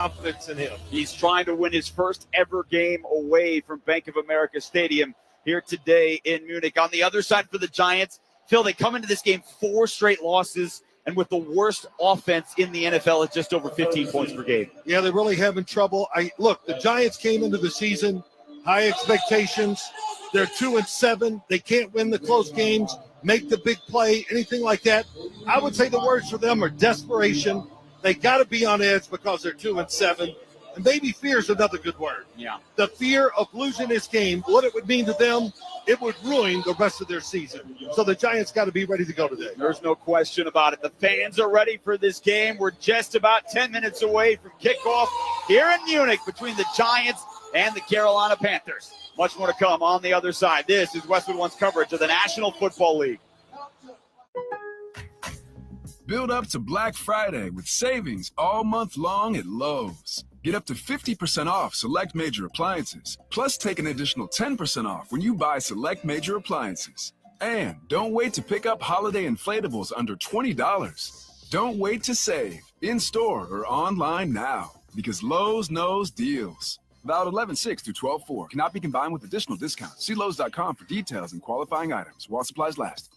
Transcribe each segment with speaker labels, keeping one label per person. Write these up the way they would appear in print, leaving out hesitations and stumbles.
Speaker 1: confidence in him.
Speaker 2: He's trying to win his first ever game away from Bank of America Stadium here today in Munich. On the other side for the Giants, Phil, they come into this game 4 straight losses and with the worst offense in the NFL at just over 15 points per game.
Speaker 1: Yeah, they're really having trouble. Look, the Giants came into the season, high expectations. They're 2-7. They can't win the close games, make the big play, anything like that. I would say the words for them are desperation. They got to be on edge because they're 2-7. And maybe fear is another good word.
Speaker 2: Yeah.
Speaker 1: The fear of losing this game, what it would mean to them, it would ruin the rest of their season. So the Giants got to be ready to go today.
Speaker 2: There's no question about it. The fans are ready for this game. We're just about 10 minutes away from kickoff here in Munich between the Giants and the Carolina Panthers. Much more to come on the other side. This is Westwood One's coverage of the National Football League.
Speaker 3: Build up to Black Friday with savings all month long at Lowe's. Get up to 50% off select major appliances, plus take an additional 10% off when you buy select major appliances. And don't wait to pick up holiday inflatables under $20. Don't wait to save, in-store or online now, because Lowe's knows deals. Valid 11/6 through 12/4. Cannot be combined with additional discounts. See Lowe's.com for details and qualifying items while supplies last.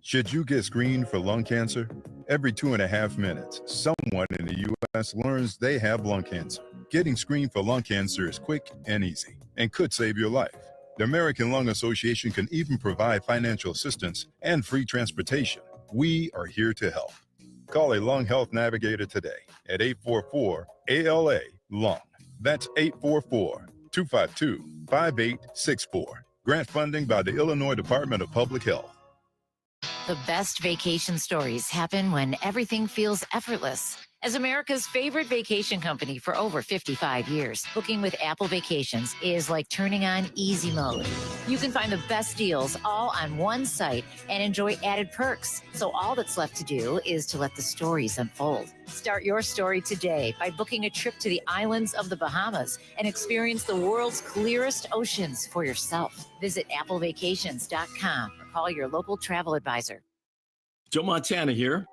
Speaker 4: Should you get screened for lung cancer? Every 2.5 minutes, someone in the U.S. learns they have lung cancer. Getting screened for lung cancer is quick and easy and could save your life. The American Lung Association can even provide financial assistance and free transportation. We are here to help. Call a Lung Health Navigator today at 844-ALA-LUNG. That's 844-252-5864. Grant funding by the Illinois Department of Public Health.
Speaker 5: The best vacation stories happen when everything feels effortless. As America's favorite vacation company for over 55 years, booking with Apple Vacations is like turning on easy mode. You can find the best deals all on one site and enjoy added perks. So all that's left to do is to let the stories unfold. Start your story today by booking a trip to the islands of the Bahamas and experience the world's clearest oceans for yourself. Visit applevacations.com or call your local travel advisor.
Speaker 6: Joe Montana here.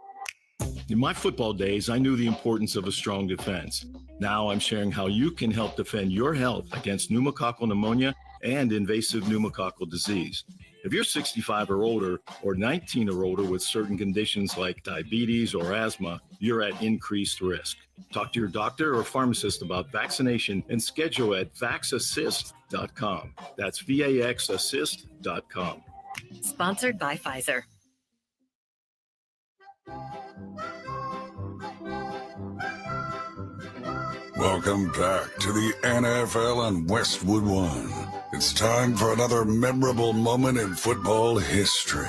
Speaker 6: In my football days, I knew the importance of a strong defense. Now I'm sharing how you can help defend your health against pneumococcal pneumonia and invasive pneumococcal disease. If you're 65 or older or 19 or older with certain conditions like diabetes or asthma, you're at increased risk. Talk to your doctor or pharmacist about vaccination and schedule at vaxassist.com. That's VAXassist.com.
Speaker 7: Sponsored by Pfizer.
Speaker 8: Welcome back to the NFL on Westwood One. It's time for another memorable moment in football history.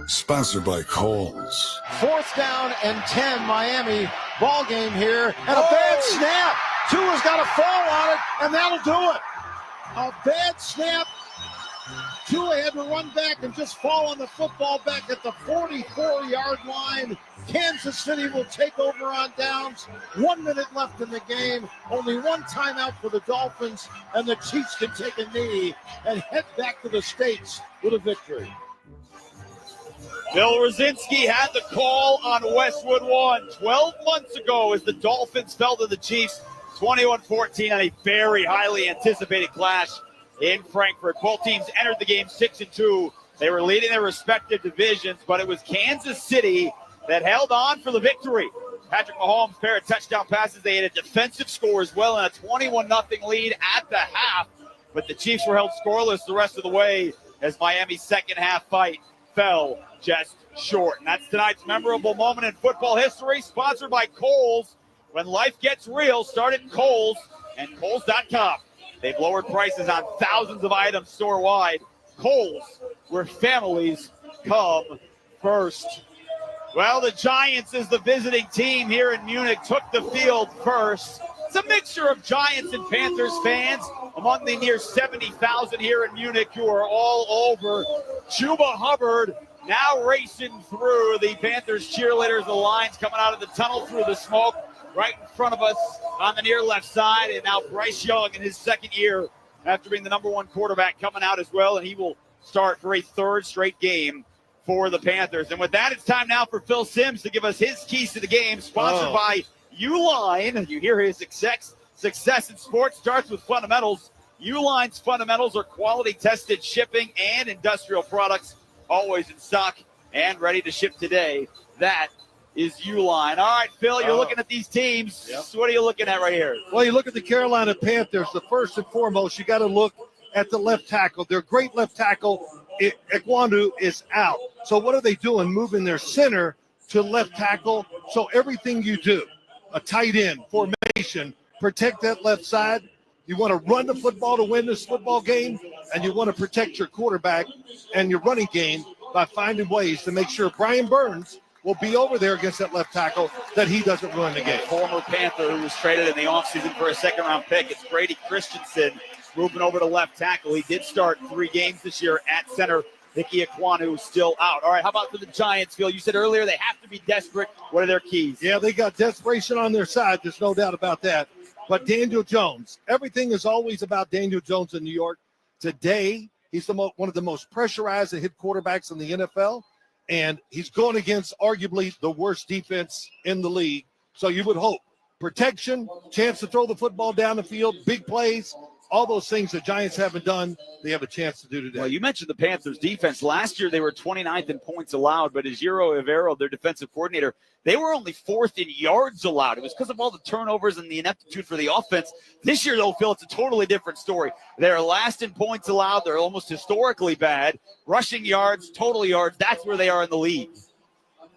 Speaker 8: Sponsored by Kohl's.
Speaker 9: 4th down and 10, Miami. Ball game here. And a bad snap. Tua's got to fall on it, and that'll do it. A bad snap. Tua had to run back and just fall on the football back at the 44-yard line. Kansas City will take over on downs. 1 minute left in the game. Only one timeout for the Dolphins, and the Chiefs can take a knee and head back to the States with a victory.
Speaker 2: Bill Rosinski had the call on Westwood One 12 months ago as the Dolphins fell to the Chiefs 21-14 on a very highly anticipated clash in Frankfurt. Both teams entered the game 6-2. They were leading their respective divisions, but it was Kansas City that held on for the victory. Patrick Mahomes' pair of touchdown passes. They had a defensive score as well and a 21-0 lead at the half. But the Chiefs were held scoreless the rest of the way as Miami's second half fight fell just short. And that's tonight's memorable moment in football history, sponsored by Kohl's. When life gets real, start at Kohl's and Kohl's.com. They've lowered prices on thousands of items store-wide. Kohl's, where families come first. Well, the Giants, as the visiting team here in Munich, took the field first. It's a mixture of Giants and Panthers fans among the near 70,000 here in Munich who are all over. Chuba Hubbard now racing through the Panthers cheerleaders. The lines coming out of the tunnel through the smoke right in front of us on the near left side. And now Bryce Young in his second year after being the number one quarterback coming out as well. And he will start for a third straight game for the Panthers. And with that, it's time now for Phil Simms to give us his keys to the game, sponsored by Uline, you hear his success in sports starts with fundamentals. Uline's fundamentals are quality tested shipping and industrial products, always in stock and ready to ship today. That is Uline. All right, Phil, you're looking at these teams. Yep. So what are you looking at right here?
Speaker 1: Well, you look at the Carolina Panthers. The first and foremost, you got to look at the left tackle. Their great left tackle, Ekwandu, is out. So what are they doing? Moving their center to left tackle. So everything you do, a tight end formation, protect that left side. You want to run the football to win this football game, and you want to protect your quarterback and your running game by finding ways to make sure Brian Burns will be over there against that left tackle, that he doesn't ruin the game.
Speaker 2: Former Panther who was traded in the offseason for a second-round pick. It's Brady Christensen moving over to left tackle. He did start 3 games this year at center. Nicky Ekwonu is still out. All right, how about for the Giants, Phil? You said earlier they have to be desperate. What are their keys?
Speaker 1: Yeah, they got desperation on their side. There's no doubt about that. But Daniel Jones, everything is always about Daniel Jones in New York. Today, he's one of the most pressurized and hit quarterbacks in the NFL. And he's going against arguably the worst defense in the league. So you would hope protection, chance to throw the football down the field, big plays, all those things the Giants haven't done, they have a chance to do today.
Speaker 2: Well, you mentioned the Panthers defense. Last year they were 29th in points allowed, but Ejiro Evero, their defensive coordinator, they were only 4th in yards allowed. It was because of all the turnovers and the ineptitude for the offense. This year, though, Phil, it's a totally different story. They're last in points allowed. They're almost historically bad. Rushing yards, total yards, that's where they are in the league.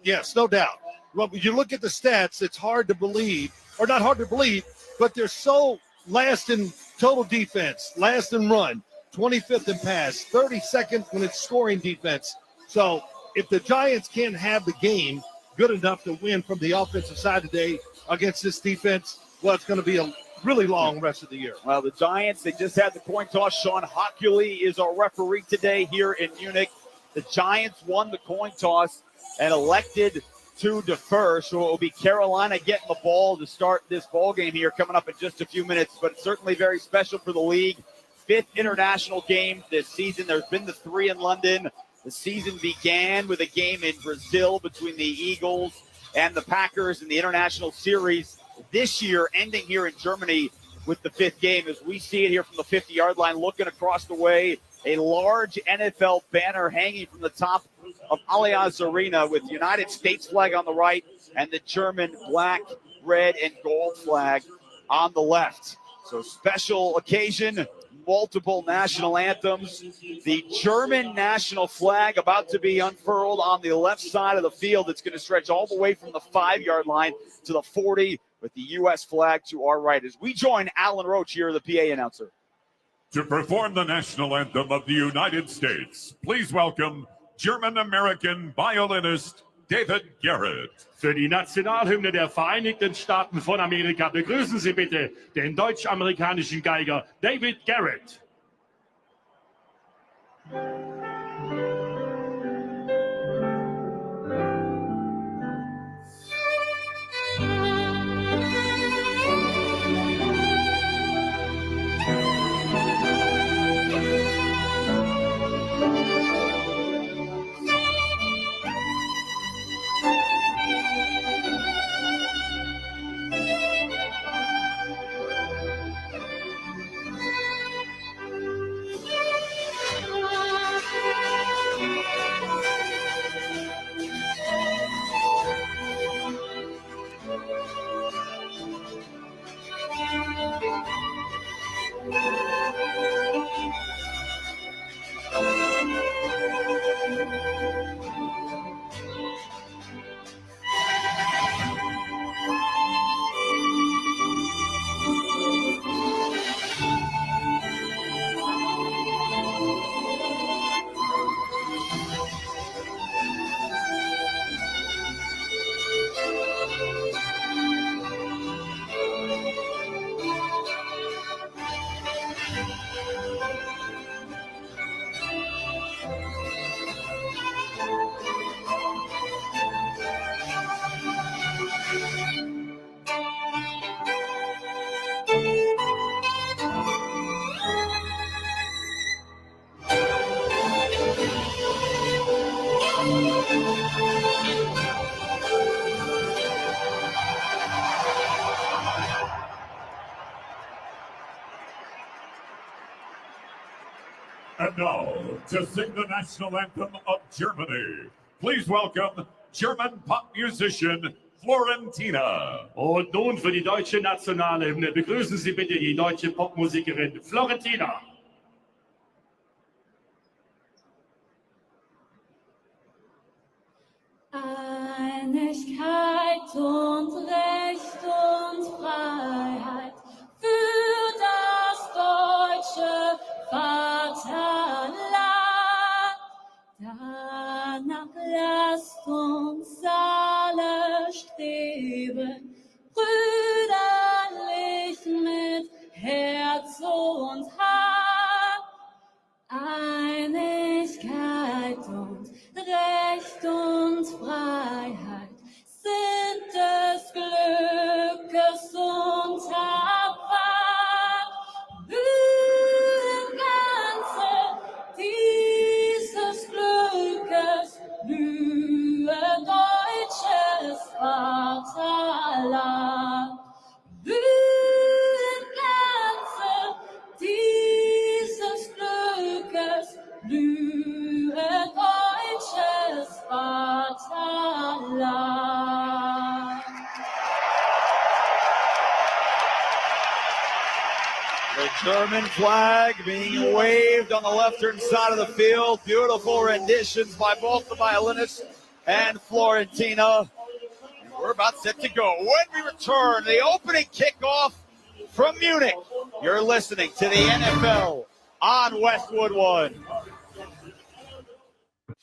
Speaker 1: Yes, no doubt. Well, when you look at the stats, it's hard to believe, or not hard to believe, but they're so last in total defense, last in run, 25th in pass, 32nd when it's scoring defense. So if the Giants can't have the game good enough to win from the offensive side today against this defense, well, it's going to be a really long rest of the year.
Speaker 2: Well, the Giants, they just had the coin toss. Sean Hockley is our referee today here in Munich. The Giants won the coin toss and elected to defer, so it will be Carolina getting the ball to start this ball game here coming up in just a few minutes, but it's certainly very special for the league. 5th international game this season. There's been the 3 in London. The season began with a game in Brazil between the Eagles and the Packers in the international series. This year, ending here in Germany with the 5th game, as we see it here from the 50-yard line, looking across the way, a large NFL banner hanging from the top of Allianz Arena with United States flag on the right and the German black, red, and gold flag on the left. So special occasion, multiple national anthems. The German national flag about to be unfurled on the left side of the field. It's going to stretch all the way from the 5-yard line to the 40 with the U.S. flag to our right. As we join Alan Roach here, the PA announcer.
Speaker 10: To perform the national anthem of the United States, please welcome German-American violinist David Garrett.
Speaker 11: Für die Nationalhymne der Vereinigten Staaten von Amerika begrüßen Sie bitte den deutsch-amerikanischen Geiger David Garrett.
Speaker 10: And now, to sing the national anthem of Germany, please welcome German pop musician Florentina.
Speaker 11: Und nun für die deutsche Nationalhymne begrüßen Sie bitte die deutsche Popmusikerin Florentina.
Speaker 12: Einigkeit und Recht und Freiheit für das deutsche Vaterland. Danach lasst uns alle streben, brüderlich mit Herz und Hand. Einigkeit und Recht und Freiheit sind des Glückes Unterpfand. Blühen Ganze dieses Glückes, blühe deutsches Vaterland. Blühen Ganze dieses Glückes, blühe deutsches Vaterland.
Speaker 2: The German flag being waved on the left-hand side of the field. Beautiful renditions by both the violinists and Florentina. We're about set to go. When we return, the opening kickoff from Munich. You're listening to the NFL on Westwood One.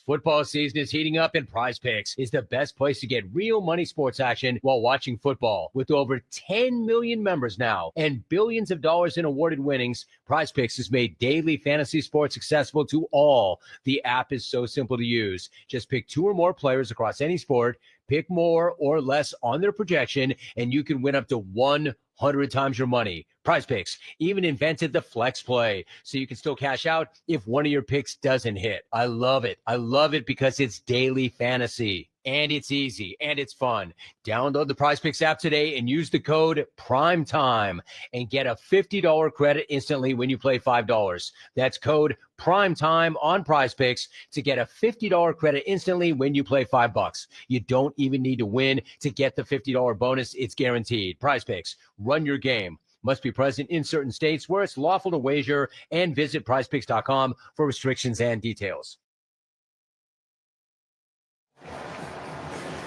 Speaker 13: Football season is heating up, and Prize Picks is the best place to get real money sports action while watching football. With over 10 million members now and billions of dollars in awarded winnings, Prize Picks has made daily fantasy sports accessible to all. The app is so simple to use. Just pick 2 or more players across any sport, pick more or less on their projection, and you can win up to 100 times your money. Prize Picks even invented the flex play, so you can still cash out if one of your picks doesn't hit. I love it. I love it because it's daily fantasy. And it's easy, and it's fun. Download the Prize Picks app today and use the code PRIMETIME and get a $50 credit instantly when you play $5. That's code PRIMETIME on Prize Picks to get a $50 credit instantly when you play $5. You don't even need to win to get the $50 bonus. It's guaranteed. Prize Picks, run your game. Must be present in certain states where it's lawful to wager, and visit prizepicks.com for restrictions and details.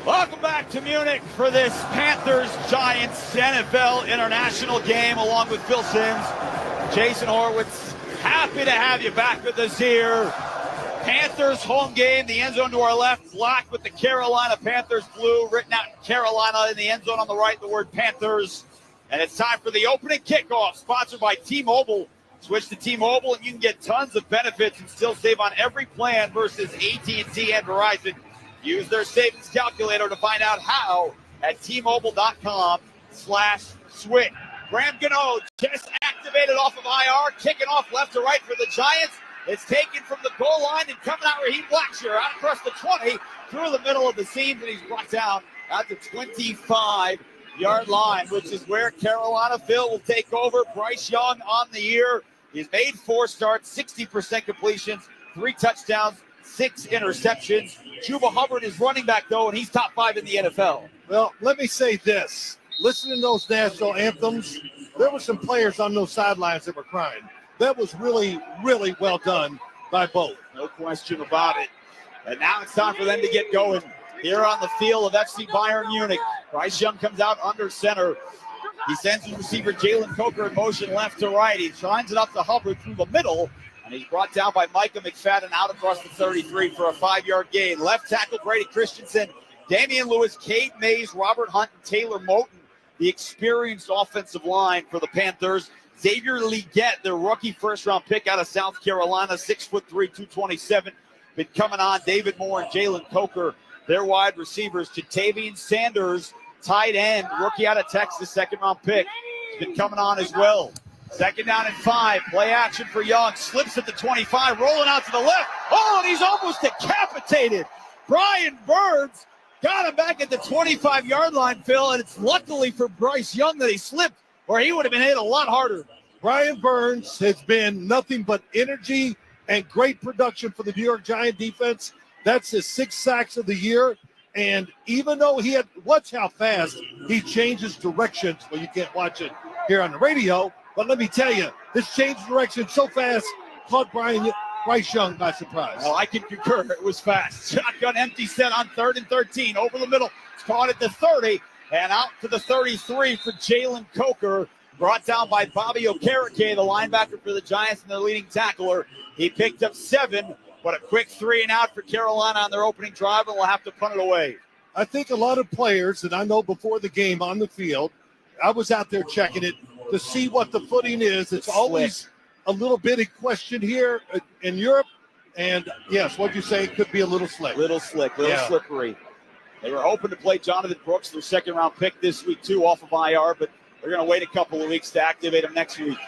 Speaker 2: Welcome back to Munich for this Panthers-Giants NFL International game, along with Phil Simms, Jason Horwitz. Happy to have you back with us here. Panthers home game, the end zone to our left, black with the Carolina Panthers blue, written out in Carolina in the end zone on the right, the word Panthers. And it's time for the opening kickoff, sponsored by T-Mobile. Switch to T-Mobile and you can get tons of benefits and still save on every plan versus AT&T and Verizon. Use their savings calculator to find out how at T-Mobile.com/switch. Graham Gano just activated off of IR, kicking off left to right for the Giants. It's taken from the goal line and coming out Raheem Blackshear out across the 20 through the middle of the seams, and he's brought down at the 25-yard line, which is where Carolina Phil will take over. Bryce Young on the year. He's made 4 starts, 60% completions, 3 touchdowns, 6 interceptions. Chuba Hubbard is running back, though, and he's top 5 in the NFL.
Speaker 1: Well, let me say this. Listening to those national anthems, there were some players on those sidelines that were crying. That was really, really well done by both.
Speaker 2: No question about it. And now it's time for them to get going here on the field of FC Bayern Munich. Bryce Young comes out under center. He sends his receiver Jalen Coker in motion left to right. He shines it up to Hubbard through the middle, and he's brought down by Micah McFadden out across the 33 for a 5-yard gain. Left tackle Brady Christensen, Damian Lewis, Cade Mays, Robert Hunt, and Taylor Moton, the experienced offensive line for the Panthers. Xavier Legette, their rookie first-round pick out of South Carolina, 6'3", 227. Been coming on. David Moore and Jalen Coker, their wide receivers. Jatavian Sanders, tight end, rookie out of Texas, second-round pick. He's been coming on as well. Second down and 5. Play action for Young. Slips at the 25, rolling out to the left. Oh, and he's almost decapitated. Brian Burns got him back at the 25-yard line, Phil, and it's luckily for Bryce Young that he slipped, or he would have been hit a lot harder.
Speaker 1: Brian Burns has been nothing but energy and great production for the New York Giant defense. That's his 6 sacks of the year. And even though watch how fast he changes directions. Well, you can't watch it here on the radio, but let me tell you, this changed direction so fast, caught Bryce Young by surprise.
Speaker 2: Well, I can concur. It was fast. Shotgun empty set on 3rd and 13. Over the middle. It's caught at the 30 and out to the 33 for Jalen Coker. Brought down by Bobby Okereke, the linebacker for the Giants and their leading tackler. He picked up 7, but a quick 3 and out for Carolina on their opening drive, and we'll have to punt it away.
Speaker 1: I think a lot of players, and I know before the game on the field, I was out there checking it to see what the footing is. It's always a little bit of question here in Europe. And, yes, what'd you say? It could be a little slick.
Speaker 2: Little slippery. They were hoping to play Jonathan Brooks, their second-round pick this week, too, off of IR, but they're going to wait a couple of weeks to activate him next week.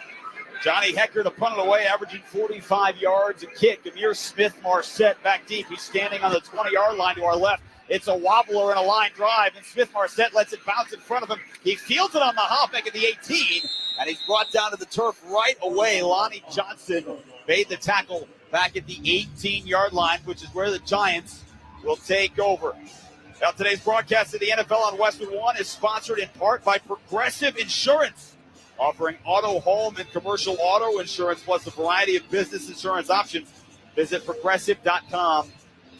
Speaker 2: Johnny Hecker to punt it away, averaging 45 yards a kick. Amir Smith-Marset back deep. He's standing on the 20-yard line to our left. It's a wobbler and a line drive, and Smith-Marset lets it bounce in front of him. He fields it on the hop back at the 18, and he's brought down to the turf right away. Lonnie Johnson made the tackle back at the 18-yard line, which is where the Giants will take over. Now, today's broadcast of the NFL on Westwood One is sponsored in part by Progressive Insurance, offering auto, home, and commercial auto insurance, plus a variety of business insurance options. Visit progressive.com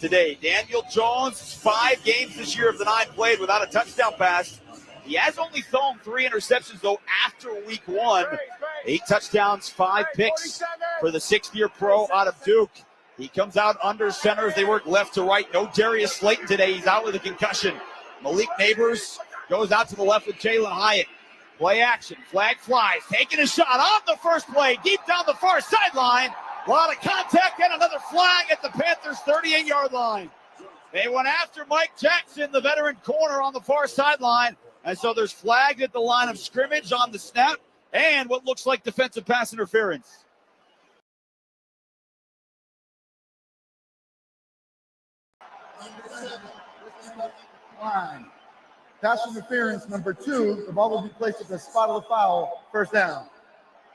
Speaker 2: today. Daniel Jones, 5 games this year of the 9 played without a touchdown pass. He has only thrown 3 interceptions, though, after week 1. 8 touchdowns, 5 picks for the 6th-year pro out of Duke. He comes out under center as they work left to right. No Darius Slayton today. He's out with a concussion. Malik Neighbors goes out to the left with Jalen Hyatt. Play action. Flag flies. Taking a shot on the first play. Deep down the far sideline. A lot of contact and another flag at the Panthers' 38-yard line. They went after Mike Jackson, the veteran corner, on the far sideline. And so there's flagged at the line of scrimmage on the snap and what looks like defensive pass interference.
Speaker 14: Line. Pass interference number 2. The ball will be placed at the spot of the foul. First down.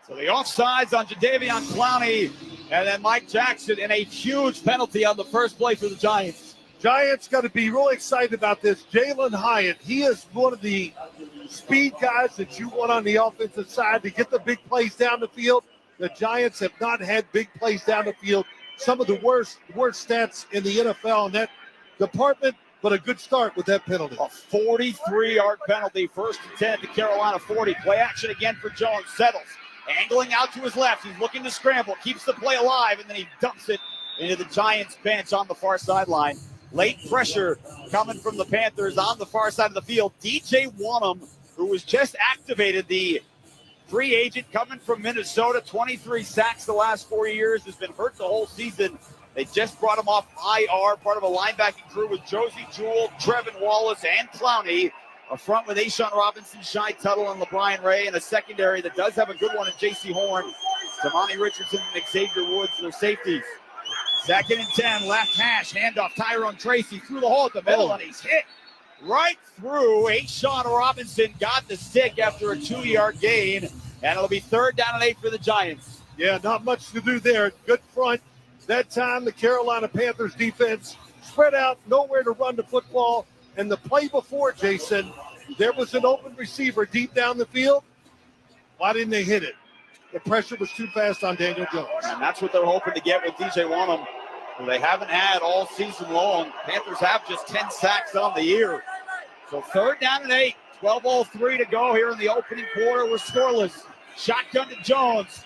Speaker 2: So the offsides on Jadeveon Clowney and then Mike Jackson, and a huge penalty on the first play for the Giants.
Speaker 1: Giants got to be really excited about this. Jalen Hyatt, he is one of the speed guys that you want on the offensive side to get the big plays down the field. The Giants have not had big plays down the field. Some of the worst stats in the NFL in that department, but a good start with that penalty.
Speaker 2: A 43-yard penalty, 1st and 10 to Carolina 40. Play action again for Jones. Settles. Angling out to his left. He's looking to scramble. Keeps the play alive, and then he dumps it into the Giants bench on the far sideline. Late pressure coming from the Panthers on the far side of the field. DJ Wanham, who was just activated, the free agent coming from Minnesota, 23 sacks the last 4 years, has been hurt the whole season. They just brought him off IR, part of a linebacking crew with Josie Jewell, Trevin Wallace, and Clowney. A front with Ashawn Robinson, Shai Tuttle, and LeBron Ray, and a secondary that does have a good one in J.C. Horn, Damani Richardson, and Xavier Woods, their safeties. 2nd and 10, left hash, handoff, Tyrone Tracy through the hole at the middle, and he's hit right through. Ashawn Robinson got the stick after a 2-yard gain, and it'll be 3rd down and 8 for the Giants.
Speaker 1: Yeah, not much to do there. Good front. That time, the Carolina Panthers defense spread out, nowhere to run the football. And the play before, Jason, there was an open receiver deep down the field. Why didn't they hit it? The pressure was too fast on Daniel Jones.
Speaker 2: And that's what they're hoping to get with DJ Wanham, who they haven't had all season long. Panthers have just 10 sacks on the year. So 3rd down and 8, 12:03 to go here in the opening quarter. We're scoreless. Shotgun to Jones.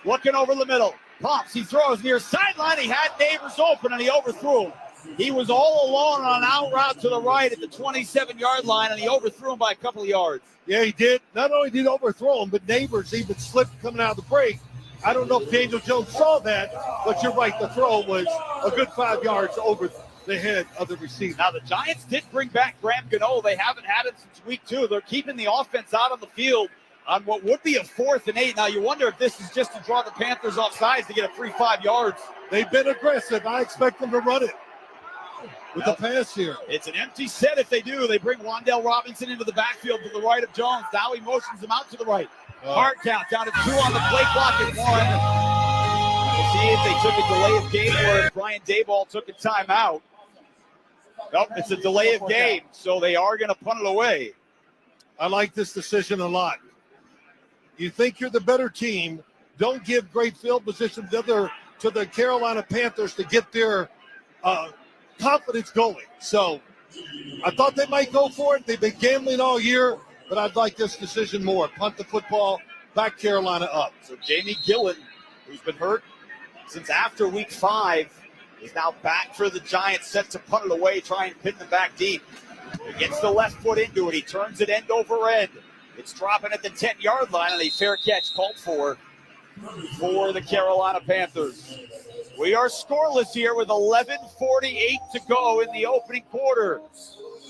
Speaker 2: Looking over the middle. Pumps, he throws near sideline. He had Neighbors open, and he overthrew him. He was all alone on an out route to the right at the 27-yard line, and he overthrew him by a couple of yards.
Speaker 1: Yeah, he did. Not only did he overthrow him, but Neighbors even slipped coming out of the break. I don't know if Daniel Jones saw that, but you're right. The throw was a good 5 yards over the head of the receiver.
Speaker 2: Now, the Giants did bring back Graham Gano. They haven't had it since week 2. They're keeping the offense out on the field on what would be a 4th and 8. Now, you wonder if this is just to draw the Panthers off sides to get a free 5 yards.
Speaker 1: They've been aggressive. I expect them to run it with the pass here.
Speaker 2: It's an empty set if they do. They bring Wan'Dale Robinson into the backfield to the right of Jones. Now he motions him out to the right. Hard count down to 2 on the play clock at 1. See if they took a delay of game or if Brian Daboll took a timeout. Nope, it's a delay of game, so they are going to punt it away.
Speaker 1: I like this decision a lot. You think you're the better team, don't give great field position to the Carolina Panthers to get their confidence going. So I thought they might go for it. They've been gambling all year, but I'd like this decision more. Punt the football, back Carolina up.
Speaker 2: So Jamie Gillen, who's been hurt since after week 5, is now back for the Giants, set to punt it away, try and pin them back deep. He gets the left foot into it. He turns it end over end. It's dropping at the 10-yard line, and a fair catch called for the Carolina Panthers. We are scoreless here with 11:48 to go in the opening quarter.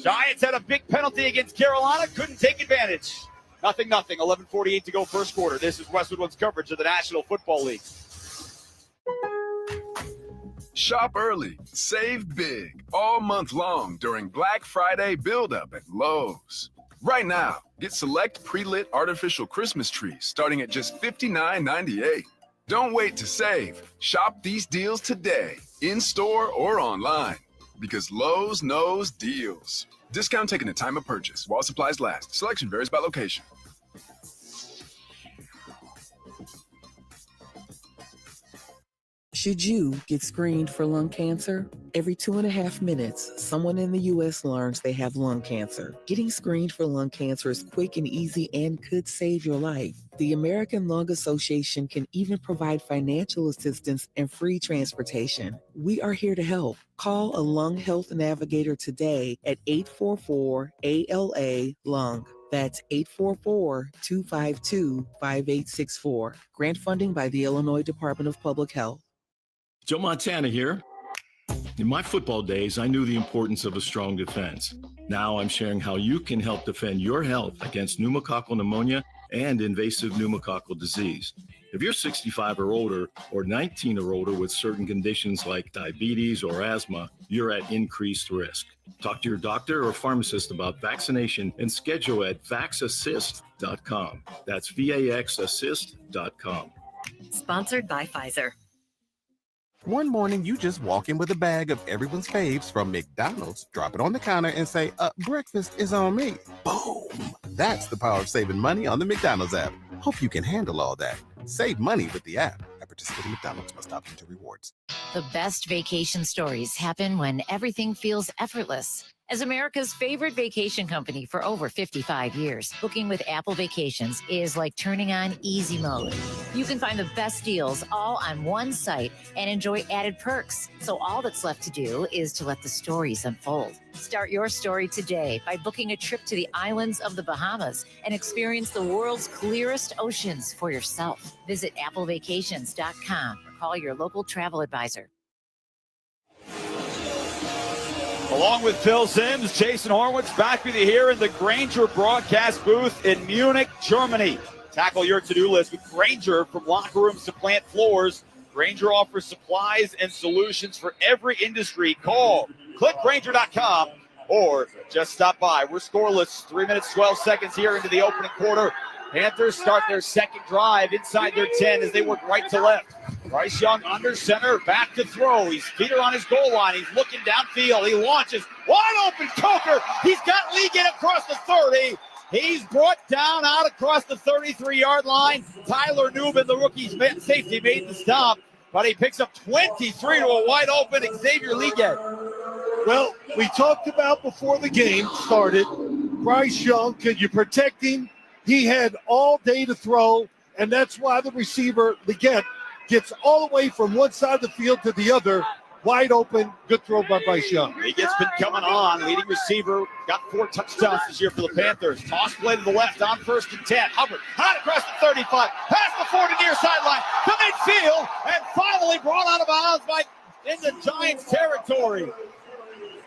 Speaker 2: Giants had a big penalty against Carolina, couldn't take advantage. 0-0, 11:48 to go first quarter. This is Westwood One's coverage of the National Football League.
Speaker 3: Shop early, save big, all month long during Black Friday build-up at Lowe's. Right now, get select pre-lit artificial Christmas trees starting at just $59.98. Don't wait to save. Shop these deals today, in-store or online, because Lowe's knows deals. Discount taken at time of purchase while supplies last. Selection varies by location.
Speaker 15: Should you get screened for lung cancer? Every 2.5 minutes, someone in the U.S. learns they have lung cancer. Getting screened for lung cancer is quick and easy and could save your life. The American Lung Association can even provide financial assistance and free transportation. We are here to help. Call a lung health navigator today at 844-ALA-LUNG. That's 844-252-5864. Grant funding by the Illinois Department of Public Health.
Speaker 6: Joe Montana here. In my football days, I knew the importance of a strong defense. Now I'm sharing how you can help defend your health against pneumococcal pneumonia and invasive pneumococcal disease. If you're 65 or older or 19 or older with certain conditions like diabetes or asthma, you're at increased risk. Talk to your doctor or pharmacist about vaccination and schedule at vaxassist.com. That's VAXassist.com.
Speaker 7: Sponsored by Pfizer.
Speaker 16: One morning, you just walk in with a bag of everyone's faves from McDonald's, drop it on the counter, and say, breakfast is on me. Boom! That's the power of saving money on the McDonald's app. Hope you can handle all that. Save money with the app. At participating McDonald's, must opt into rewards.
Speaker 5: The best vacation stories happen when everything feels effortless. As America's favorite vacation company for over 55 years, booking with Apple Vacations is like turning on easy mode. You can find the best deals all on one site and enjoy added perks. So all that's left to do is to let the stories unfold. Start your story today by booking a trip to the islands of the Bahamas and experience the world's clearest oceans for yourself. Visit applevacations.com or call your local travel advisor.
Speaker 2: Along with Phil Simms, Jason Horwitz back with you here in the Grainger broadcast booth in Munich, Germany. Tackle your to-do list with Grainger. From locker rooms to plant floors, Grainger offers supplies and solutions for every industry. Call, click Grainger.com, or just stop by. We're scoreless, 3 minutes, 12 seconds here into the opening quarter. Panthers start their second drive inside their 10 as they work right to left. Bryce Young under center, back to throw. His feet are on his goal line. He's looking downfield. He launches. Wide open Coker. He's got Ligon across the 30. He's brought down out across the 33-yard line. Tyler Newman, the rookie's safety, made the stop, but he picks up 23 to a wide open Xavier Ligon.
Speaker 1: Well, we talked about before the game started, Bryce Young, could you protect him? He had all day to throw, and that's why the receiver, Ligon, gets all the way from one side of the field to the other, wide open. Good throw by Bryce Young.
Speaker 2: Ligon's been coming on, leading receiver, got 4 touchdowns this year for the Panthers. Toss play to the left on 1st and 10. Hubbard, hot across the 35, past the 40 near sideline, to midfield, and finally brought out of bounds into Giants territory.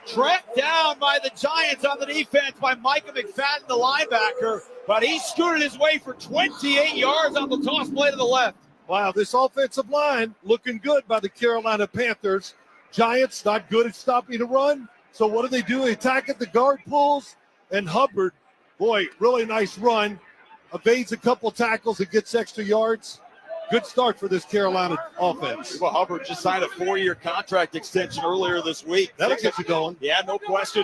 Speaker 2: Tracked down by the Giants on the defense by Micah McFadden, the linebacker, but he scooted his way for 28 yards on the toss play to the left.
Speaker 1: Wow, this offensive line looking good by the Carolina Panthers. Giants not good at stopping the run. So what do? They attack at the guard pulls, and Hubbard, boy, really nice run. Evades a couple tackles and gets extra yards. good start for this Carolina offense.
Speaker 2: Well, Hubbard just signed a 4-year contract extension earlier this week.
Speaker 1: That'll get you going.
Speaker 2: Yeah, no question.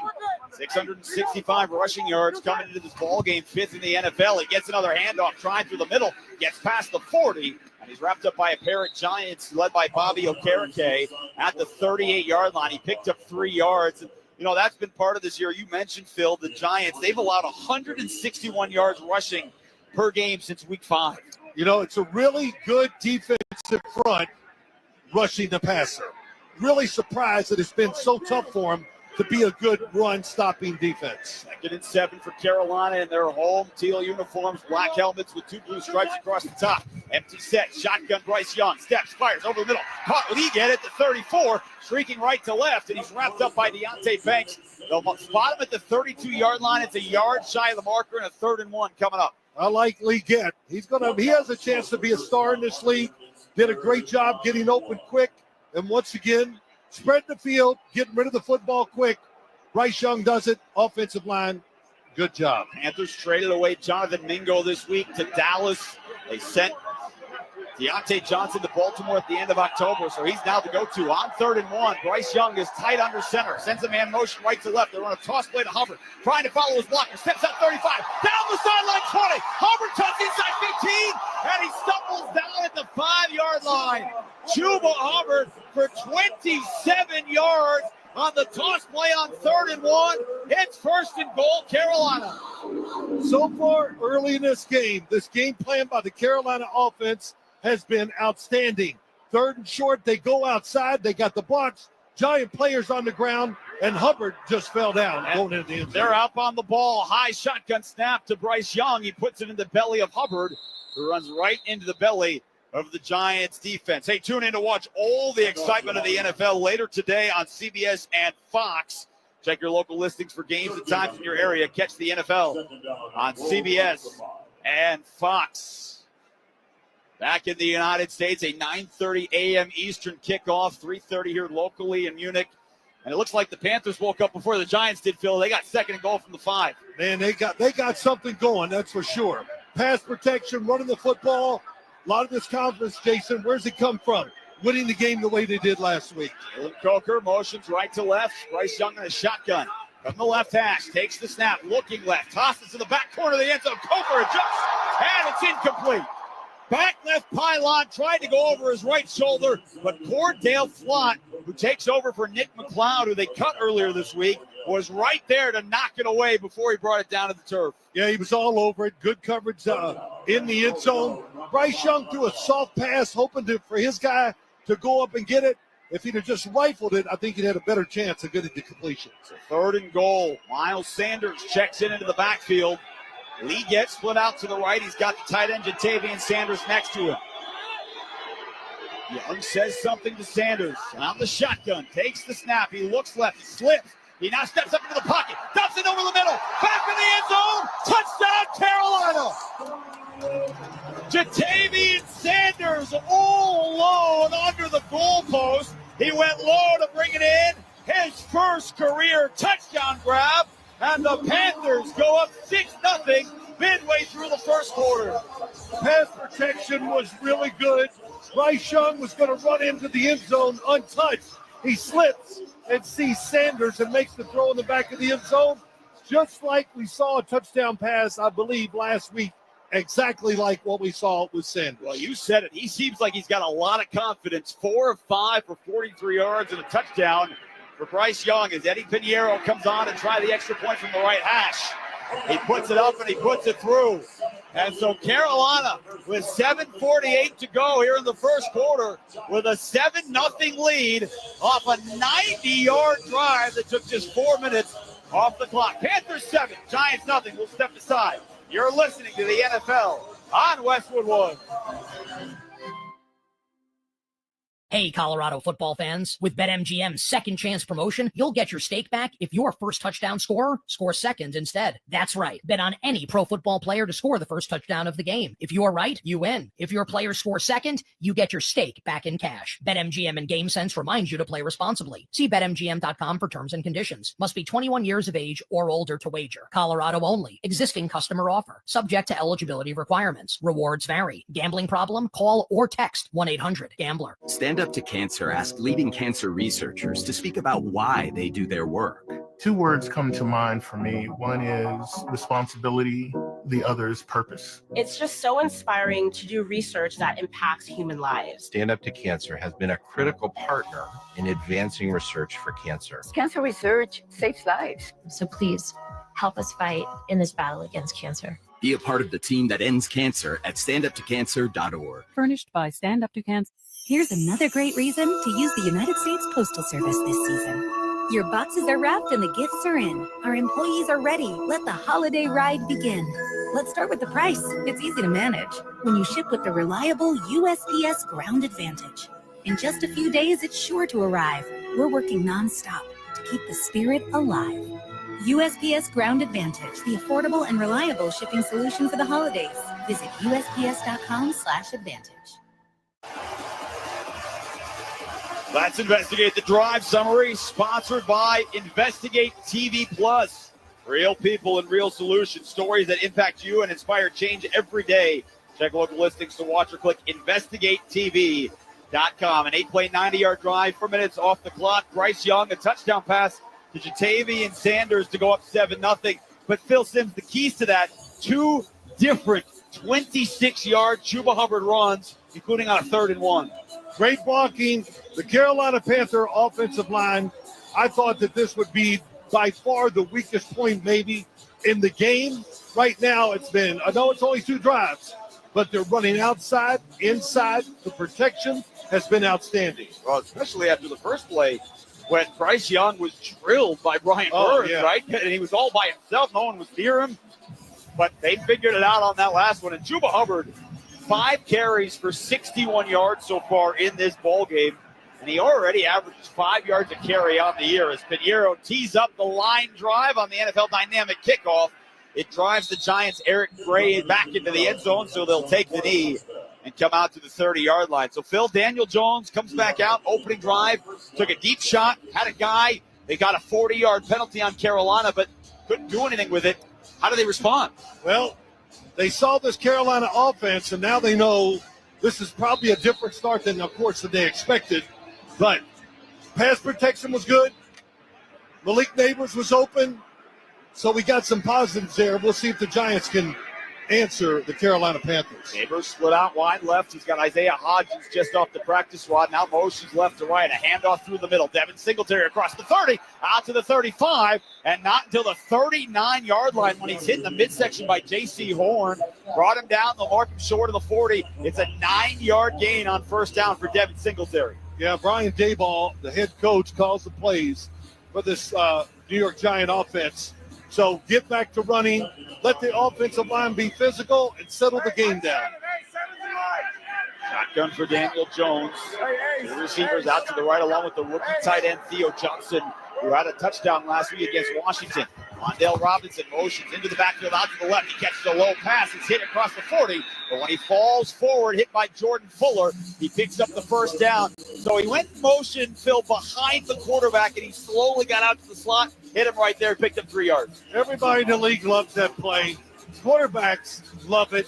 Speaker 2: 665 rushing yards coming into this ball game, 5th in the NFL. He gets another handoff, trying through the middle, gets past the 40, and he's wrapped up by a pair of Giants led by Bobby Okereke at the 38-yard line. He picked up 3 yards. And, you know, that's been part of this year. You mentioned, Phil, the Giants. They've allowed 161 yards rushing per game since week 5.
Speaker 1: You know, it's a really good defensive front rushing the passer. Really surprised that it's been so tough for him to be a good run-stopping defense.
Speaker 2: 2nd and 7 for Carolina in their home teal uniforms, black helmets with 2 blue stripes across the top. Empty set, shotgun Bryce Young, steps, fires over the middle. Caught Leggett at the 34, streaking right to left, and he's wrapped up by Deontay Banks. They'll spot him at the 32-yard line. It's a yard shy of the marker, and a 3rd and 1 coming up.
Speaker 1: I like Leggett. He has a chance to be a star in this league. Did a great job getting open quick, and once again, spread the field, getting rid of the football quick. Bryce Young does it. Offensive line, good job.
Speaker 2: Panthers traded away Jonathan Mingo this week to Dallas. They sent Deontay Johnson to Baltimore at the end of October, so he's now the go-to. On 3rd and 1, Bryce Young is tight under center. Sends a man motion right to left. They run a toss play to Hubbard, trying to follow his blocker. Steps out 35, down the sideline 20. Hubbard tucks inside 15, and he stumbles down at the 5-yard line. Chuba Hubbard for 27 yards on the toss play on 3rd and 1. It's 1st and goal, Carolina.
Speaker 1: So far, early in this game plan by the Carolina offense has been outstanding. 3rd and short, they go outside. They got the blocks, giant players on the ground, and Hubbard just fell down going into the end zone.
Speaker 2: They're up on the ball. High shotgun snap to Bryce Young. He puts it in the belly of Hubbard, who runs right into the belly of the Giants defense. Hey, tune in to watch all the excitement of the NFL later today on CBS and Fox. Check your local listings for games and times in your area. Catch the NFL on CBS and Fox. Back in the United States, a 9:30 a.m. Eastern kickoff, 3:30 here locally in Munich. And it looks like the Panthers woke up before the Giants did, Phil. They got 2nd and goal from the 5.
Speaker 1: Man, they got something going, that's for sure. Pass protection, running the football. A lot of this confidence, Jason, where's it come from? Winning the game the way they did last week.
Speaker 2: Coker motions right to left. Bryce Young in a shotgun. From the left hash, takes the snap, looking left, tosses to the back corner of the end zone. Coker adjusts, and it's incomplete. Back left pylon, tried to go over his right shoulder, but Cordale Flott, who takes over for Nick McLeod, who they cut earlier this week, was right there to knock it away before he brought it down to the turf.
Speaker 1: Yeah, he was all over it. Good coverage in the end zone. Bryce Young threw a soft pass, hoping for his guy to go up and get it. If he'd have just rifled it, I think he'd had a better chance of getting the completion.
Speaker 2: So 3rd and goal. Miles Sanders checks into the backfield. Lee gets split out to the right. He's got the tight end Jatavian Sanders next to him. Young says something to Sanders. On the shotgun, takes the snap. He looks left, he slips. He now steps up into the pocket, dumps it over the middle, back in the end zone. Touchdown, Carolina! Jatavian Sanders all alone under the goalpost. He went low to bring it in. His first career touchdown grab. And the Panthers go up 6-0 midway through the first quarter.
Speaker 1: Pass protection was really good. Bryce Young was going to run into the end zone untouched. He slips and sees Sanders and makes the throw in the back of the end zone, just like we saw a touchdown pass, I believe, last week, exactly like what we saw with Sanders.
Speaker 2: Well, you said it. He seems like he's got a lot of confidence. 4 of 5 for 43 yards and a touchdown for Bryce Young as Eddie Pinheiro comes on and try the extra point from the right hash. He puts it up and he puts it through. And so Carolina, with 7:48 to go here in the first quarter, with a 7-0 lead off a 90-yard drive that took just 4 minutes off the clock. Panthers 7, Giants nothing. We'll step aside. You're listening to the NFL on Westwood One.
Speaker 17: Hey, Colorado football fans. With BetMGM's second chance promotion, you'll get your stake back if your first touchdown scorer scores second instead. That's right. Bet on any pro football player to score the first touchdown of the game. If you're right, you win. If your player scores second, you get your stake back in cash. BetMGM and GameSense reminds you to play responsibly. See BetMGM.com for terms and conditions. Must be 21 years of age or older to wager. Colorado only. Existing customer offer. Subject to eligibility requirements. Rewards vary. Gambling problem? Call or text 1-800-GAMBLER.
Speaker 18: Stand Up to Cancer asked leading cancer researchers to speak about why they do their work.
Speaker 19: Two words come to mind for me. One is responsibility, the other is purpose.
Speaker 20: It's just so inspiring to do research that impacts human lives.
Speaker 21: Stand Up to Cancer has been a critical partner in advancing research for cancer.
Speaker 22: Cancer research saves lives.
Speaker 23: So please help us fight in this battle against cancer.
Speaker 18: Be a part of the team that ends cancer at standuptocancer.org.
Speaker 24: Furnished by Stand Up to Cancer.
Speaker 25: Here's another great reason to use the United States Postal Service this season. Your boxes are wrapped and the gifts are in. Our employees are ready. Let the holiday ride begin. Let's start with the price. It's easy to manage when you ship with the reliable USPS Ground Advantage. In just a few days, it's sure to arrive. We're working nonstop to keep the spirit alive. USPS Ground Advantage, the affordable and reliable shipping solution for the holidays. Visit USPS.com/advantage.
Speaker 2: Let's investigate the drive summary, sponsored by Investigate TV Plus. Real people and real solutions, stories that impact you and inspire change every day. Check local listings to watch or click investigatetv.com. An 8-play, 90-yard drive, 4 minutes off the clock. Bryce Young, a touchdown pass to Jatavian Sanders to go up 7-0. But Phil Simms, the keys to that, two different 26-yard Chuba Hubbard runs, including on a 3rd and 1.
Speaker 1: Great blocking. The Carolina Panther offensive line, I thought that this would be by far the weakest point maybe in the game. Right now it's been, I know it's only 2 drives, but they're running outside, inside. The protection has been outstanding.
Speaker 2: Well, especially after the first play when Bryce Young was drilled by Brian Burns, right? And he was all by himself. No one was near him. But they figured it out on that last one. And Chuba Hubbard, 5 carries for 61 yards so far in this ball game, and he already averages 5 yards a carry on the year as Pinheiro tees up the line drive on the NFL dynamic kickoff. It drives the Giants' Eric Gray back into the end zone, so they'll take the knee and come out to the 30-yard line. So Phil, Daniel Jones comes back out, opening drive, took a deep shot, had a guy. They got a 40-yard penalty on Carolina, but couldn't do anything with it. How do they respond?
Speaker 1: Well, they saw this Carolina offense, and now they know this is probably a different start than, of course, than they expected. But pass protection was good. Malik Neighbors was open. So we got some positives there. We'll see if the Giants can answer the Carolina Panthers.
Speaker 2: Neighbors split out wide left. He's got Isaiah Hodgins just off the practice squad. Now motions left to right. A handoff through the middle. Devin Singletary across the 30, out to the 35, and not until the 39-yard line when he's hit in the midsection by J.C. Horn. Brought him down. They'll mark him short of the 40. It's a 9-yard gain on first down for Devin Singletary.
Speaker 1: Yeah, Brian Daboll, the head coach, calls the plays for this New York Giant offense. So get back to running. Let the offensive line be physical and settle the game down.
Speaker 2: Shotgun for Daniel Jones. The receivers out to the right along with the rookie tight end Theo Johnson, who had a touchdown last week against Washington. Mondale Robinson motions into the backfield out to the left. He catches a low pass. It's hit across the 40. But when he falls forward, hit by Jordan Fuller, he picks up the first down. So he went in motion, Phil, behind the quarterback, and he slowly got out to the slot, hit him right there, picked up 3 yards.
Speaker 1: Everybody in the league loves that play. Quarterbacks love it.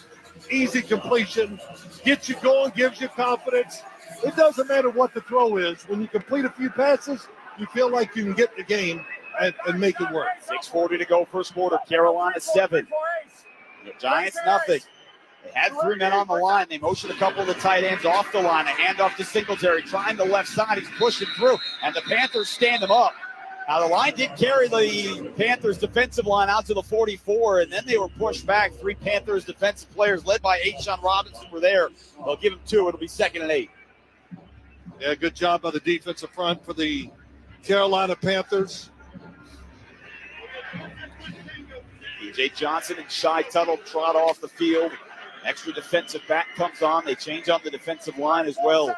Speaker 1: Easy completion. Gets you going, gives you confidence. It doesn't matter what the throw is. When you complete a few passes, you feel like you can get the game and make it work.
Speaker 2: 6:40 to go first quarter. Carolina 7. The Giants nothing. They had 3 men on the line. They motioned a couple of the tight ends off the line. A handoff to Singletary, trying the left side. He's pushing through, and the Panthers stand him up. Now, the line did carry the Panthers defensive line out to the 44, and then they were pushed back. 3 Panthers defensive players led by A'Shawn Robinson were there. They'll give him 2. It'll be 2nd and 8.
Speaker 1: Yeah, good job by the defensive front for the Carolina Panthers.
Speaker 2: DJ Johnson and Shai Tuttle trot off the field. Extra defensive back comes on. They change on the defensive line as well.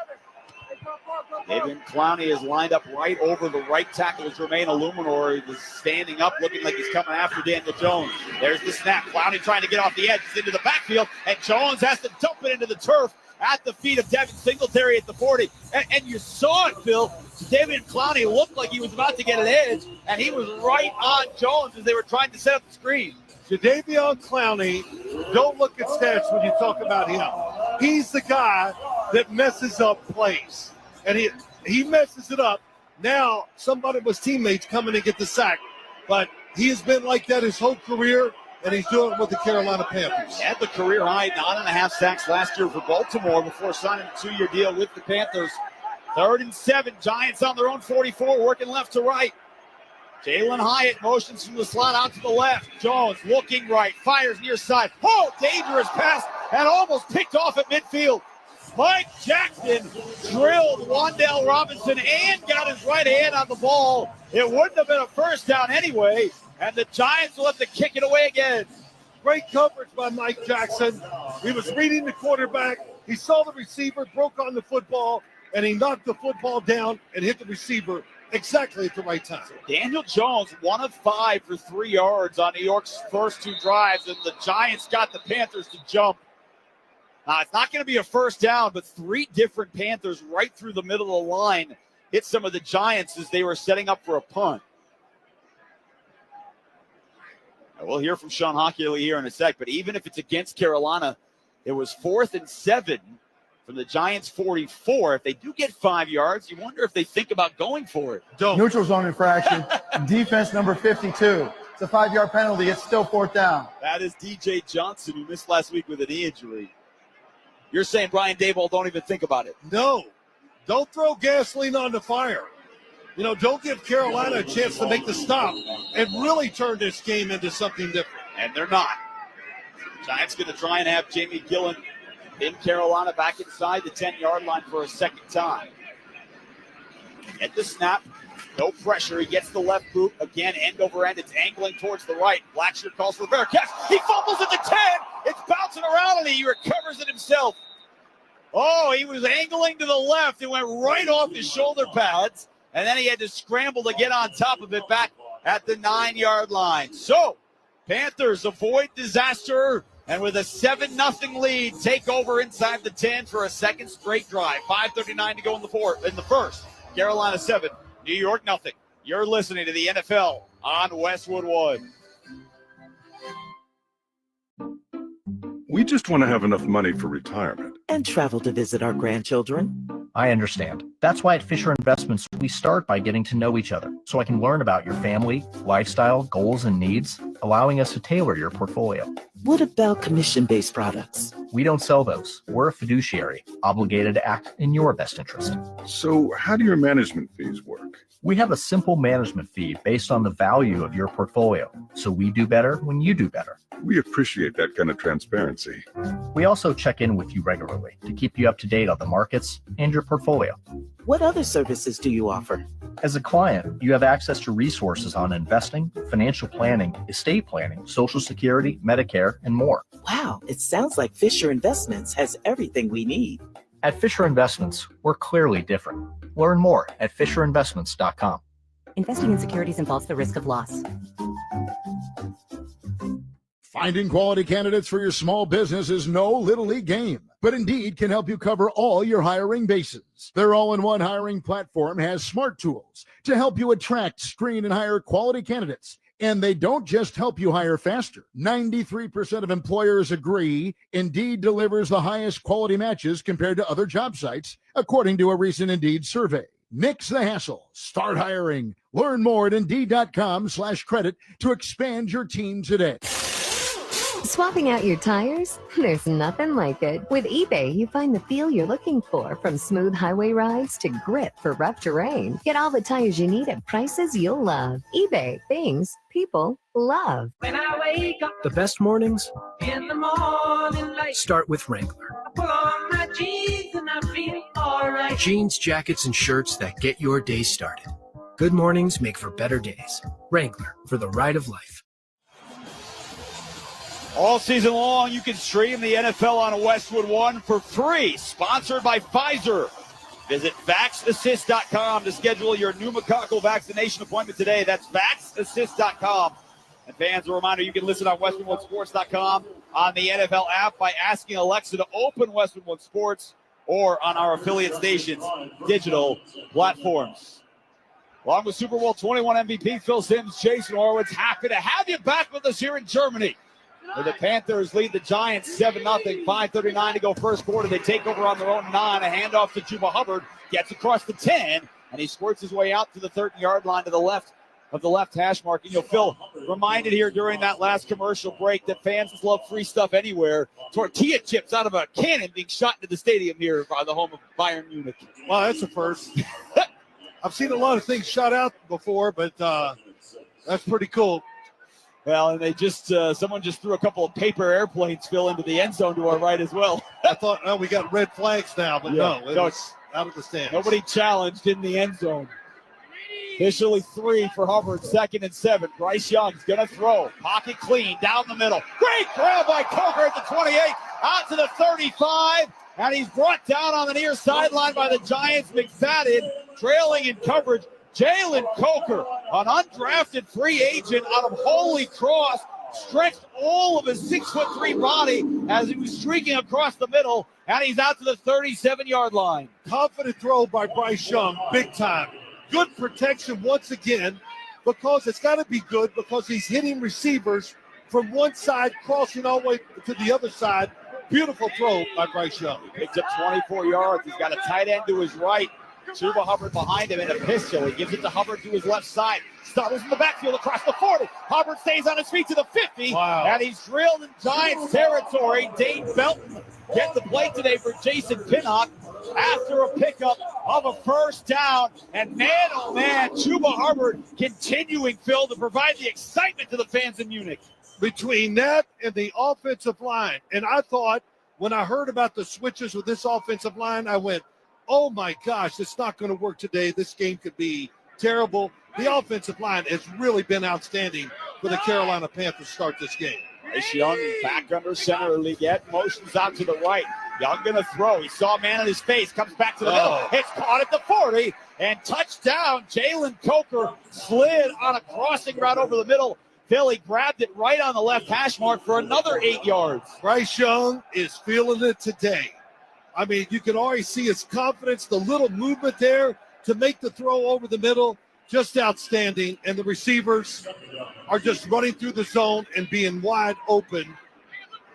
Speaker 2: David Clowney is lined up right over the right tackle of Jermaine Illuminor. He's standing up, looking like he's coming after Daniel Jones. There's the snap. Clowney trying to get off the edge. He's into the backfield, and Jones has to dump it into the turf at the feet of Devin Singletary at the 40. And you saw it, Phil. David Clowney looked like he was about to get an edge, and he was right on Jones as they were trying to set up the screen.
Speaker 1: Jadeveon Clowney, don't look at stats when you talk about him. He's the guy that messes up plays. And he messes it up. Now, somebody of his teammates come in and get the sack. But he has been like that his whole career, and he's doing it with the Carolina Panthers.
Speaker 2: He had the career high 9.5 sacks last year for Baltimore before signing a 2-year deal with the Panthers. 3rd and 7, Giants on their own 44, working left to right. Jalen Hyatt motions from the slot out to the left. Jones looking right, fires near side. Oh, dangerous pass, and almost picked off at midfield. Mike Jackson drilled Wan'Dale Robinson and got his right hand on the ball. It wouldn't have been a first down anyway, and the Giants will have to kick it away again.
Speaker 1: Great coverage by Mike Jackson. He was reading the quarterback. He saw the receiver, broke on the football, and he knocked the football down and hit the receiver exactly at the right time.
Speaker 2: Daniel Jones, 1 of 5 for 3 yards on New York's first 2 drives, and the Giants got the Panthers to jump. Now, it's not going to be a first down, but 3 different Panthers right through the middle of the line hit some of the Giants as they were setting up for a punt. Now, we'll hear from Sean Hockey here in a sec, but even if it's against Carolina, it was 4th and 7 from the Giants' 44. If they do get 5 yards, you wonder if they think about going for it.
Speaker 14: Neutral zone infraction. Defense number 52. It's a 5-yard penalty. It's still 4th down.
Speaker 2: That is DJ Johnson, who missed last week with a knee injury. You're saying Brian Daboll don't even think about it?
Speaker 1: No. Don't throw gasoline on the fire. You know, don't give Carolina a chance to make the stop and really turn this game into something different.
Speaker 2: And they're not. Giants going to try and have Jamie Gillen in Carolina back inside the 10-yard line for a second time. Get the snap. No pressure. He gets the left boot. Again, end over end. It's angling towards the right. Blackshear calls for the fair catch. He fumbles at the 10. It's bouncing around, and he recovers it himself. Oh, he was angling to the left. It went right off his shoulder pads, and then he had to scramble to get on top of it back at the 9-yard line. So, Panthers avoid disaster, and with a 7-0 lead, take over inside the 10 for a second straight drive. 5:39 to go in the first. Carolina 7, New York 0. You're listening to the NFL on Westwood One.
Speaker 4: We just want to have enough money for retirement.
Speaker 15: And travel to visit our grandchildren.
Speaker 8: I understand. That's why at Fisher Investments, we start by getting to know each other so I can learn about your family, lifestyle, goals, and needs, allowing us to tailor your portfolio.
Speaker 15: What about commission-based products?
Speaker 8: We don't sell those. We're a fiduciary, obligated to act in your best interest.
Speaker 4: So how do your management fees work?
Speaker 8: We have a simple management fee based on the value of your portfolio, so we do better when you do better.
Speaker 4: We appreciate that kind of transparency.
Speaker 8: We also check in with you regularly to keep you up to date on the markets and your portfolio.
Speaker 15: What other services do you offer?
Speaker 8: As a client, you have access to resources on investing, financial planning, estate planning, Social Security, Medicare, and more.
Speaker 15: Wow, it sounds like Fisher Investments has everything we need.
Speaker 8: At Fisher Investments, we're clearly different. Learn more at FisherInvestments.com.
Speaker 25: Investing in securities involves the risk of loss.
Speaker 9: Finding quality candidates for your small business is no little league game, but Indeed can help you cover all your hiring bases. Their all-in-one hiring platform has smart tools to help you attract, screen, and hire quality candidates. And they don't just help you hire faster. 93% of employers agree Indeed delivers the highest quality matches compared to other job sites, according to a recent Indeed survey. Nix the hassle. Start hiring. Learn more at Indeed.com/credit to expand your team today.
Speaker 10: Swapping out your tires? There's nothing like it. With eBay, you find the feel you're looking for, from smooth highway rides to grip for rough terrain. Get all the tires you need at prices you'll love. eBay, things people love.
Speaker 11: When I wake up
Speaker 26: The best mornings
Speaker 11: in the morning light,
Speaker 26: start with Wrangler.
Speaker 11: I pull on my jeans and I feel alright.
Speaker 26: Jeans, jackets, and shirts that get your day started. Good mornings make for better days. Wrangler, for the ride of life.
Speaker 2: All season long, you can stream the NFL on Westwood One for free. Sponsored by Pfizer. Visit VaxAssist.com to schedule your pneumococcal vaccination appointment today. That's VaxAssist.com. And fans, a reminder, you can listen on WesternOneSports.com, on the NFL app by asking Alexa to open Western One Sports, or on our affiliate stations' digital platforms. Along with Super Bowl 21 MVP Phil Simms, Jason Horowitz, happy to have you back with us here in Germany, where the Panthers lead the Giants 7-0, 5:39 to go first quarter. They take over on their own 9. A handoff to Chuba Hubbard, gets across the 10, and he squirts his way out to the 30-yard line to the left of the left hash mark. And Phil reminded here during that last commercial break that fans love free stuff anywhere. Tortilla chips out of a cannon being shot into the stadium here by the home of Bayern Munich.
Speaker 1: Well, that's a first. I've seen a lot of things shot out before, but that's pretty cool.
Speaker 2: Well, and they just someone just threw a couple of paper airplanes, Phil, into the end zone to our right as well.
Speaker 1: I thought, we got red flags now, but no, it's out of the stands.
Speaker 2: Nobody challenged in the end zone. Officially 3 for Hubbard, 2nd and 7. Bryce Young's going to throw. Pocket clean, down the middle. Great grab by Coker at the 28, out to the 35, and he's brought down on the near sideline by the Giants. McFadden trailing in coverage. Jalen Coker, an undrafted free agent out of Holy Cross, stretched all of his 6'3" body as he was streaking across the middle, and he's out to the 37-yard line.
Speaker 1: Confident throw by Bryce Young, big time. Good protection once again, because it's got to be good because he's hitting receivers from one side, crossing all the way to the other side. Beautiful throw by Bryce Young.
Speaker 2: He picks up 24 yards. He's got a tight end to his right. Chuba Hubbard behind him in a pistol. He gives it to Hubbard to his left side. Stutters in the backfield across the 40. Hubbard stays on his feet to the 50.
Speaker 1: Wow.
Speaker 2: And he's drilled in Giants territory. Dane Belton gets the play today for Jason Pinnock after a pickup of a first down. And man, oh man, Chuba Hubbard continuing, Phil, to provide the excitement to the fans in Munich.
Speaker 1: Between that and the offensive line, and I thought when I heard about the switches with this offensive line, I went, oh my gosh, it's not going to work today. This game could be terrible. The offensive line has really been outstanding for the Carolina Panthers to start this game.
Speaker 2: Bryce Young back under center. Leggett motions out to the right. Young going to throw. He saw a man in his face. Comes back to the middle. It's caught at the 40. And touchdown. Jalen Coker slid on a crossing route over the middle. Philly grabbed it right on the left hash mark for another 8 yards.
Speaker 1: Bryce Young is feeling it today. I mean, you can already see his confidence, the little movement there to make the throw over the middle, just outstanding. And the receivers are just running through the zone and being wide open.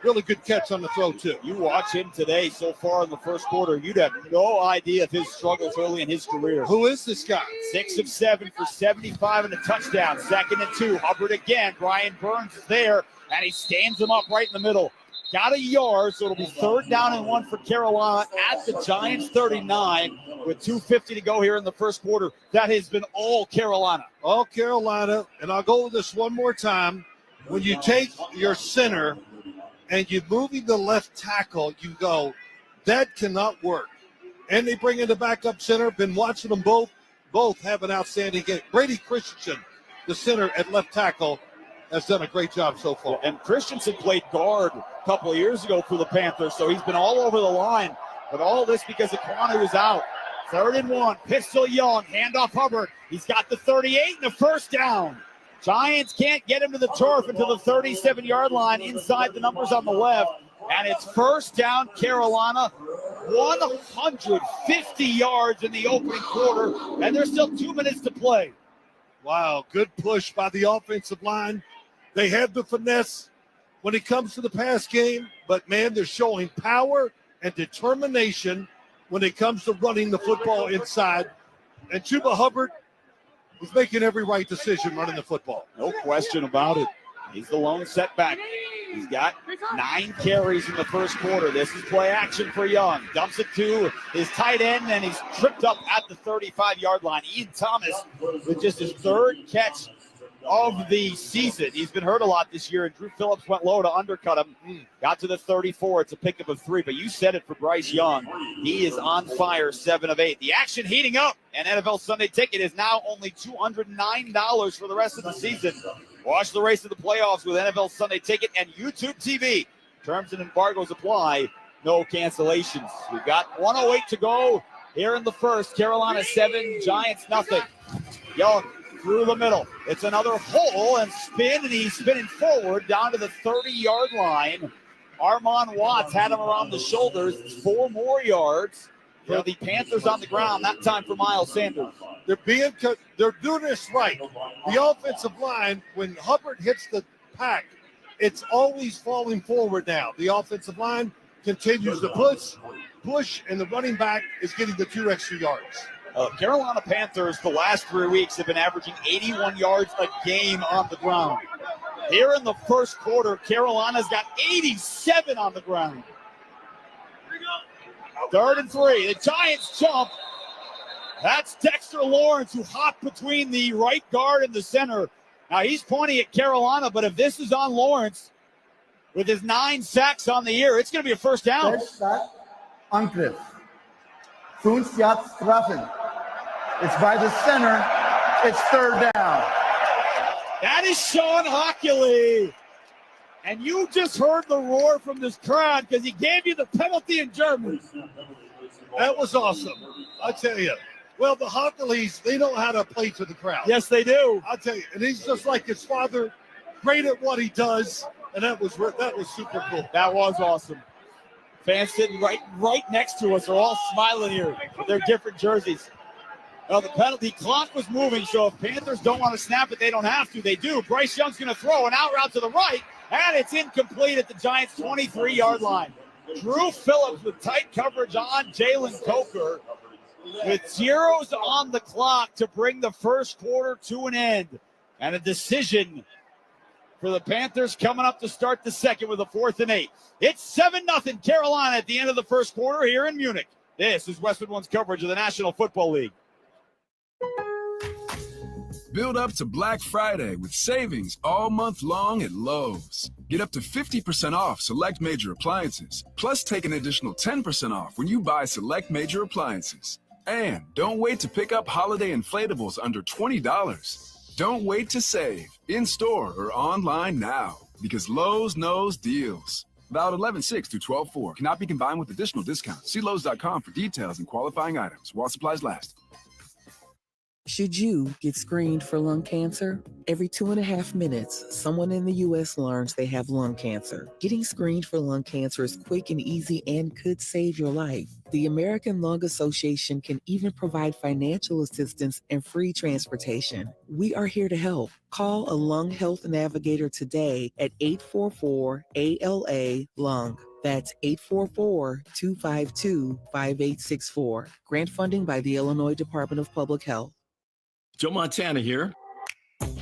Speaker 1: Really good catch on the throw, too.
Speaker 2: You watch him today so far in the first quarter, you'd have no idea of his struggles early in his career.
Speaker 1: Who is this guy?
Speaker 2: 6 of 7 for 75 and a touchdown. 2nd and 2. Hubbard again. Brian Burns is there, and he stands him up right in the middle. Got a yard, so it'll be 3rd down and 1 for Carolina at the Giants 39 with 2:50 to go here in the first quarter. That has been all Carolina.
Speaker 1: All Carolina, and I'll go with this one more time. When you take your center and you're moving the left tackle, you go, that cannot work. And they bring in the backup center. Been watching them both have an outstanding game. Brady Christensen, the center at left tackle, has done a great job so far.
Speaker 2: And Christensen played guard a couple of years ago for the Panthers, so he's been all over the line. But all this because Aquanu is out. 3rd and 1, pistol Young, handoff Hubbard. He's got the 38 and the first down. Giants can't get him to the turf until the 37-yard line inside the numbers on the left. And it's 1st down, Carolina, 150 yards in the opening quarter, and there's still 2 minutes to play.
Speaker 1: Wow, good push by the offensive line. They have the finesse when it comes to the pass game, but, man, they're showing power and determination when it comes to running the football inside. And Chuba Hubbard is making every right decision running the football.
Speaker 2: No question about it. He's the lone setback. He's got 9 carries in the first quarter. This is play action for Young. Dumps it to his tight end, and he's tripped up at the 35-yard line. Ian Thomas with just his 3rd catch of the season. He's been hurt a lot this year, and Drew Phillips went low to undercut him. Got to the 34. It's a pickup of 3, but you said it for Bryce Young. He is on fire, 7 of 8. The action heating up, and NFL Sunday Ticket is now only $209 for the rest of the season. Watch the race of the playoffs with NFL Sunday Ticket and YouTube TV. Terms and embargoes apply. No cancellations. We've got 1:08 to go here in the first. Carolina 7, Giants nothing. Young through the middle. It's another hole and spin, and he's spinning forward down to the 30-yard line. Armon Watts had him around the shoulders. 4 more yards for the Panthers on the ground, that time for Miles Sanders.
Speaker 1: They're doing this right. The offensive line, when Hubbard hits the pack, it's always falling forward now. The offensive line continues to push, and the running back is getting the 2 extra yards.
Speaker 2: Carolina Panthers, the last 3 weeks, have been averaging 81 yards a game on the ground. Here in the first quarter, Carolina's got 87 on the ground. 3rd and 3. The Giants jump. That's Dexter Lawrence, who hopped between the right guard and the center. Now he's pointing at Carolina, but if this is on Lawrence, with his 9 sacks on the year, it's going to be a first down.
Speaker 14: Angriff. 5 Yards treffen. It's by the center. It's 3rd down.
Speaker 2: That is Sean Hockley. And you just heard the roar from this crowd because he gave you the penalty in German.
Speaker 1: That was awesome. I tell you. Well, the Hockleys, they know how to play to the crowd.
Speaker 2: Yes, they do.
Speaker 1: I'll tell you. And he's just like his father, great at what he does. And that was super cool.
Speaker 2: That was awesome. Fans sitting right next to us are all smiling here with their different jerseys. Well, the penalty clock was moving, so if Panthers don't want to snap it, they don't have to. They do. Bryce Young's going to throw an out route to the right, and it's incomplete at the Giants' 23-yard line. Drew Phillips with tight coverage on Jalen Coker with zeros on the clock to bring the first quarter to an end. And a decision for the Panthers coming up to start the second with a 4th and 8. It's 7-0 Carolina at the end of the first quarter here in Munich. This is Westwood One's coverage of the National Football League.
Speaker 3: Build up to Black Friday with savings all month long at Lowe's. Get up to 50% off select major appliances, plus take an additional 10% off when you buy select major appliances. And don't wait to pick up holiday inflatables under $20. Don't wait to save, in-store or online now, because Lowe's knows deals. Valid 11/6 through 12/4. Cannot be combined with additional discounts. See Lowe's.com for details and qualifying items while supplies last.
Speaker 15: Should you get screened for lung cancer? Every 2.5 minutes, someone in the U.S. learns they have lung cancer. Getting screened for lung cancer is quick and easy and could save your life. The American Lung Association can even provide financial assistance and free transportation. We are here to help. Call a lung health navigator today at 844-ALA-LUNG. That's 844-252-5864. Grant funding by the Illinois Department of Public Health.
Speaker 6: Joe Montana here.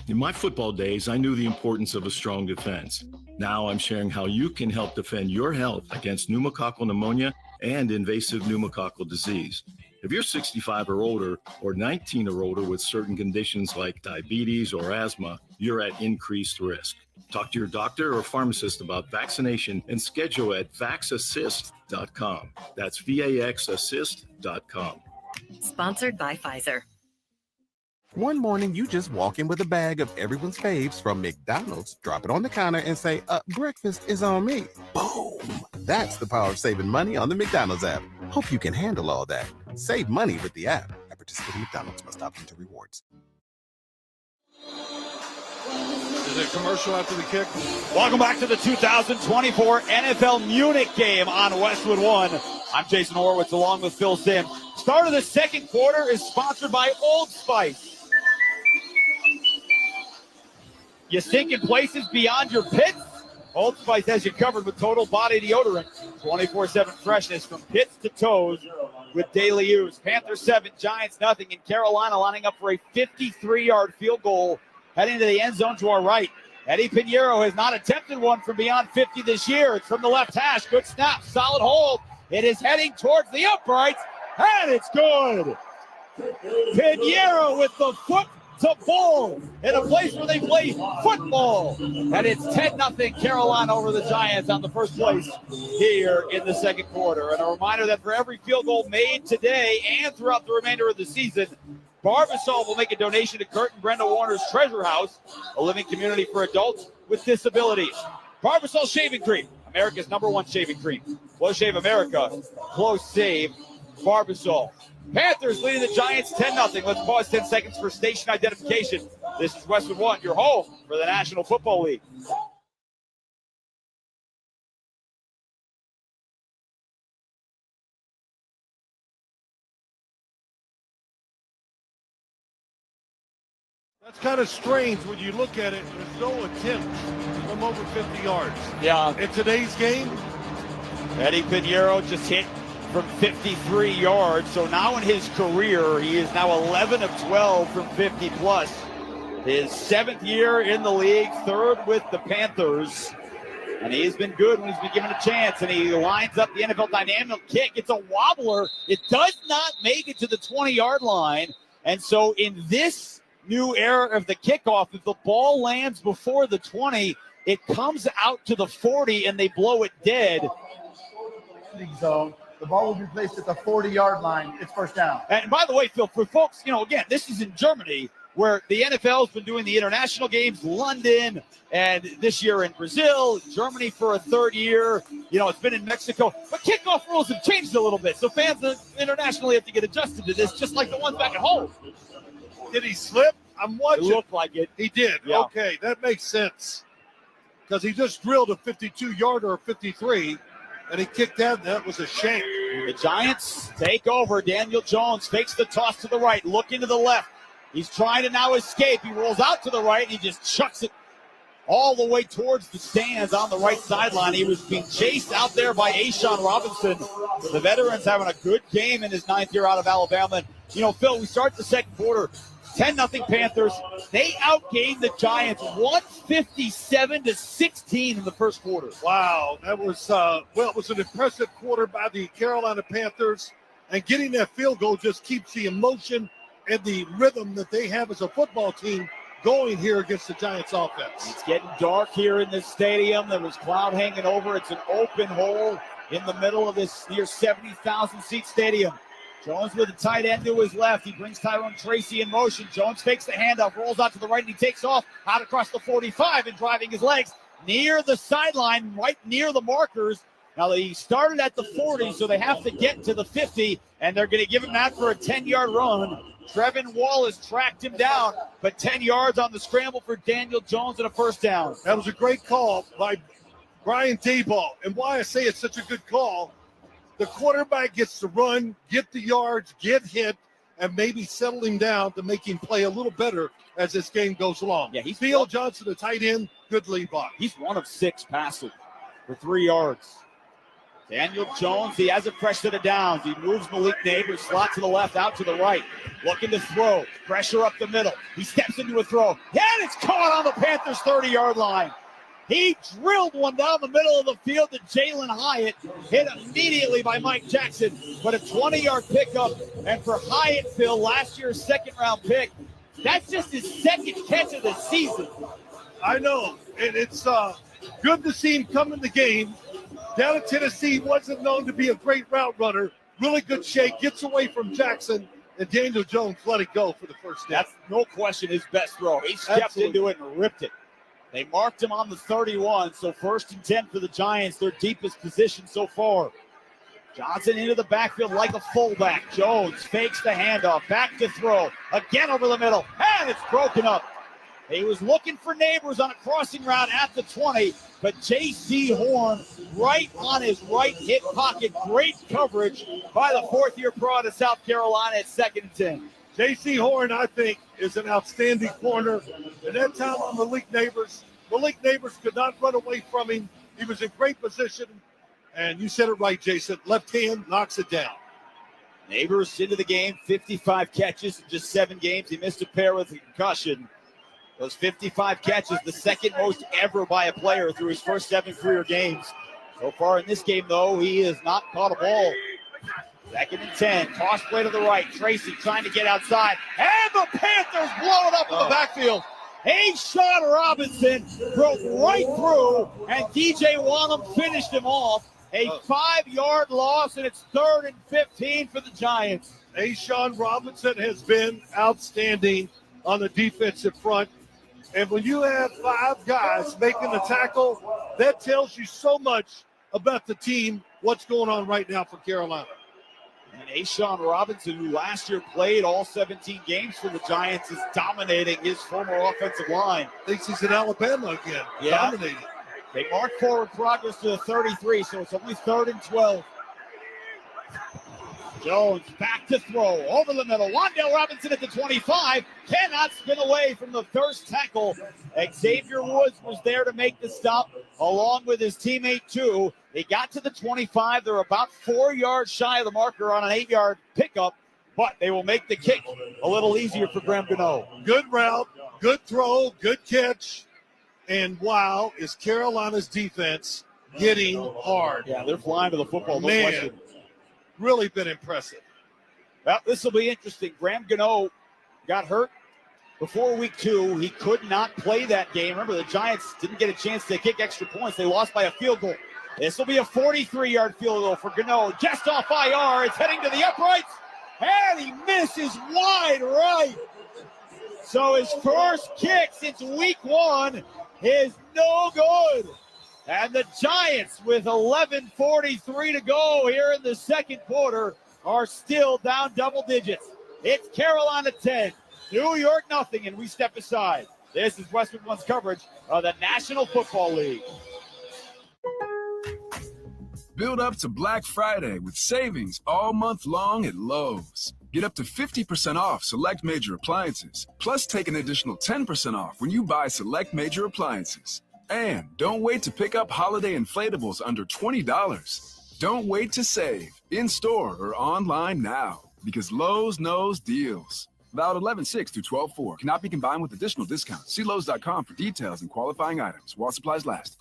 Speaker 6: In my football days, I knew the importance of a strong defense. Now I'm sharing how you can help defend your health against pneumococcal pneumonia and invasive pneumococcal disease. If you're 65 or older, or 19 or older with certain conditions like diabetes or asthma, you're at increased risk. Talk to your doctor or pharmacist about vaccination and schedule at vaxassist.com. That's VAXassist.com.
Speaker 7: Sponsored by Pfizer.
Speaker 12: One morning, you just walk in with a bag of everyone's faves from McDonald's, drop it on the counter, and say, breakfast is on me. Boom! That's the power of saving money on the McDonald's app. Hope you can handle all that. Save money with the app. At participating McDonald's, must opt into rewards.
Speaker 1: Is it a commercial after the kick?
Speaker 2: Welcome back to the 2024 NFL Munich game on Westwood One. I'm Jason Horowitz along with Phil Sim. Start of the second quarter is sponsored by Old Spice. You stink in places beyond your pits? Old Spice has you covered with total body deodorant. 24/7 freshness from pits to toes with daily use. Panthers 7, Giants nothing. In Carolina lining up for a 53-yard field goal heading to the end zone to our right. Eddie Pinheiro has not attempted one from beyond 50 this year. It's from the left hash. Good snap. Solid hold. It is heading towards the uprights. And it's good. Pinheiro with the foot to ball in a place where they play football. And it's 10-0 Carolina over the Giants on the first place here in the second quarter. And a reminder that for every field goal made today and throughout the remainder of the season, Barbasol will make a donation to Kurt and Brenda Warner's Treasure House, a living community for adults with disabilities. Barbasol Shaving Cream, America's #1 shaving cream. Close Shave America, close save Barbasol. Panthers leading the Giants 10-0. Let's pause 10 seconds for station identification. This is Westwood One, your home for the National Football League.
Speaker 1: That's kind of strange when you look at it. There's no attempts from over 50 yards.
Speaker 2: Yeah.
Speaker 1: In today's game,
Speaker 2: Eddie Pinheiro just hit from 53 yards. So now in his career, he is now 11 of 12 from 50 plus. His 7th year in the league, 3rd with the Panthers. And he's been good when he's been given a chance. And he lines up the NFL dynamic kick. It's a wobbler. It does not make it to the 20-yard line. And so in this new era of the kickoff, if the ball lands before the 20, it comes out to the 40 and they blow it dead.
Speaker 14: Zone. The ball will be placed at the 40-yard line. It's first down.
Speaker 2: And by the way, Phil, for folks, again, this is in Germany, where the NFL has been doing the international games, London, and this year in Brazil, Germany for a 3rd year. It's been in Mexico. But kickoff rules have changed a little bit, so fans internationally have to get adjusted to this, just like the ones back at home.
Speaker 1: did he slip? I'm watching.
Speaker 2: It looked like it.
Speaker 1: He did.
Speaker 2: Yeah.
Speaker 1: Okay, that makes sense. Because he just drilled a 52-yarder or 53, and he kicked that. That was a shame.
Speaker 2: The Giants take over. Daniel Jones fakes the toss to the right, looking to the left. He's trying to now escape. He rolls out to the right, and he just chucks it all the way towards the stands on the right sideline. He was being chased out there by Ashawn Robinson. The veteran's having a good game in his 9th year out of Alabama. And, Phil, we start the second quarter. 10-0 Panthers. They outgained the Giants 157-16 in the first quarter.
Speaker 1: Wow, that was it was an impressive quarter by the Carolina Panthers, and getting that field goal just keeps the emotion and the rhythm that they have as a football team going here against the Giants offense.
Speaker 2: It's getting dark here in this stadium. There was cloud hanging over. It's an open hole in the middle of this near 70,000 seat stadium. Jones with a tight end to his left. He brings Tyrone Tracy in motion. Jones fakes the handoff, rolls out to the right, and he takes off out across the 45 and driving his legs near the sideline, right near the markers. Now, he started at the 40, so they have to get to the 50, and they're going to give him that for a 10-yard run. Trevin Wallace tracked him down, but 10 yards on the scramble for Daniel Jones and a first down.
Speaker 1: That was a great call by Brian Daboll. And why I say it's such a good call, the quarterback gets to run, get the yards, get hit, and maybe settle him down to make him play a little better as this game goes along.
Speaker 2: Yeah, he's
Speaker 1: Theo Johnson, the tight end, good lead block.
Speaker 2: He's 1 of 6 passing for 3 yards. Daniel Jones, he has a fresh set of downs. He moves Malik Neighbors, slot to the left, out to the right. Looking to throw. Pressure up the middle. He steps into a throw. Yeah, and it's caught on the Panthers' 30-yard line. He drilled one down the middle of the field to Jalen Hyatt. Hit immediately by Mike Jackson. But a 20-yard pickup. And for Hyatt, Phil, last year's second-round pick, that's just his second catch of the season.
Speaker 1: I know. And it's good to see him come in the game. Down in Tennessee, wasn't known to be a great route runner. Really good shake, gets away from Jackson, and Daniel Jones let it go for the first down.
Speaker 2: That's no question his best throw. He stepped into it and ripped it. They marked him on the 31, so 1st and 10 for the Giants, their deepest position so far. Johnson into the backfield like a fullback. Jones fakes the handoff, back to throw, again over the middle, and it's broken up. He was looking for Neighbors on a crossing route at the 20, but J.C. Horn right on his right hip pocket. Great coverage by the 4th-year pro out of South Carolina at 2nd and 10.
Speaker 1: J.C. Horn, I think, is an outstanding corner. And that time on Malik Neighbors could not run away from him. He was in great position. And you said it right, Jason. Left hand knocks it down.
Speaker 2: Neighbors into the game, 55 catches in just 7 games. He missed a pair with a concussion. Those 55 catches, the second most ever by a player through his first 7 career games. So far in this game, though, he has not caught a ball. 2nd and 10, toss play to the right. Tracy trying to get outside, and the Panthers blow it up in the backfield. Ashawn Robinson broke right through, and DJ Wanham finished him off. A 5-yard loss, and it's 3rd and 15 for the Giants.
Speaker 1: Ashawn Robinson has been outstanding on the defensive front. And when you have 5 guys making the tackle, that tells you so much about the team, what's going on right now for Carolina.
Speaker 2: And Ashawn Robinson, who last year played all 17 games for the Giants, is dominating his former offensive line.
Speaker 1: Thinks he's in Alabama again.
Speaker 2: Yeah.
Speaker 1: Dominating.
Speaker 2: They mark forward progress to the 33, so it's only 3rd and 12. Jones back to throw, over the middle. Wan'Dale Robinson at the 25, cannot spin away from the first tackle. Xavier Woods was there to make the stop, along with his teammate, too. They got to the 25. They're about 4 yards shy of the marker on an 8-yard pickup, but they will make the kick a little easier for Graham Gano.
Speaker 1: Good route, good throw, good catch. And wow, is Carolina's defense getting hard.
Speaker 2: Yeah, they're flying to the football. No
Speaker 1: Man,
Speaker 2: question.
Speaker 1: really been impressive.
Speaker 2: Well, this will be interesting. Graham Gano got hurt before week 2. He could not play that game. Remember, the Giants didn't get a chance to kick extra points. They lost by a field goal. This will be a 43-yard field goal for Gano. Just off IR. It's heading to the uprights. And he misses wide right. So his first kick since week 1 is no good. And the Giants, with 11:43 to go here in the second quarter, are still down double digits. It's Carolina 10, New York nothing, and we step aside. This is Westwood One's coverage of the National Football League.
Speaker 3: Build up to Black Friday with savings all month long at Lowe's. Get up to 50% off select major appliances, plus take an additional 10% off when you buy select major appliances. And don't wait to pick up holiday inflatables under $20. Don't wait to save, in-store or online now, because Lowe's knows deals. Valid 11/6 through 12/4. Cannot be combined with additional discounts. See Lowe's.com for details and qualifying items while supplies last.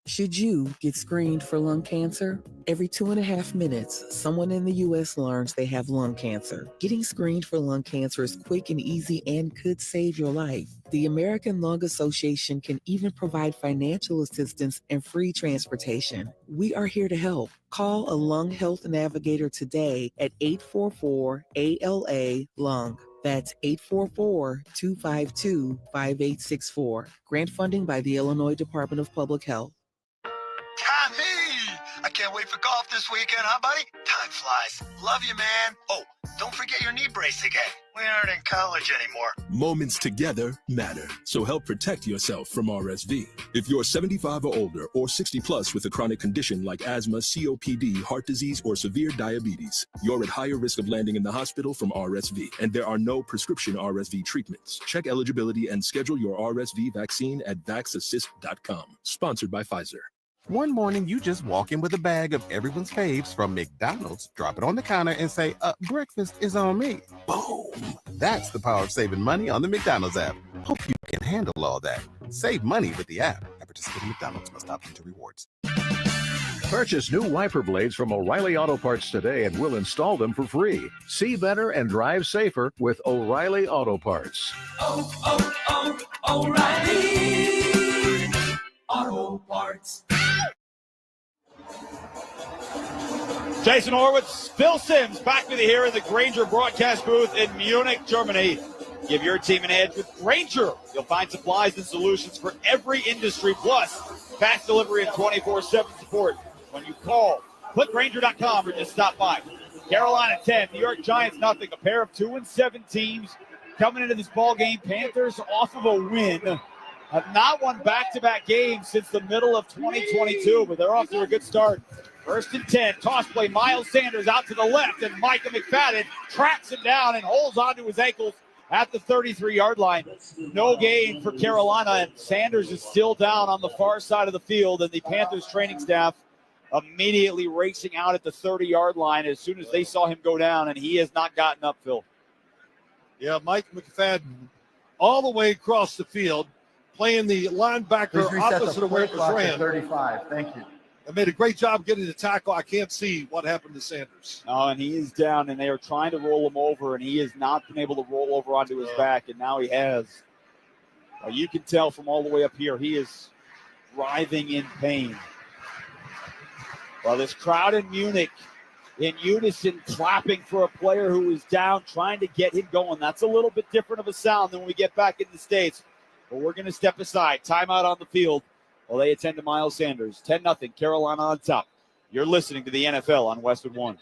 Speaker 15: Should you get screened for lung cancer? Every 2.5 minutes, someone in the U.S. learns they have lung cancer. Getting screened for lung cancer is quick and easy and could save your life. The American Lung Association can even provide financial assistance and free transportation. We are here to help. Call a lung health navigator today at 844-ALA-LUNG. That's 844-252-5864. Grant funding by the Illinois Department of Public Health.
Speaker 5: Tommy! I can't wait for golf this weekend, huh, buddy? Time flies. Love you, man. Oh, don't forget your knee brace again. We aren't in college anymore.
Speaker 13: Moments together matter, so help protect yourself from RSV. If you're 75 or older or 60 plus with a chronic condition like asthma, COPD, heart disease, or severe diabetes, you're at higher risk of landing in the hospital from RSV, and there are no prescription RSV treatments. Check eligibility and schedule your RSV vaccine at vaxassist.com. Sponsored by Pfizer.
Speaker 12: One morning, you just walk in with a bag of everyone's faves from McDonald's, drop it on the counter, and say, breakfast is on me. Boom. That's the power of saving money on the McDonald's app. Hope you can handle all that. Save money with the app. At participating McDonald's, must opt into rewards.
Speaker 16: Purchase new wiper blades from O'Reilly Auto Parts today and we'll install them for free. See better and drive safer with O'Reilly Auto Parts.
Speaker 11: O'Reilly Auto Parts.
Speaker 2: Jason Horwitz, Phil Simms, back with you here in the Grainger broadcast booth in Munich, Germany. Give your team an edge with Grainger. You'll find supplies and solutions for every industry, plus fast delivery and 24/7 support when you call. Click Grainger.com or just stop by. Carolina 10, New York Giants nothing. A pair of 2-7 teams coming into this ball game. Panthers off of a win. Have not won back-to-back games since the middle of 2022, but they're off to a good start. 1st and 10, toss play, Miles Sanders out to the left, and Micah McFadden tracks him down and holds onto his ankles at the 33-yard line. No gain for Carolina, and Sanders is still down on the far side of the field, and the Panthers training staff immediately racing out at the 30-yard line as soon as they saw him go down, and he has not gotten up, Phil.
Speaker 1: Yeah, Mike McFadden all the way across the field, playing the linebacker opposite of where it was ran.
Speaker 14: 35, thank you.
Speaker 1: They made a great job getting the tackle. I can't see what happened to Sanders.
Speaker 2: Oh, and he is down, and they are trying to roll him over, and he has not been able to roll over onto his back, and now he has. You can tell from all the way up here, he is writhing in pain. Well, this crowd in Munich, in unison, clapping for a player who is down, trying to get him going. That's a little bit different of a sound than when we get back in the States. But we're going to step aside. Timeout on the field while they attend to Miles Sanders. 10-0, Carolina on top. You're listening to the NFL on Westwood One.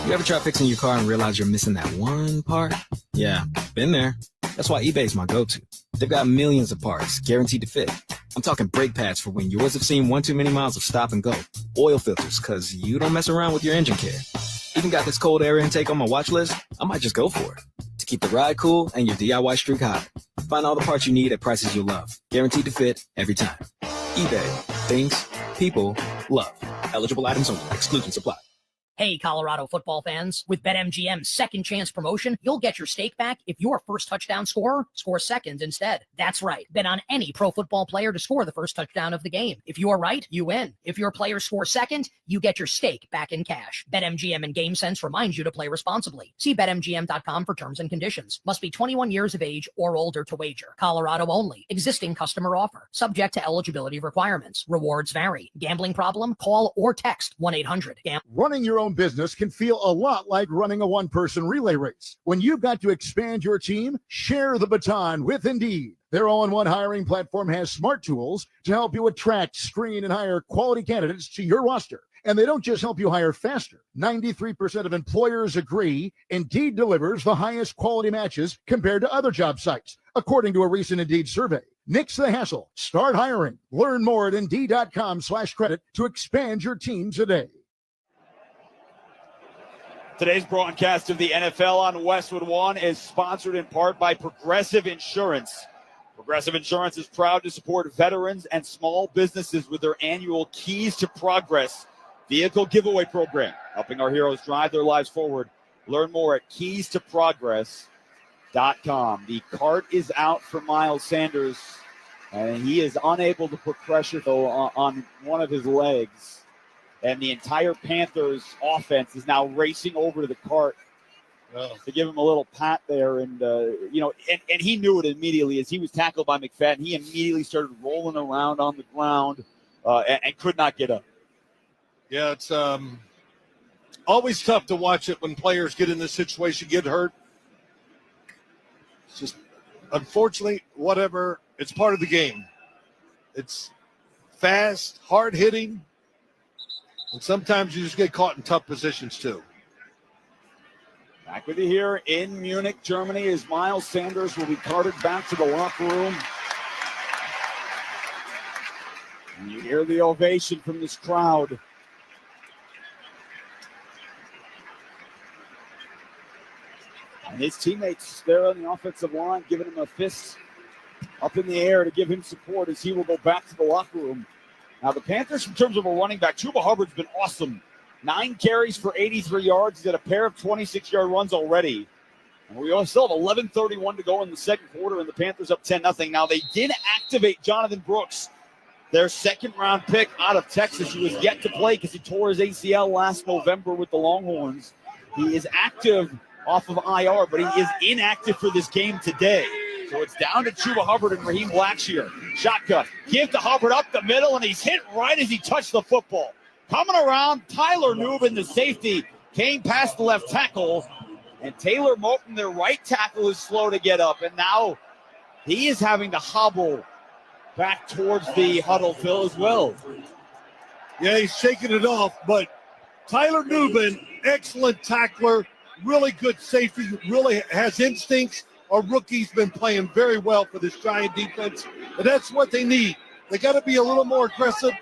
Speaker 17: You ever try fixing your car and realize you're missing that one part? Yeah, been there. That's why eBay's my go-to. They've got millions of parts, guaranteed to fit. I'm talking brake pads for when yours have seen one too many miles of stop and go. Oil filters, because you don't mess around with your engine care. Even got this cold air intake on my watch list. I might just go for it. To keep the ride cool and your DIY streak high. Find all the parts you need at prices you'll love. Guaranteed to fit every time. eBay. Things people love. Eligible items only. Exclusions apply.
Speaker 19: Hey, Colorado football fans. With BetMGM's second chance promotion, you'll get your stake back if your first touchdown scorer scores second instead. That's right. Bet on any pro football player to score the first touchdown of the game. If you are right, you win. If your player scores second, you get your stake back in cash. BetMGM and GameSense reminds you to play responsibly. See BetMGM.com for terms and conditions. Must be 21 years of age or older to wager. Colorado only. Existing customer offer. Subject to eligibility requirements. Rewards vary. Gambling problem? Call or text 1-800.
Speaker 9: Running your own business can feel a lot like running a one-person relay race. When you've got to expand your team, share the baton with Indeed. Their all-in-one hiring platform has smart tools to help you attract, screen, and hire quality candidates to your roster. And they don't just help you hire faster. 93% of employers agree Indeed delivers the highest quality matches compared to other job sites, according to a recent Indeed survey. Nix the hassle. Start hiring. Learn more at Indeed.com/credit to expand your team today.
Speaker 2: Today's broadcast of the NFL on Westwood One is sponsored in part by Progressive Insurance. Progressive Insurance is proud to support veterans and small businesses with their annual Keys to Progress vehicle giveaway program, helping our heroes drive their lives forward. Learn more at keystoprogress.com. The cart is out for Miles Sanders, and he is unable to put pressure though on one of his legs. And the entire Panthers offense is now racing over to the cart to give him a little pat there. And, and he knew it immediately as he was tackled by McFadden. He immediately started rolling around on the ground and could not get up.
Speaker 1: Yeah, it's always tough to watch it when players get in this situation, get hurt. It's just, unfortunately, whatever, it's part of the game. It's fast, hard-hitting. And sometimes you just get caught in tough positions, too.
Speaker 2: Back with you here in Munich, Germany, as Miles Sanders will be carted back to the locker room. And you hear the ovation from this crowd. And his teammates there on the offensive line giving him a fist up in the air to give him support as he will go back to the locker room. Now, the Panthers, in terms of a running back, Chuba Hubbard's been awesome. 9 carries for 83 yards. He's got a pair of 26-yard runs already. And we still have 11:31 to go in the second quarter, and the Panthers up 10-0. Now, they did activate Jonathan Brooks, their second-round pick out of Texas. He was yet to play because he tore his ACL last November with the Longhorns. He is active off of IR, but he is inactive for this game today. So it's down to Chuba Hubbard and Raheem Blackshear. Shotgun. Give to Hubbard up the middle, and he's hit right as he touched the football. Coming around, Tyler Nubin, the safety, came past the left tackle. And Taylor Moton, their right tackle, is slow to get up. And now he is having to hobble back towards the huddle, Phil, as well.
Speaker 1: Yeah, he's shaking it off. But Tyler Nubin, excellent tackler, really good safety, really has instincts. Our rookie's been playing very well for this Giant defense, and that's what they need. They got to be a little more aggressive.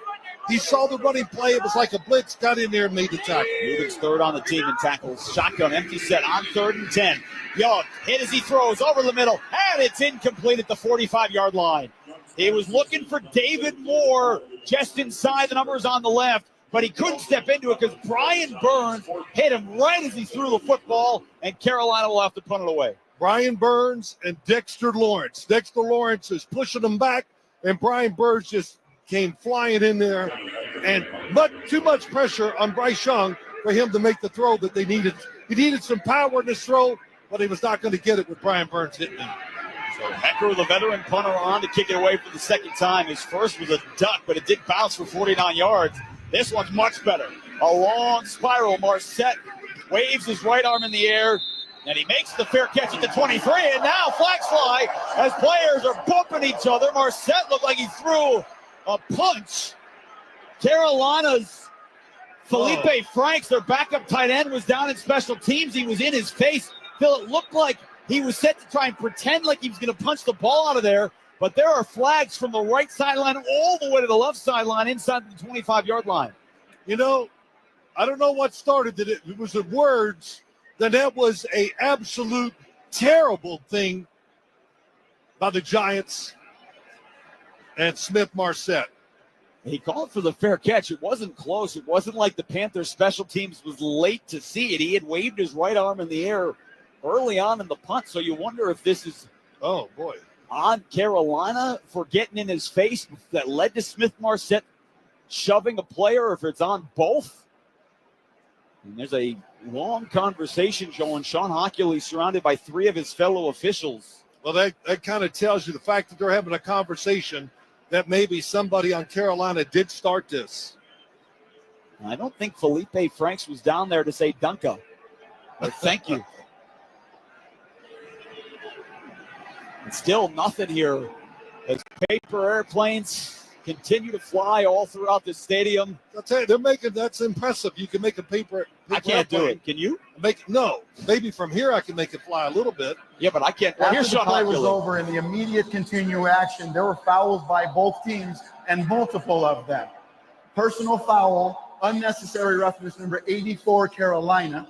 Speaker 1: He saw the running play. It was like a blitz, got in there and made the tackle.
Speaker 2: Nubin's third on the team in tackles. Shotgun, empty set on 3rd and 10. Young hit as he throws over the middle, and it's incomplete at the 45-yard line. He was looking for David Moore just inside the numbers on the left, but he couldn't step into it because Brian Burns hit him right as he threw the football, and Carolina will have to punt it away.
Speaker 1: Brian Burns and Dexter Lawrence. Dexter Lawrence is pushing them back, and Brian Burns just came flying in there. And too much pressure on Bryce Young for him to make the throw that they needed. He needed some power in this throw, but he was not going to get it with Brian Burns hitting him.
Speaker 2: So Hecker, the veteran punter, on to kick it away for the second time. His first was a duck, but it did bounce for 49 yards. This one's much better. A long spiral. Marset waves his right arm in the air, and he makes the fair catch at the 23, and now flags fly as players are bumping each other. Marset looked like he threw a punch. Carolina's Felipe Franks, their backup tight end, was down in special teams. He was in his face. Phil, it looked like he was set to try and pretend like he was going to punch the ball out of there, but there are flags from the right sideline all the way to the left sideline inside the 25-yard line.
Speaker 1: You know, I don't know what started it. It was the words. Then that was a absolute terrible thing by the Giants and Smith-Marset.
Speaker 2: He called for the fair catch. It wasn't close. It wasn't like the Panthers special teams was late to see it. He had waved his right arm in the air early on in the punt. So you wonder if this is,
Speaker 1: oh boy,
Speaker 2: on Carolina for getting in his face that led to Smith-Marset shoving a player, or if it's on both. And there's a long conversation going. Sean Hockley surrounded by 3 of his fellow officials.
Speaker 1: Well, that kind of tells you the fact that they're having a conversation that maybe somebody on Carolina did start this.
Speaker 2: I don't think Felipe Franks was down there to say Dunka or thank you. And still nothing here as paper airplanes continue to fly all throughout the stadium.
Speaker 1: I'll tell you, that's impressive. You can make a paper
Speaker 2: I can't do it. Can you?
Speaker 1: No. Maybe from here I can make it fly a little bit.
Speaker 2: Yeah, but I can't.
Speaker 14: After
Speaker 2: Here's
Speaker 14: the
Speaker 2: Sean
Speaker 14: play was
Speaker 2: Hockley.
Speaker 14: over, in the immediate continuation, there were fouls by both teams and multiple of them. Personal foul, unnecessary roughness, number 84, Carolina.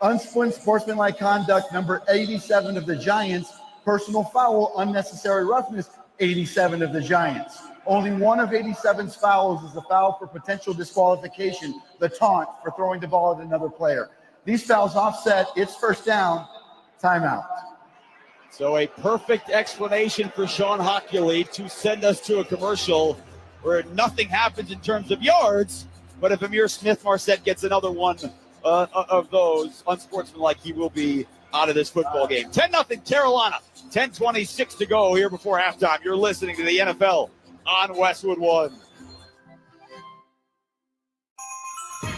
Speaker 14: Unsportsmanlike conduct, number 87 of the Giants. Personal foul, unnecessary roughness, 87 of the Giants. Only one of 87's fouls is a foul for potential disqualification, the taunt for throwing the ball at another player. These fouls offset, it's first down, timeout.
Speaker 2: So a perfect explanation for Sean Hockley to send us to a commercial where nothing happens in terms of yards, but if Amir Smith-Marset gets another one of those unsportsmanlike, he will be out of this football game. 10-0 Carolina, 10:26 to go here before halftime. You're listening to the NFL on Westwood One.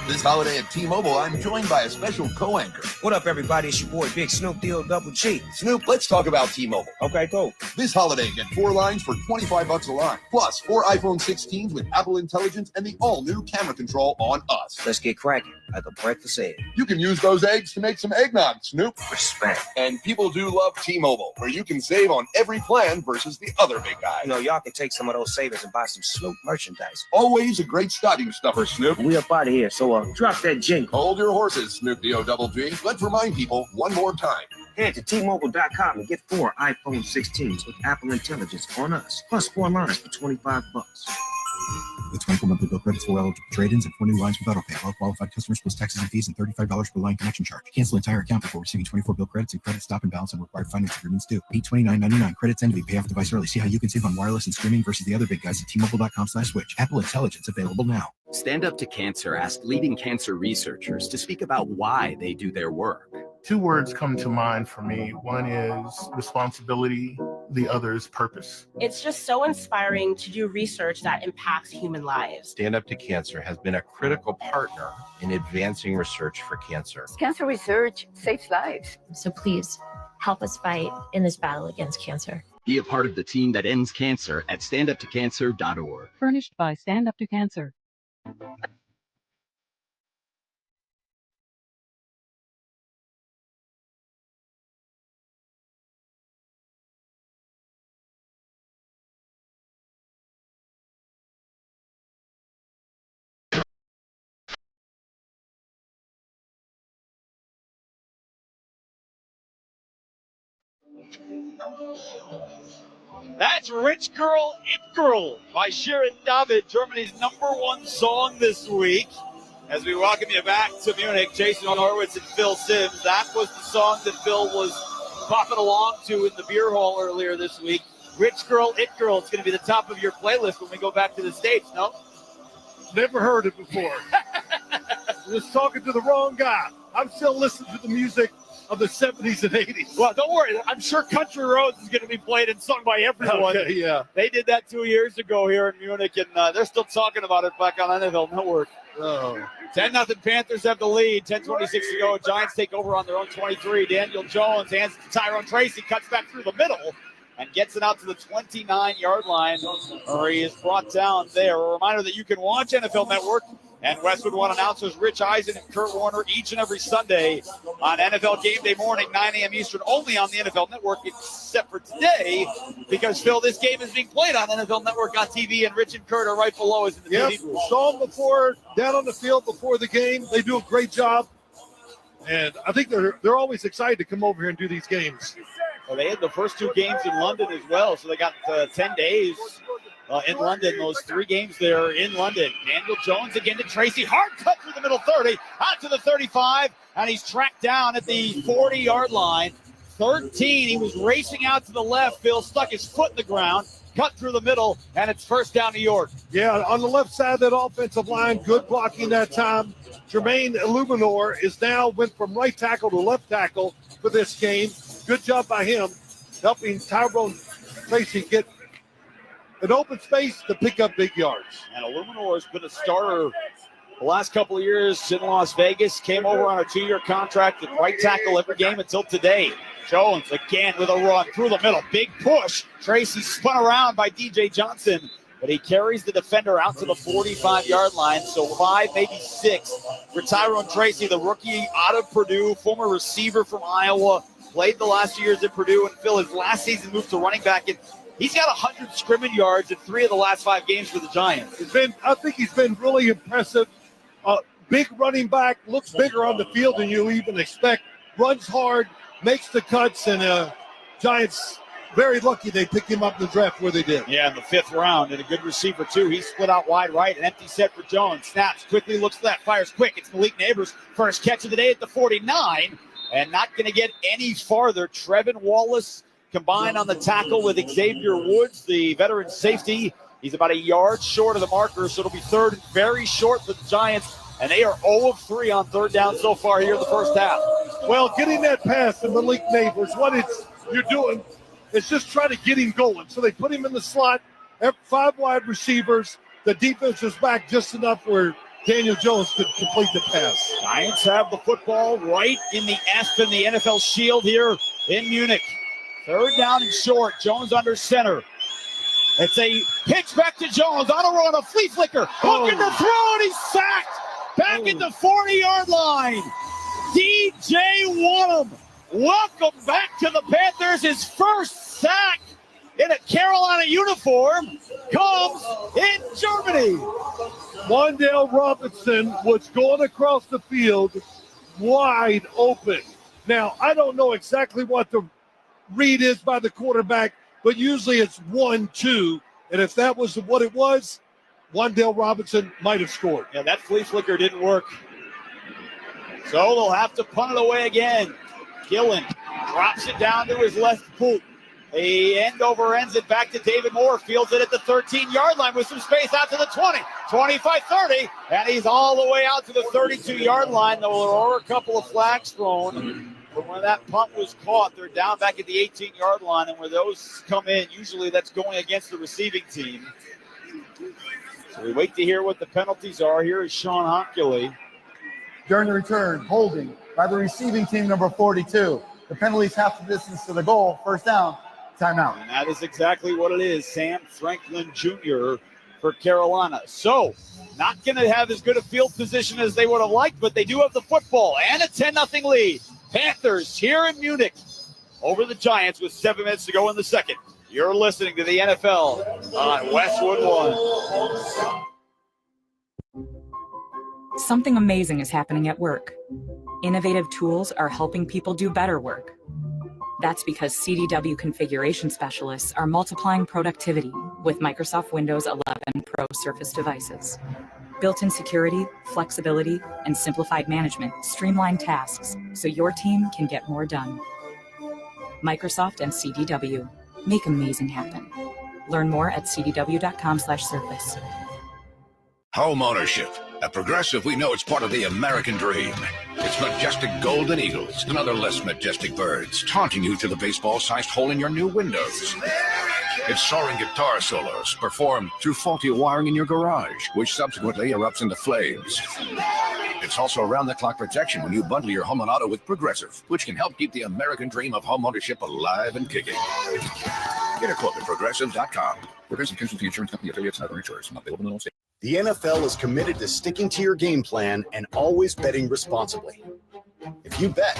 Speaker 18: This holiday at T-Mobile, I'm joined by a special co-anchor.
Speaker 20: What up, everybody? It's your boy, Big Snoop Deal Double G.
Speaker 18: Snoop, let's talk about T-Mobile.
Speaker 20: Okay, cool.
Speaker 18: This holiday, get 4 lines for $25 a line, plus 4 iPhone 16s with Apple Intelligence and the all-new camera control on us.
Speaker 20: Let's get cracking, like a breakfast egg.
Speaker 18: You can use those eggs to make some eggnog, Snoop.
Speaker 20: Respect.
Speaker 18: And people do love T-Mobile, where you can save on every plan versus the other big guy.
Speaker 20: You know, y'all can take some of those savings and buy some Snoop merchandise.
Speaker 18: Always a great stocking stuffer, Snoop.
Speaker 20: We up out of here, so drop that jingle.
Speaker 18: Hold your horses, Snoop D-O-double-G. Let's remind people one more time.
Speaker 20: Head to T-Mobile.com and get 4 iPhone 16s with Apple Intelligence on us, plus 4 lines for $25.
Speaker 21: With 24 monthly bill credits for eligible trade-ins and 4 new lines with autopay. All qualified customers plus taxes and fees and $35 per line connection charge. Cancel entire account before receiving 24 bill credits and credit stop and balance on required finance agreements due. $829.99. Credits end to be pay off device early. See how you can save on wireless and streaming versus the other big guys at T-Mobile.com/switch. Apple Intelligence available now.
Speaker 22: Stand Up to Cancer asked leading cancer researchers to speak about why they do their work.
Speaker 23: 2 words come to mind for me. One is responsibility, the other is purpose.
Speaker 24: It's just so inspiring to do research that impacts human lives.
Speaker 27: Stand Up to Cancer has been a critical partner in advancing research for cancer.
Speaker 28: Cancer research saves lives.
Speaker 29: So please help us fight in this battle against cancer.
Speaker 22: Be a part of the team that ends cancer at standuptocancer.org.
Speaker 30: Furnished by Stand Up to Cancer.
Speaker 2: That's Rich Girl, It Girl by Sharon David, Germany's #1 song this week. As we welcome you back to Munich, Jason Horwitz and Phil Simms. That was the song that Phil was popping along to in the beer hall earlier this week. Rich Girl, It Girl. It's going to be the top of your playlist when we go back to the States, no?
Speaker 1: Never heard it before. Just talking to the wrong guy. I'm still listening to the music of the 70s and 80s.
Speaker 2: Well, don't worry. I'm sure Country Roads is going to be played and sung by everyone.
Speaker 1: Okay, yeah.
Speaker 2: They did that 2 years ago here in Munich, and they're still talking about it back on NFL Network.
Speaker 1: Oh.
Speaker 2: 10-0 Panthers have the lead. 10:26 to go. Giants take over on their own 23. Daniel Jones hands it to Tyrone Tracy, cuts back through the middle, and gets it out to the 29-yard line, where he is brought down there. A reminder that you can watch NFL Network and Westwood One announcers Rich Eisen and Kurt Warner each and every Sunday on NFL Game Day morning, 9 a.m. Eastern, only on the NFL Network, except for today, because, Phil, this game is being played on NFL Network on TV, and Rich and Kurt are right below us in the TV booth.
Speaker 1: Saw them before, down on the field before the game. They do a great job, and I think they're always excited to come over here and do these games.
Speaker 2: Well, they had the first 2 games in London as well, so they got 10 days in London, those 3 games there in London. Daniel Jones again to Tracy. Hard cut through the middle 30, out to the 35, and he's tracked down at the 40-yard line. 13, he was racing out to the left. Phil stuck his foot in the ground, cut through the middle, and it's first down New York.
Speaker 1: Yeah, on the left side of that offensive line, good blocking that time. Jermaine Illuminor went from right tackle to left tackle for this game. Good job by him, helping Tyrone Tracy get an open space to pick up big yards.
Speaker 2: And Illuminor has been a starter the last couple of years in Las Vegas. Came over on a 2-year contract at right tackle every game until today. Jones again with a run through the middle. Big push. Tracy spun around by DJ Johnson, but he carries the defender out to the 45-yard line. So 5, maybe 6 for Tyrone Tracy, the rookie out of Purdue, former receiver from Iowa, played the last 2 years at Purdue, and Phil, his last season moved to running back, and he's got 100 scrimmage yards in 3 of the last 5 games for the Giants.
Speaker 1: I think he's been really impressive. Big running back, looks bigger on the field than you even expect. Runs hard, makes the cuts, and Giants very lucky they picked him up in the draft where they did.
Speaker 2: Yeah, in the 5th round, and a good receiver too. He split out wide right, an empty set for Jones. Snaps, quickly looks left, fires quick. It's Malik Neighbors, first catch of the day at the 49, and not going to get any farther. Trevin Wallace combined on the tackle with Xavier Woods, the veteran safety. He's about a yard short of the marker, so it'll be 3rd and very short for the Giants, and they are 0 of 3 on 3rd down so far here in the first half.
Speaker 1: Well, getting that pass to Malik Neighbors, you're doing is just trying to get him going. So they put him in the slot, 5 wide receivers. The defense is back just enough where Daniel Jones could complete the pass.
Speaker 2: Giants have the football right in the F in the NFL Shield here in Munich. 3rd down and short. Jones under center. It's a pitch back to Jones on a run, a flea flicker. Looking to throw, and he's sacked. Back at the 40-yard line. DJ Wonnum, welcome back to the Panthers. His first sack in a Carolina uniform comes in Germany.
Speaker 1: Wandale Robinson was going across the field wide open. Now, I don't know exactly what the read is by the quarterback, but usually it's 1-2. And if that was what it was, Wandale Robinson might have scored.
Speaker 2: Yeah, that flea flicker didn't work. So they'll have to punt it away again. Gillen drops it down to his left boot. He ends it back to David Moore. Fields it at the 13-yard line with some space out to the 20, 25, 30. And he's all the way out to the 32-yard line. There were a couple of flags thrown. But when that punt was caught, they're down back at the 18-yard line. And where those come in, usually that's going against the receiving team. So we wait to hear what the penalties are. Here is Sean Honkuley.
Speaker 14: During the return, holding by the receiving team, number 42. The penalties half the distance to the goal. First down, timeout.
Speaker 2: And that is exactly what it is. Sam Franklin Jr. for Carolina. So, not going to have as good a field position as they would have liked, but they do have the football and a 10-0 lead. Panthers here in Munich over the Giants with 7 minutes to go in the second. You're listening to the NFL on Westwood One.
Speaker 3: Something amazing is happening at work. Innovative tools are helping people do better work. That's because CDW configuration specialists are multiplying productivity with Microsoft Windows 11 Pro Surface devices. Built-in security, flexibility, and simplified management streamline tasks so your team can get more done. Microsoft and CDW make amazing happen. Learn more at cdw.com/surface.
Speaker 4: Home ownership. At Progressive, we know it's part of the American dream. It's majestic golden eagles and other less majestic birds taunting you through the baseball-sized hole in your new windows. It's soaring guitar solos performed through faulty wiring in your garage, which subsequently erupts into flames. It's also around-the-clock protection when you bundle your home and auto with Progressive, which can help keep the American dream of home ownership alive and kicking. Get a quote at Progressive.com. Progressive Casualty Insurance Company affiliates and other insurers. Not available in all states.
Speaker 5: The NFL is committed to sticking to your game plan and always betting responsibly. If you bet,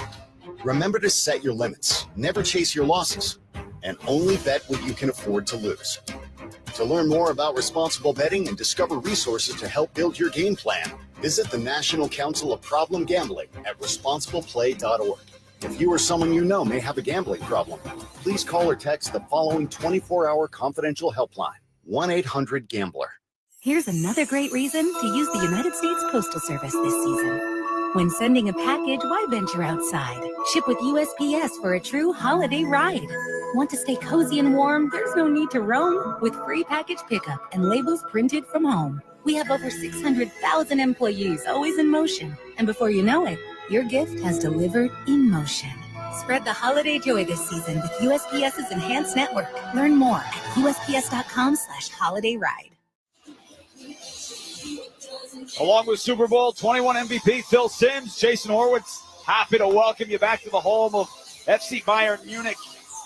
Speaker 5: remember to set your limits, never chase your losses, and only bet what you can afford to lose. To learn more about responsible betting and discover resources to help build your game plan, visit the National Council of Problem Gambling at responsibleplay.org. If you or someone you know may have a gambling problem, please call or text the following 24-hour confidential helpline, 1-800-GAMBLER.
Speaker 6: Here's another great reason to use the United States Postal Service this season. When sending a package, why venture outside? Ship with USPS for a true holiday ride. Want to stay cozy and warm? There's no need to roam with free package pickup and labels printed from home. We have over 600,000 employees always in motion. And before you know it, your gift has delivered in motion. Spread the holiday joy this season with USPS's enhanced network. Learn more at USPS.com/holidayride.
Speaker 2: Along with Super Bowl 21 MVP Phil Simms, Jason Horwitz, happy to welcome you back to the home of FC Bayern Munich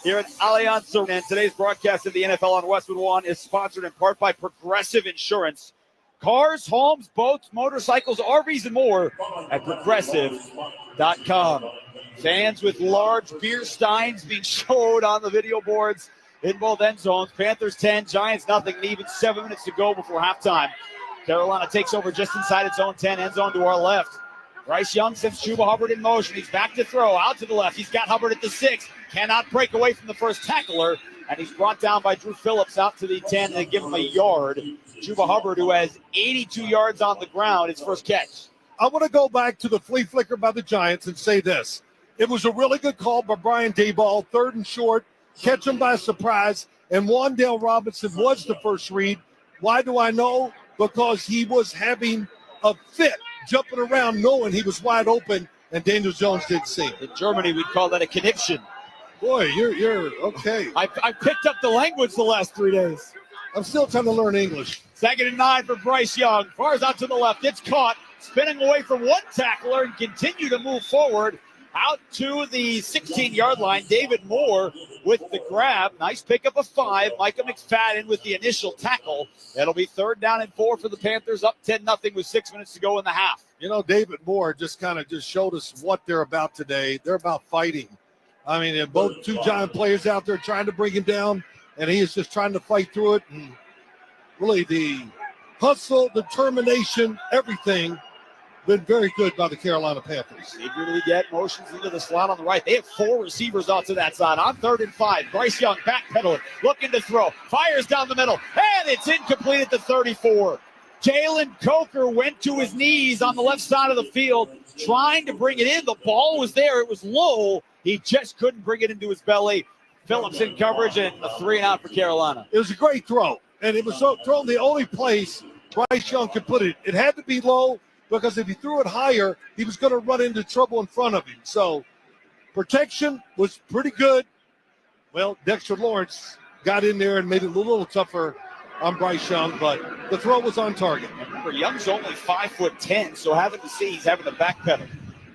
Speaker 2: here at Allianz Arena. And today's broadcast of the NFL on Westwood One is sponsored in part by Progressive Insurance. Cars, homes, boats, motorcycles, RVs, and more at Progressive.com. Fans with large beer steins being showed on the video boards in both end zones. Panthers 10, Giants nothing, and even 7 minutes to go before halftime. Carolina takes over just inside its own 10, end zone to our left. Bryce Young sends Chuba Hubbard in motion. He's back to throw, out to the left. He's got Hubbard at the 6. Cannot break away from the first tackler, and he's brought down by Drew Phillips out to the 10, and they give him a yard. Chuba Hubbard, who has 82 yards on the ground, his first catch.
Speaker 1: I want to go back to the flea flicker by the Giants and say this. It was a really good call by Brian Daboll, 3rd and short, catch him by surprise, and Wan'Dale Robinson was the first read. Why do I know? Because he was having a fit, jumping around, knowing he was wide open, and Daniel Jones didn't see him.
Speaker 2: In Germany, we'd call that a conniption.
Speaker 1: Boy, you're okay.
Speaker 2: I picked up the language the last 3 days.
Speaker 1: I'm still trying to learn English.
Speaker 2: 2nd and 9 for Bryce Young. Fars out to the left. It's caught, spinning away from one tackler and continue to move forward out to the 16-yard line. David Moore with the grab. Nice pickup of 5. Micah McFadden with the initial tackle. It'll be 3rd down and 4 for the Panthers, up 10-0 with 6 minutes to go in the half.
Speaker 1: You know, David Moore just showed us what they're about today. They're about fighting. I mean, both two giant players out there trying to bring him down, and he is just trying to fight through it. And really, the hustle, determination, everything been very good by the Carolina Panthers.
Speaker 2: Eager to get motions into the slot on the right. They have 4 receivers out to that side. On 3rd and 5, Bryce Young backpedaling, looking to throw. Fires down the middle, and it's incomplete at the 34. Jalen Coker went to his knees on the left side of the field, trying to bring it in. The ball was there. It was low. He just couldn't bring it into his belly. Phillips in coverage, and a 3-and-out for Carolina.
Speaker 1: It was a great throw, and it was thrown the only place Bryce Young could put it. It had to be low, because if he threw it higher, he was going to run into trouble in front of him. So protection was pretty good. Well, Dexter Lawrence got in there and made it a little tougher on Bryce Young, but the throw was on target.
Speaker 2: Remember, Young's only 5'10", so having to see he's having to backpedal.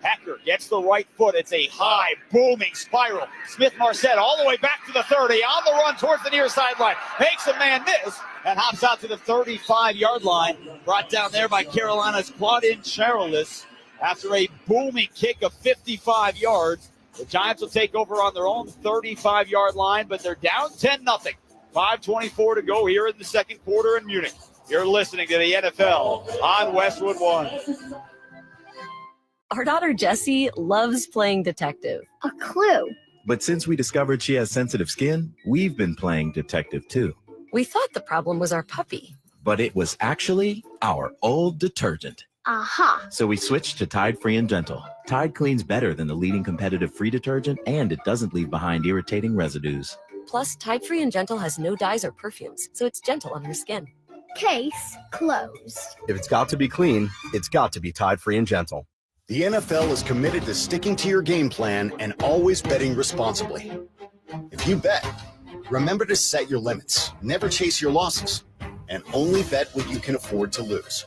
Speaker 2: Hacker gets the right foot. It's a high, booming spiral. Smith-Marset all the way back to the 30, on the run towards the near sideline. Makes a man miss and hops out to the 35-yard line. Brought down there by Carolina's Claudine Charles after a booming kick of 55 yards. The Giants will take over on their own 35-yard line, but they're down 10-0. 5:24 to go here in the second quarter in Munich. You're listening to the NFL on Westwood One.
Speaker 7: Our daughter Jessie loves playing detective.
Speaker 8: A clue.
Speaker 10: But since we discovered she has sensitive skin, we've been playing detective too.
Speaker 7: We thought the problem was our puppy.
Speaker 10: But it was actually our old detergent.
Speaker 8: Aha.
Speaker 10: So we switched to Tide Free and Gentle. Tide cleans better than the leading competitive free detergent, and it doesn't leave behind irritating residues.
Speaker 7: Plus, Tide Free and Gentle has no dyes or perfumes, so it's gentle on your skin.
Speaker 8: Case closed.
Speaker 12: If it's got to be clean, it's got to be Tide Free and Gentle.
Speaker 5: The NFL is committed to sticking to your game plan and always betting responsibly. If you bet, remember to set your limits, never chase your losses, and only bet what you can afford to lose.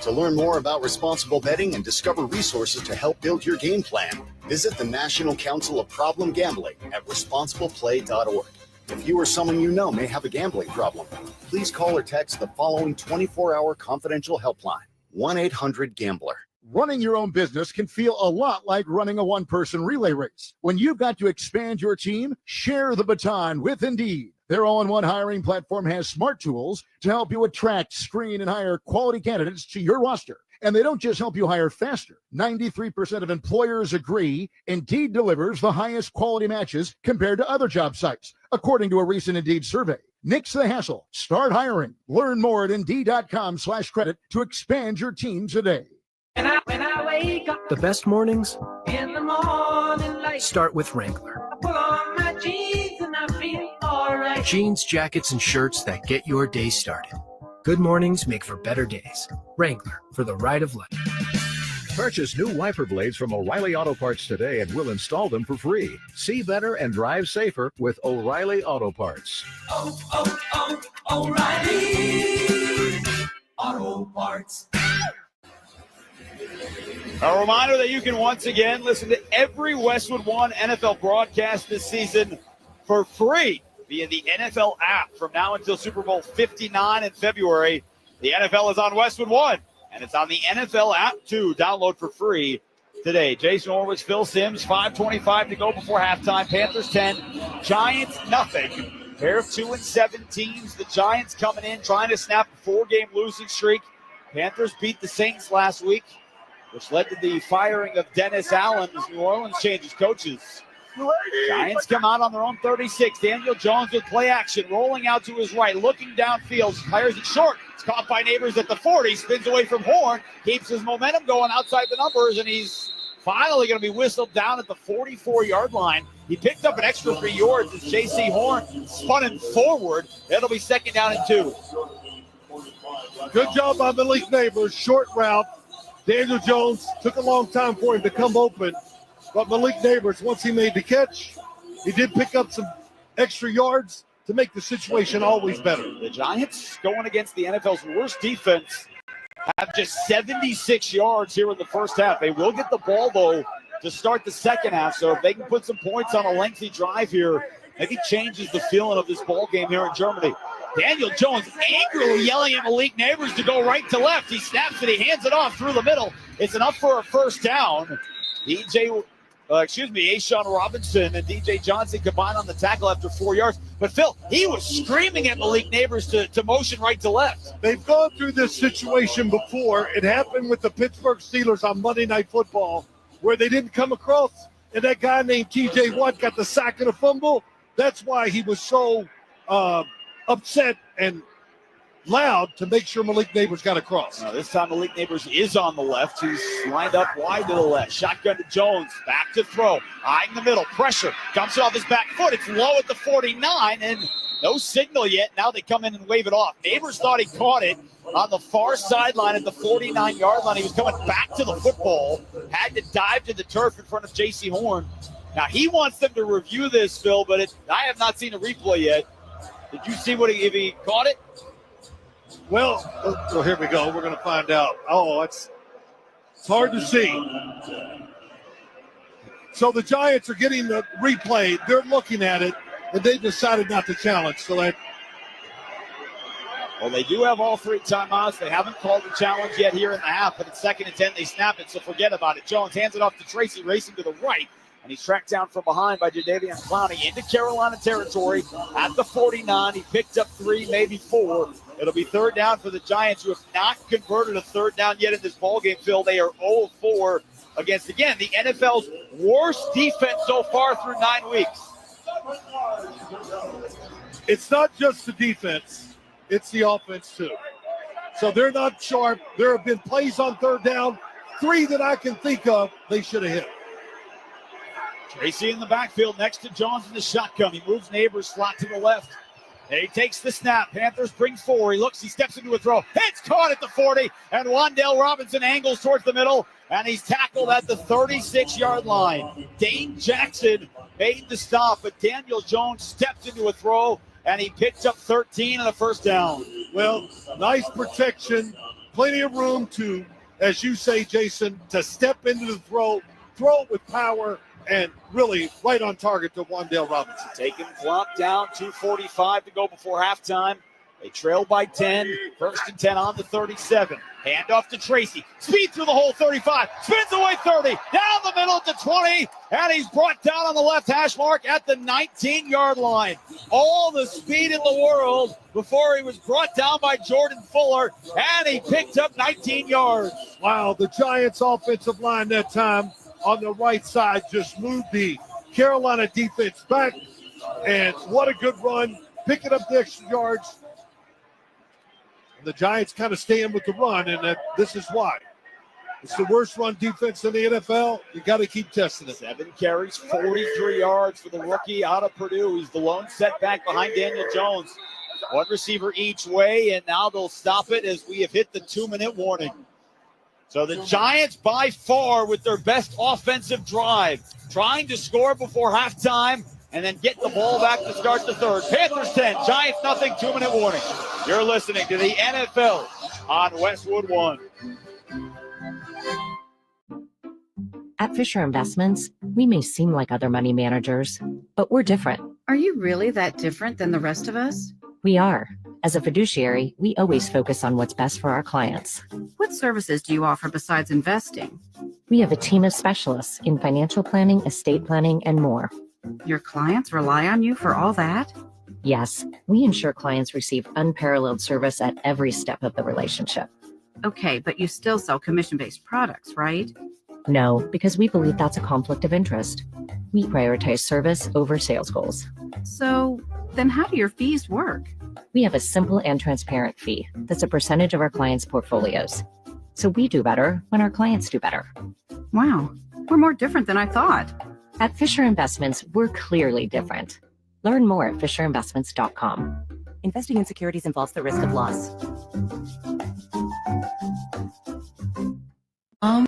Speaker 5: To learn more about responsible betting and discover resources to help build your game plan, visit the National Council of Problem Gambling at responsibleplay.org. If you or someone you know may have a gambling problem, please call or text the following 24-hour confidential helpline, 1-800-GAMBLER.
Speaker 9: Running your own business can feel a lot like running a one-person relay race. When you've got to expand your team, share the baton with Indeed. Their all-in-one hiring platform has smart tools to help you attract, screen, and hire quality candidates to your roster. And they don't just help you hire faster. 93% of employers agree Indeed delivers the highest quality matches compared to other job sites, according to a recent Indeed survey. Nix the hassle. Start hiring. Learn more at Indeed.com/credit to expand your team today.
Speaker 11: When I wake up,
Speaker 13: the best mornings
Speaker 11: in the morning light,
Speaker 13: start with Wrangler.
Speaker 11: I pull on my jeans and I feel alright.
Speaker 13: Jeans, jackets, and shirts that get your day started. Good mornings make for better days. Wrangler, for the ride of life.
Speaker 15: Purchase new wiper blades from O'Reilly Auto Parts today and we'll install them for free. See better and drive safer with O'Reilly Auto Parts.
Speaker 11: O'Reilly Auto Parts.
Speaker 2: A reminder that you can once again listen to every Westwood One NFL broadcast this season for free via the NFL app from now until Super Bowl 59 in February. The NFL is on Westwood One, and it's on the NFL app too. Download for free today. Jason Horwitz, Phil Simms, 5:25 to go before halftime. Panthers 10, Giants nothing. Pair of 2-7 teams. The Giants coming in trying to snap a 4-game losing streak. Panthers beat the Saints last week, which led to the firing of Dennis Allen as New Orleans changes coaches. Giants come out on their own 36. Daniel Jones with play action, rolling out to his right, looking downfield, fires it short. It's caught by Neighbors at the 40, spins away from Horn, keeps his momentum going outside the numbers, and he's finally going to be whistled down at the 44-yard line. He picked up an extra 3 yards as J.C. Horn spun him forward. It'll be 2nd down and 2.
Speaker 1: Good job by Malik Neighbors, short route. Daniel Jones took a long time for him to come open, but Malik Neighbors, once he made the catch, he did pick up some extra yards to make the situation always better.
Speaker 2: The Giants, going against the NFL's worst defense, have just 76 yards here in the first half. They will get the ball, though, to start the second half, so if they can put some points on a lengthy drive here, maybe changes the feeling of this ball game here in Germany. Daniel Jones angrily yelling at Malik Neighbors to go right to left. He snaps it. He hands it off through the middle. It's enough for a first down. A'Shawn Robinson and DJ Johnson combined on the tackle after 4 yards. But, Phil, he was screaming at Malik Neighbors to motion right to left.
Speaker 1: They've gone through this situation before. It happened with the Pittsburgh Steelers on Monday Night Football where they didn't come across, and that guy named T.J. Watt got the sack and a fumble. That's why he was so upset and loud to make sure Malik Neighbors got across.
Speaker 2: Now, this time Malik Neighbors is on the left. He's lined up wide to the left. Shotgun to Jones. Back to throw. Eyeing the middle. Pressure. Dumps it off his back foot. It's low at the 49, and no signal yet. Now they come in and wave it off. Neighbors thought he caught it on the far sideline at the 49-yard line. He was coming back to the football. Had to dive to the turf in front of J.C. Horn. Now, he wants them to review this, Phil, but I have not seen a replay yet. Did you see if he caught it?
Speaker 1: Well, here we go. We're going to find out. Oh, it's hard to see. So the Giants are getting the replay. They're looking at it, and they decided not to challenge. So that.
Speaker 2: Well, they do have all 3 timeouts. They haven't called the challenge yet here in the half, but it's 2nd and 10. They snap it, so forget about it. Jones hands it off to Tracy, racing to the right. And he's tracked down from behind by Jadeveon Clowney into Carolina territory at the 49. He picked up 3, maybe 4. It'll be 3rd down for the Giants, who have not converted a 3rd down yet in this ballgame, Phil. They are 0-4 against, again, the NFL's worst defense so far through 9 weeks.
Speaker 1: It's not just the defense. It's the offense, too. So they're not sharp. There have been plays on 3rd down, 3 that I can think of they should have hit.
Speaker 2: Tracy in the backfield next to Jones in the shotgun. He moves Neighbors, slot to the left. And he takes the snap. Panthers bring 4. He looks, he steps into a throw. It's caught at the 40. And Wan'Dale Robinson angles towards the middle. And he's tackled at the 36-yard line. Dane Jackson made the stop, but Daniel Jones stepped into a throw, and he picked up 13 and a first down.
Speaker 1: Well, nice protection. Plenty of room to, as you say, Jason, to step into the throw it with power, and really right on target to Wan'Dale Robinson.
Speaker 2: Taking clock down, 2:45 to go before halftime. They trail by 10, 1st and 10 on the 37. Hand off to Tracy. Speed through the hole, 35. Spins away 30. Down the middle to 20. And he's brought down on the left hash mark at the 19-yard line. All the speed in the world before he was brought down by Jordan Fuller. And he picked up 19 yards.
Speaker 1: Wow, the Giants offensive line that time on the right side just moved the Carolina defense back. And what a good run. Picking up the extra yards. The Giants kind of staying with the run, and this is why. It's the worst run defense in the NFL. You got to keep testing it.
Speaker 2: 7 carries, 43 yards for the rookie out of Purdue. He's the lone setback behind Daniel Jones. One receiver each way, and now they'll stop it as we have hit the 2-minute warning. So the Giants by far with their best offensive drive, trying to score before halftime and then get the ball back to start the third. Panthers 10, Giants nothing, 2-minute warning. You're listening to the NFL on Westwood One.
Speaker 7: At Fisher Investments, we may seem like other money managers, but we're different.
Speaker 16: Are you really that different than the rest of us?
Speaker 7: We are. As a fiduciary, we always focus on what's best for our clients.
Speaker 16: What services do you offer besides investing?
Speaker 7: We have a team of specialists in financial planning, estate planning, and more.
Speaker 16: Your clients rely on you for all that?
Speaker 7: Yes, we ensure clients receive unparalleled service at every step of the relationship.
Speaker 16: Okay, but you still sell commission-based products, right?
Speaker 7: No, because we believe that's a conflict of interest. We prioritize service over sales goals.
Speaker 16: So then how do your fees work?
Speaker 7: We have a simple and transparent fee that's a percentage of our clients' portfolios. So we do better when our clients do better.
Speaker 16: Wow, we're more different than I thought.
Speaker 7: At Fisher Investments, we're clearly different. Learn more at fisherinvestments.com. Investing in securities involves the risk of loss.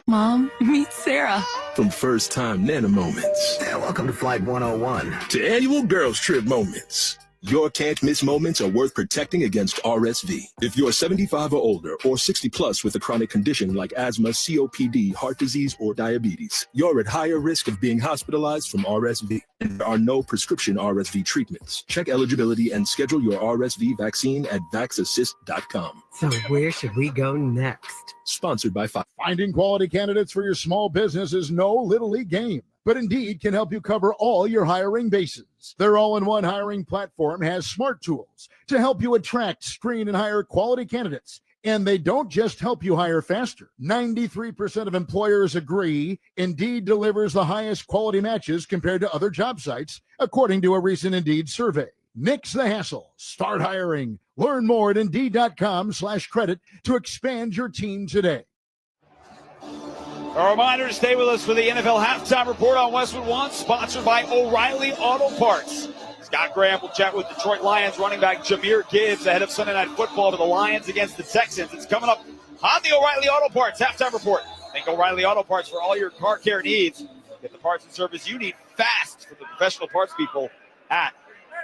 Speaker 17: Mom, meet Sarah. From first time Nana moments.
Speaker 5: Welcome to Flight 101.
Speaker 17: To annual girls trip moments. Your can't miss moments are worth protecting against RSV. If you're 75 or older or 60 plus with a chronic condition like asthma, COPD, heart disease, or diabetes, you're at higher risk of being hospitalized from RSV. There are no prescription RSV treatments. Check eligibility and schedule your RSV vaccine at vaxassist.com.
Speaker 18: So where should we go next?
Speaker 17: Sponsored by Fox.
Speaker 9: Finding quality candidates for your small business is no little league game, but Indeed can help you cover all your hiring bases. Their all-in-one hiring platform has smart tools to help you attract, screen, and hire quality candidates. And they don't just help you hire faster. 93% of employers agree Indeed delivers the highest quality matches compared to other job sites, according to a recent Indeed survey. Nix the hassle. Start hiring. Learn more at Indeed.com/credit to expand your team today.
Speaker 2: A reminder to stay with us for the NFL Halftime Report on Westwood One, sponsored by O'Reilly Auto Parts. Scott Graham will chat with Detroit Lions running back Jahmyr Gibbs ahead of Sunday Night Football to the Lions against the Texans. It's coming up on the O'Reilly Auto Parts Halftime Report. Think O'Reilly Auto Parts for all your car care needs. Get the parts and service you need fast from the professional parts people at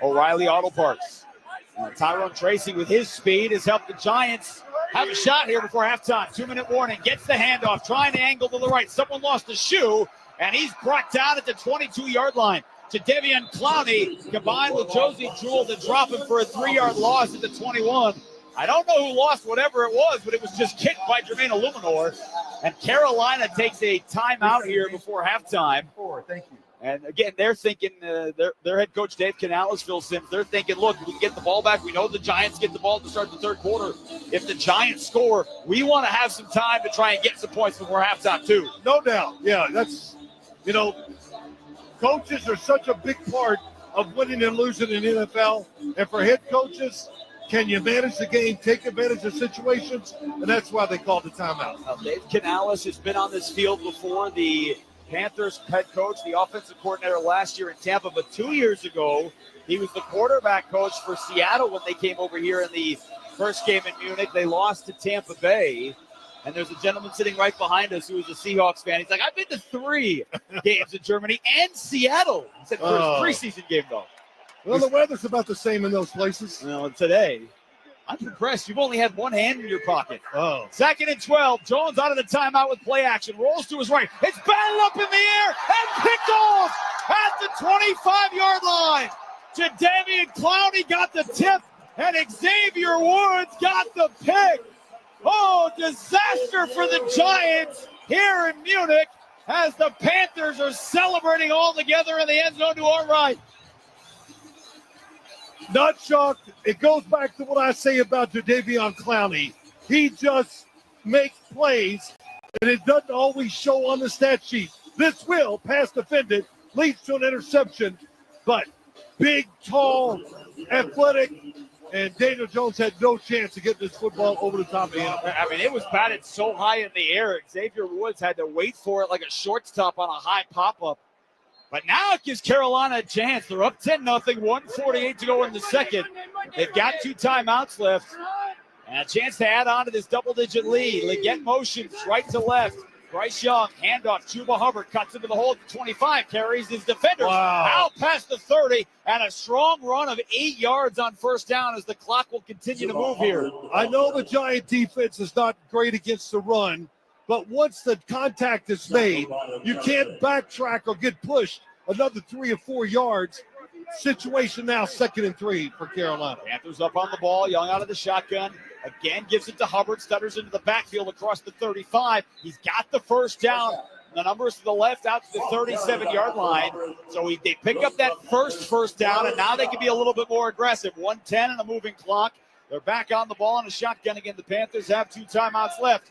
Speaker 2: O'Reilly Auto Parts. Tyrone Tracy with his speed has helped the Giants have a shot here before halftime. 2-minute warning. Gets the handoff. Trying to angle to the right. Someone lost a shoe, and he's brought down at the 22-yard line. To Devian Clowney, combined with Josie Jewell to drop him for a 3-yard loss at the 21. I don't know who lost whatever it was, but it was just kicked by Jermaine Illuminor. And Carolina takes a timeout here before halftime.
Speaker 14: Thank you.
Speaker 2: And again, they're thinking, their head coach, Dave Canales, Phil Simms, they're thinking, look, we can get the ball back. We know the Giants get the ball to start the third quarter. If the Giants score, we want to have some time to try and get some points before halftime, too.
Speaker 1: No doubt. Yeah, that's, coaches are such a big part of winning and losing in the NFL. And for head coaches, can you manage the game, take advantage of situations? And that's why they called the timeout.
Speaker 2: Now, Dave Canales has been on this field before, the Panthers head coach, the offensive coordinator last year in Tampa, but 2 years ago, he was the quarterback coach for Seattle when they came over here in the first game in Munich. They lost to Tampa Bay, and there's a gentleman sitting right behind us who is a Seahawks fan. He's like, I've been to 3 games in Germany and Seattle. He said for his preseason game, though.
Speaker 1: Well, the weather's about the same in those places.
Speaker 2: Well, today. I'm impressed. You've only had one hand in your pocket.
Speaker 1: Oh.
Speaker 2: 2nd and 12. Jones out of the timeout with play action. Rolls to his right. It's batted up in the air and picked off at the 25-yard line. Jadeveon Clowney got the tip, and Xavier Woods got the pick. Oh, disaster for the Giants here in Munich as the Panthers are celebrating all together in the end zone to our right.
Speaker 1: Not shocked. It goes back to what I say about Jadeveon Clowney. He just makes plays, and it doesn't always show on the stat sheet. This will, pass defended, leads to an interception, but big, tall, athletic, and Daniel Jones had no chance of getting this football over the top of him.
Speaker 2: I mean, it was batted so high in the air. Xavier Woods had to wait for it like a shortstop on a high pop-up. But now it gives Carolina a chance. They're up 10-0, 1:48 to go in the second. They've got 2 timeouts left. And a chance to add on to this double-digit lead. Leggett motions right to left. Bryce Young, handoff. Chuba Hubbard cuts into the hole at the 25, carries his defenders out past the 30, and a strong run of 8 yards on first down as the clock will continue to move here.
Speaker 1: I know the Giant defense is not great against the run, but once the contact is made, you can't backtrack or get pushed another 3 or 4 yards. Situation now 2nd and 3 for Carolina.
Speaker 2: Panthers up on the ball. Young out of the shotgun. Again, gives it to Hubbard. Stutters into the backfield across the 35. He's got the first down. The numbers to the left out to the 37-yard line. So they pick up that first down, and now they can be a little bit more aggressive. 1:10 and a moving clock. They're back on the ball in a shotgun again. The Panthers have 2 timeouts left.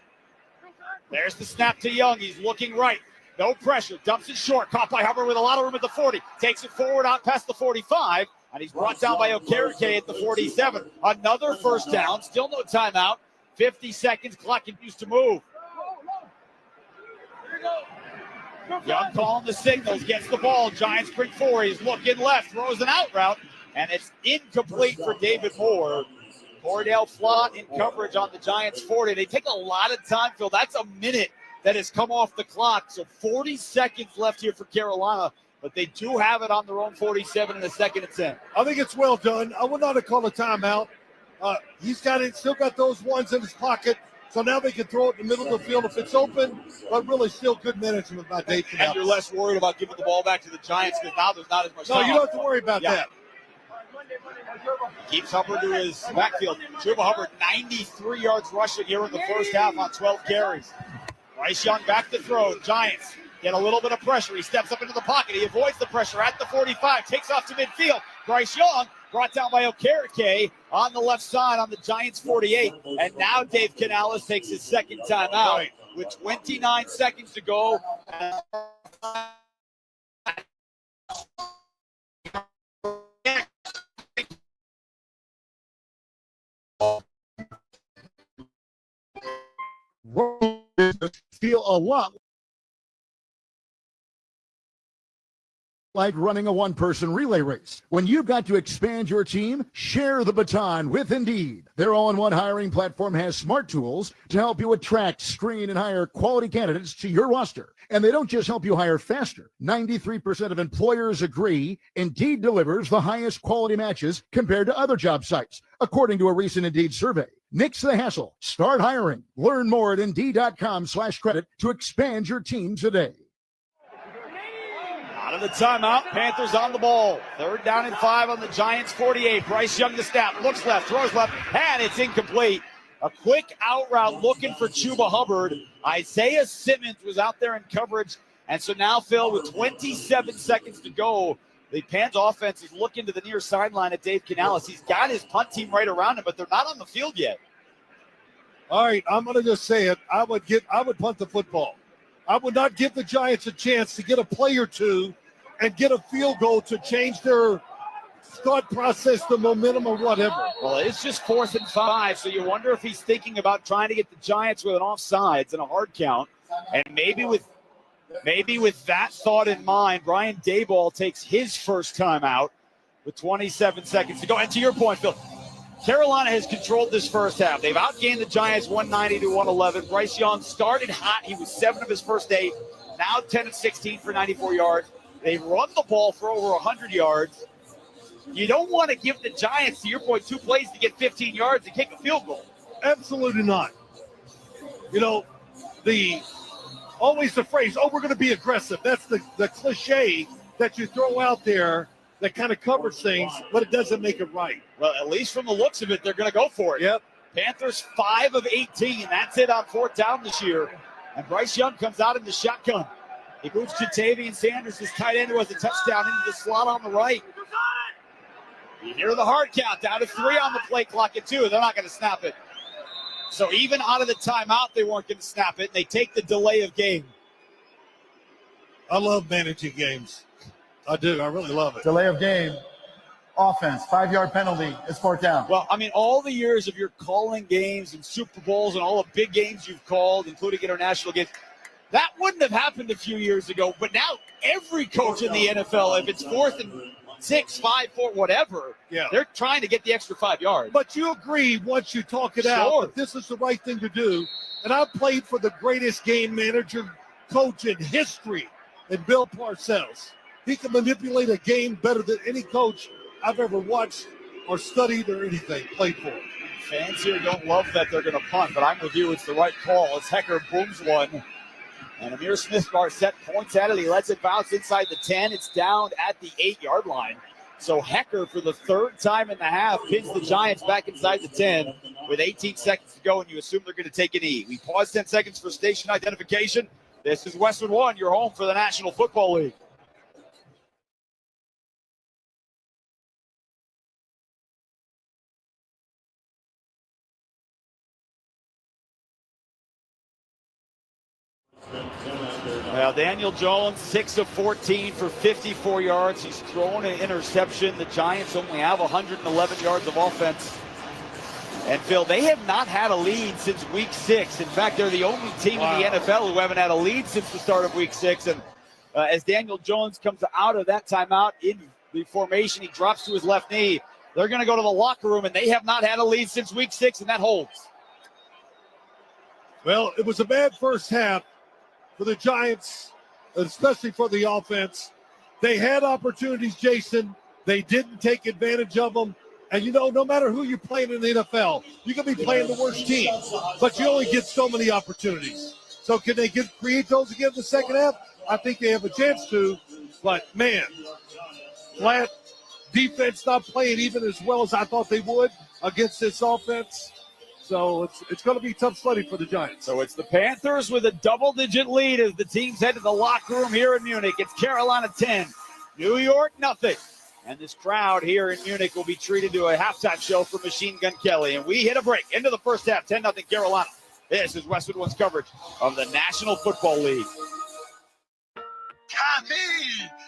Speaker 2: There's the snap to Young. He's looking right. No pressure. Dumps it short. Caught by Hubbard with a lot of room at the 40. Takes it forward out past the 45. And he's brought down by Okereke at the 47. Another first down. Still no timeout. 50 seconds. Clock continues to move. Young calling the signals. Gets the ball. Giants bring 4. He's looking left. Throws an out route. And it's incomplete for David Moore. Cordell Flott in coverage on the Giants 40. They take a lot of time, Phil. That's a minute that has come off the clock. So 40 seconds left here for Carolina. But they do have it on their own 47 in the 2nd and 10.
Speaker 1: I think it's well done. I would not have called a timeout. He's got it, still got those ones in his pocket. So now they can throw it in the middle of the field if it's open. But really still good management by Dave.
Speaker 2: And you're less worried about giving the ball back to the Giants because now there's not as much time.
Speaker 1: No, you don't have to worry about that.
Speaker 2: Keeps Hubbard to his backfield. Chuba Hubbard, 93 yards rushing here in the first half on 12 carries. Bryce Young back to throw. Giants get a little bit of pressure. He steps up into the pocket. He avoids the pressure at the 45. Takes off to midfield. Bryce Young brought down by Okereke on the left side on the Giants 48. And now Dave Canales takes his 2nd timeout with 29 seconds to go.
Speaker 9: Feel a lot like running a one-person relay race. When you've got to expand your team, share the baton with Indeed. Their all-in-one hiring platform has smart tools to help you attract, screen, and hire quality candidates to your roster. And they don't just help you hire faster. 93% of employers agree Indeed delivers the highest quality matches compared to other job sites, according to a recent Indeed survey. Nix the hassle. Start hiring. Learn more at Indeed.com/credit to expand your team today.
Speaker 2: Out of the timeout, Panthers on the ball. 3rd down and 5 on the Giants 48. Bryce Young the snap, looks left, throws left, and it's incomplete. A quick out route looking for Chuba Hubbard. Isaiah Simmons was out there in coverage. And so now, Phil, with 27 seconds to go, the Panthers offense is looking to the near sideline at Dave Canales. He's got his punt team right around him, but they're not on the field yet.
Speaker 1: All right, I'm going to just say it. I would punt the football. I would not give the Giants a chance to get a play or two and get a field goal to change their thought process, the momentum, or whatever.
Speaker 2: Well, it's just 4th and 5, so you wonder if he's thinking about trying to get the Giants with an offsides and a hard count. And maybe with that thought in mind, Brian Daboll takes his first time out with 27 seconds to go. And to your point, Phil, Carolina has controlled this first half. They've outgained the Giants 190 to 111. Bryce Young started hot. He was 7 of his first 8. Now 10 of 16 for 94 yards. They've run the ball for over 100 yards. You don't want to give the Giants, to your point, 2 plays to get 15 yards and kick a field goal.
Speaker 1: Absolutely not. You know, always the phrase, we're going to be aggressive. That's the cliche that you throw out there that kind of covers things, but it doesn't make it right.
Speaker 2: Well, at least from the looks of it, they're going to go for it.
Speaker 1: Yep.
Speaker 2: Panthers 5 of 18. That's it on 4th down this year. And Bryce Young comes out in the shotgun. He moves Jatavian Sanders, his tight end, who has a touchdown into the slot on the right. You hear the hard count, down to 3 on the play clock at 2. They're not going to snap it. So even out of the timeout, they weren't going to snap it. And they take the delay of game.
Speaker 1: I love managing games. I do. I really love it.
Speaker 14: Delay of game. Offense, 5-yard penalty. It's 4th down.
Speaker 2: Well, I mean, all the years of your calling games and Super Bowls and all the big games you've called, including international games, that wouldn't have happened a few years ago. But now every coach in the NFL, if it's 4th and 6, 5, 4, whatever, they're trying to get the extra 5 yards.
Speaker 1: But you agree once you talk it out that this is the right thing to do. And I've played for the greatest game manager coach in history, in Bill Parcells. He can manipulate a game better than any coach I've ever watched or studied or anything, played for.
Speaker 2: Fans here don't love that they're going to punt, but I'm with you. It's the right call as Hecker booms one. And Amir Smith-Marset points at it. He lets it bounce inside the 10. It's down at the 8-yard line. So Hecker, for the 3rd time in the half, pins the Giants back inside the 10 with 18 seconds to go, and you assume they're going to take an E. We pause 10 seconds for station identification. This is Westwood One, your home for the National Football League. Well, Daniel Jones, 6 of 14 for 54 yards. He's thrown an interception. The Giants only have 111 yards of offense. And, Phil, they have not had a lead since Week 6. In fact, they're the only team in the NFL who haven't had a lead since the start of Week 6. And as Daniel Jones comes out of that timeout in the formation, he drops to his left knee. They're going to go to the locker room, and they have not had a lead since Week 6, and that holds.
Speaker 1: Well, it was a bad first half for the Giants, especially for the offense. They had opportunities, Jason. They didn't take advantage of them. And, you know, no matter who you're playing in the NFL, you can be playing the worst team, but you only get so many opportunities. So can they create those again in the second half? I think they have a chance to. But, man, flat defense not playing even as well as I thought they would against this offense. So it's going to be tough sledding for the Giants.
Speaker 2: So it's the Panthers with a double-digit lead as the teams head to the locker room here in Munich. It's Carolina 10, New York nothing. And this crowd here in Munich will be treated to a halftime show for Machine Gun Kelly. And we hit a break into the first half, 10-0 Carolina. This is Westwood One's coverage of the National Football League.
Speaker 19: Tommy,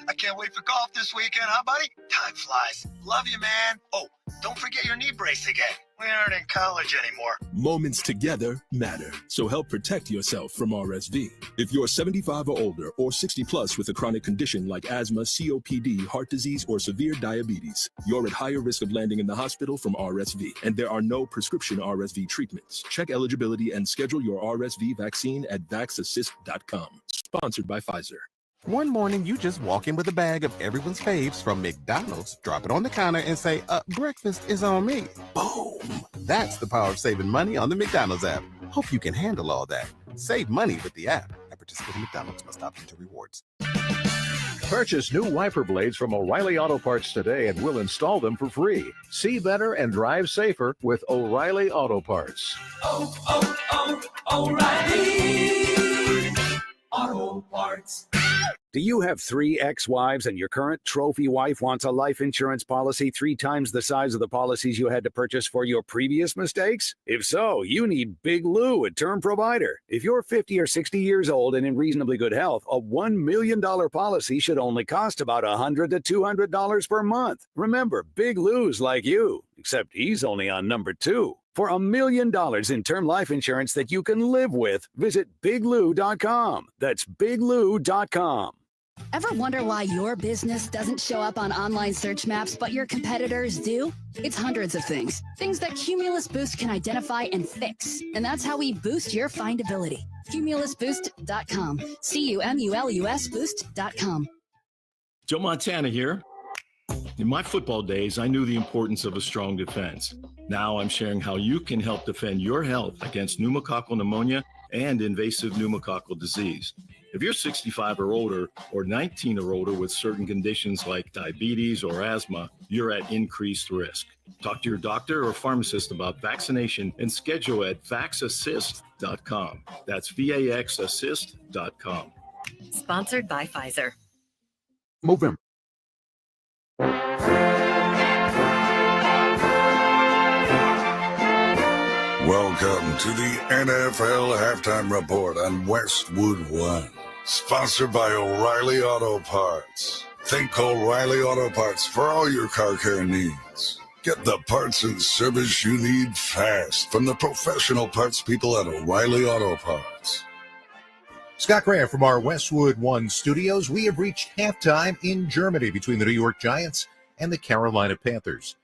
Speaker 19: I can't wait for golf this weekend, huh, buddy? Time flies. Love you, man. Oh, don't forget your knee brace again. We aren't in college anymore.
Speaker 17: Moments together matter, so help protect yourself from RSV. If you're 75 or older or 60 plus with a chronic condition like asthma, COPD, heart disease, or severe diabetes, you're at higher risk of landing in the hospital from RSV, and there are no prescription RSV treatments. Check eligibility and schedule your RSV vaccine at vaxassist.com. Sponsored by Pfizer.
Speaker 20: One morning, you just walk in with a bag of everyone's faves from McDonald's, drop it on the counter, and say, breakfast is on me. Boom! That's the power of saving money on the McDonald's app. Hope you can handle all that. Save money with the app. At participating McDonald's, must opt into rewards.
Speaker 15: Purchase new wiper blades from O'Reilly Auto Parts today and we'll install them for free. See better and drive safer with O'Reilly Auto Parts.
Speaker 11: O'Reilly Auto Parts.
Speaker 21: Do you have 3 ex-wives and your current trophy wife wants a life insurance policy 3 times the size of the policies you had to purchase for your previous mistakes? If so, you need Big Lou, a term provider. If you're 50 or 60 years old and in reasonably good health, a $1 million policy should only cost about $100 to $200 per month. Remember, Big Lou's like you, except he's only on number 2. For $1 million in term life insurance that you can live with, visit biglou.com. That's biglou.com.
Speaker 23: Ever wonder why your business doesn't show up on online search maps, but your competitors do? It's hundreds of things. Things that Cumulus Boost can identify and fix. And that's how we boost your findability. Cumulusboost.com. CUMULUS Boost.com.
Speaker 24: Joe Montana here.
Speaker 3: In my football days, I knew the importance of a strong defense. Now I'm sharing how you can help defend your health against pneumococcal pneumonia and invasive pneumococcal disease. If you're 65 or older or 19 or older with certain conditions like diabetes or asthma, you're at increased risk. Talk to your doctor or pharmacist about vaccination and schedule at vaxassist.com. That's VAXassist.com.
Speaker 7: Sponsored by Pfizer.
Speaker 9: Moving.
Speaker 4: Welcome to the NFL Halftime Report on Westwood One, sponsored by O'Reilly Auto Parts. Think O'Reilly Auto Parts for all your car care needs. Get the parts and service you need fast from the professional parts people at O'Reilly Auto Parts.
Speaker 22: Scott Graham from our Westwood One studios. We have reached halftime in Germany between the New York Giants and the Carolina Panthers.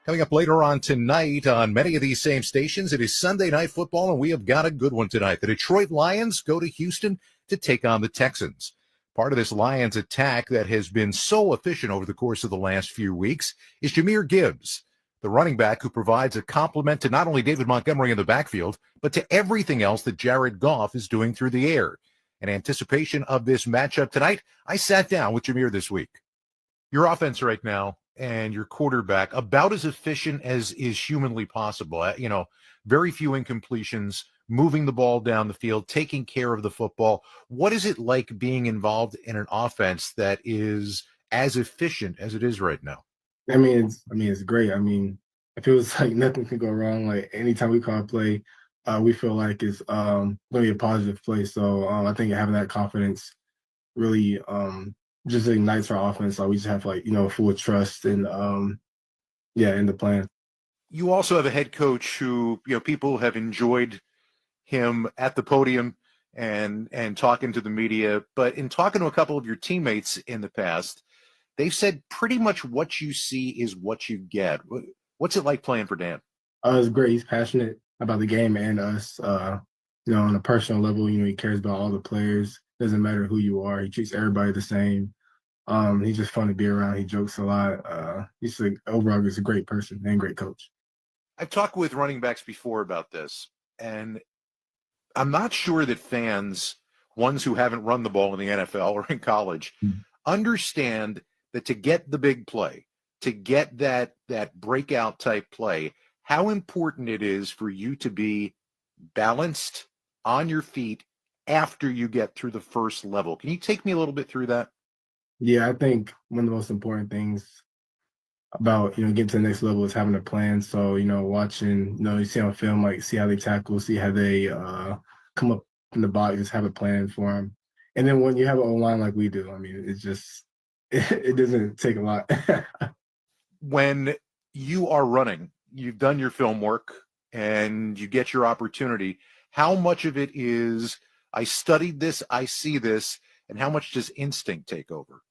Speaker 22: Coming up later on tonight on many of these same stations, it is Sunday Night Football, and we have got a good one tonight. The Detroit Lions go to Houston to take on the Texans. Part of this Lions attack that has been so efficient over the course of the last few weeks is Jahmyr Gibbs, the running back who provides a complement to not only David Montgomery in the backfield, but to everything else that Jared Goff is doing through the air. In anticipation of this matchup tonight, I sat down with Jahmyr this week. Your offense right now and your quarterback about as efficient as is humanly possible. Very few incompletions, moving the ball down the field, taking care of the football. What is it like being involved in an offense that is as efficient as it is right now?
Speaker 24: It's great. It feels like nothing can go wrong. Like anytime we call a play, we feel like it's going to be a positive play. So I think having that confidence really just ignites our offense. Like we just have full trust in in the plan.
Speaker 22: You also have a head coach who, people have enjoyed him at the podium and talking to the media, but in talking to a couple of your teammates in the past, they've said pretty much what you see is what you get. What's it like playing for Dan?
Speaker 24: It's great. He's passionate about the game and us. On a personal level, he cares about all the players. Doesn't matter who you are. He treats everybody the same. He's just fun to be around. He jokes a lot. Overall, he's a great person and great coach.
Speaker 22: I've talked with running backs before about this, and I'm not sure that fans, ones who haven't run the ball in the NFL or in college, understand that to get the big play, to get that breakout type play, how important it is for you to be balanced on your feet after you get through the first level. Can you take me a little bit through that?
Speaker 24: Yeah, I think one of the most important things about, getting to the next level is having a plan. So, watching, you see on film, like see how they tackle, see how they come up in the box, just have a plan for them. And then when you have an O-line like we do, it's just, it doesn't take a lot.
Speaker 22: When you are running, you've done your film work and you get your opportunity, how much of it is, I studied this, I see this, and how much does instinct take over?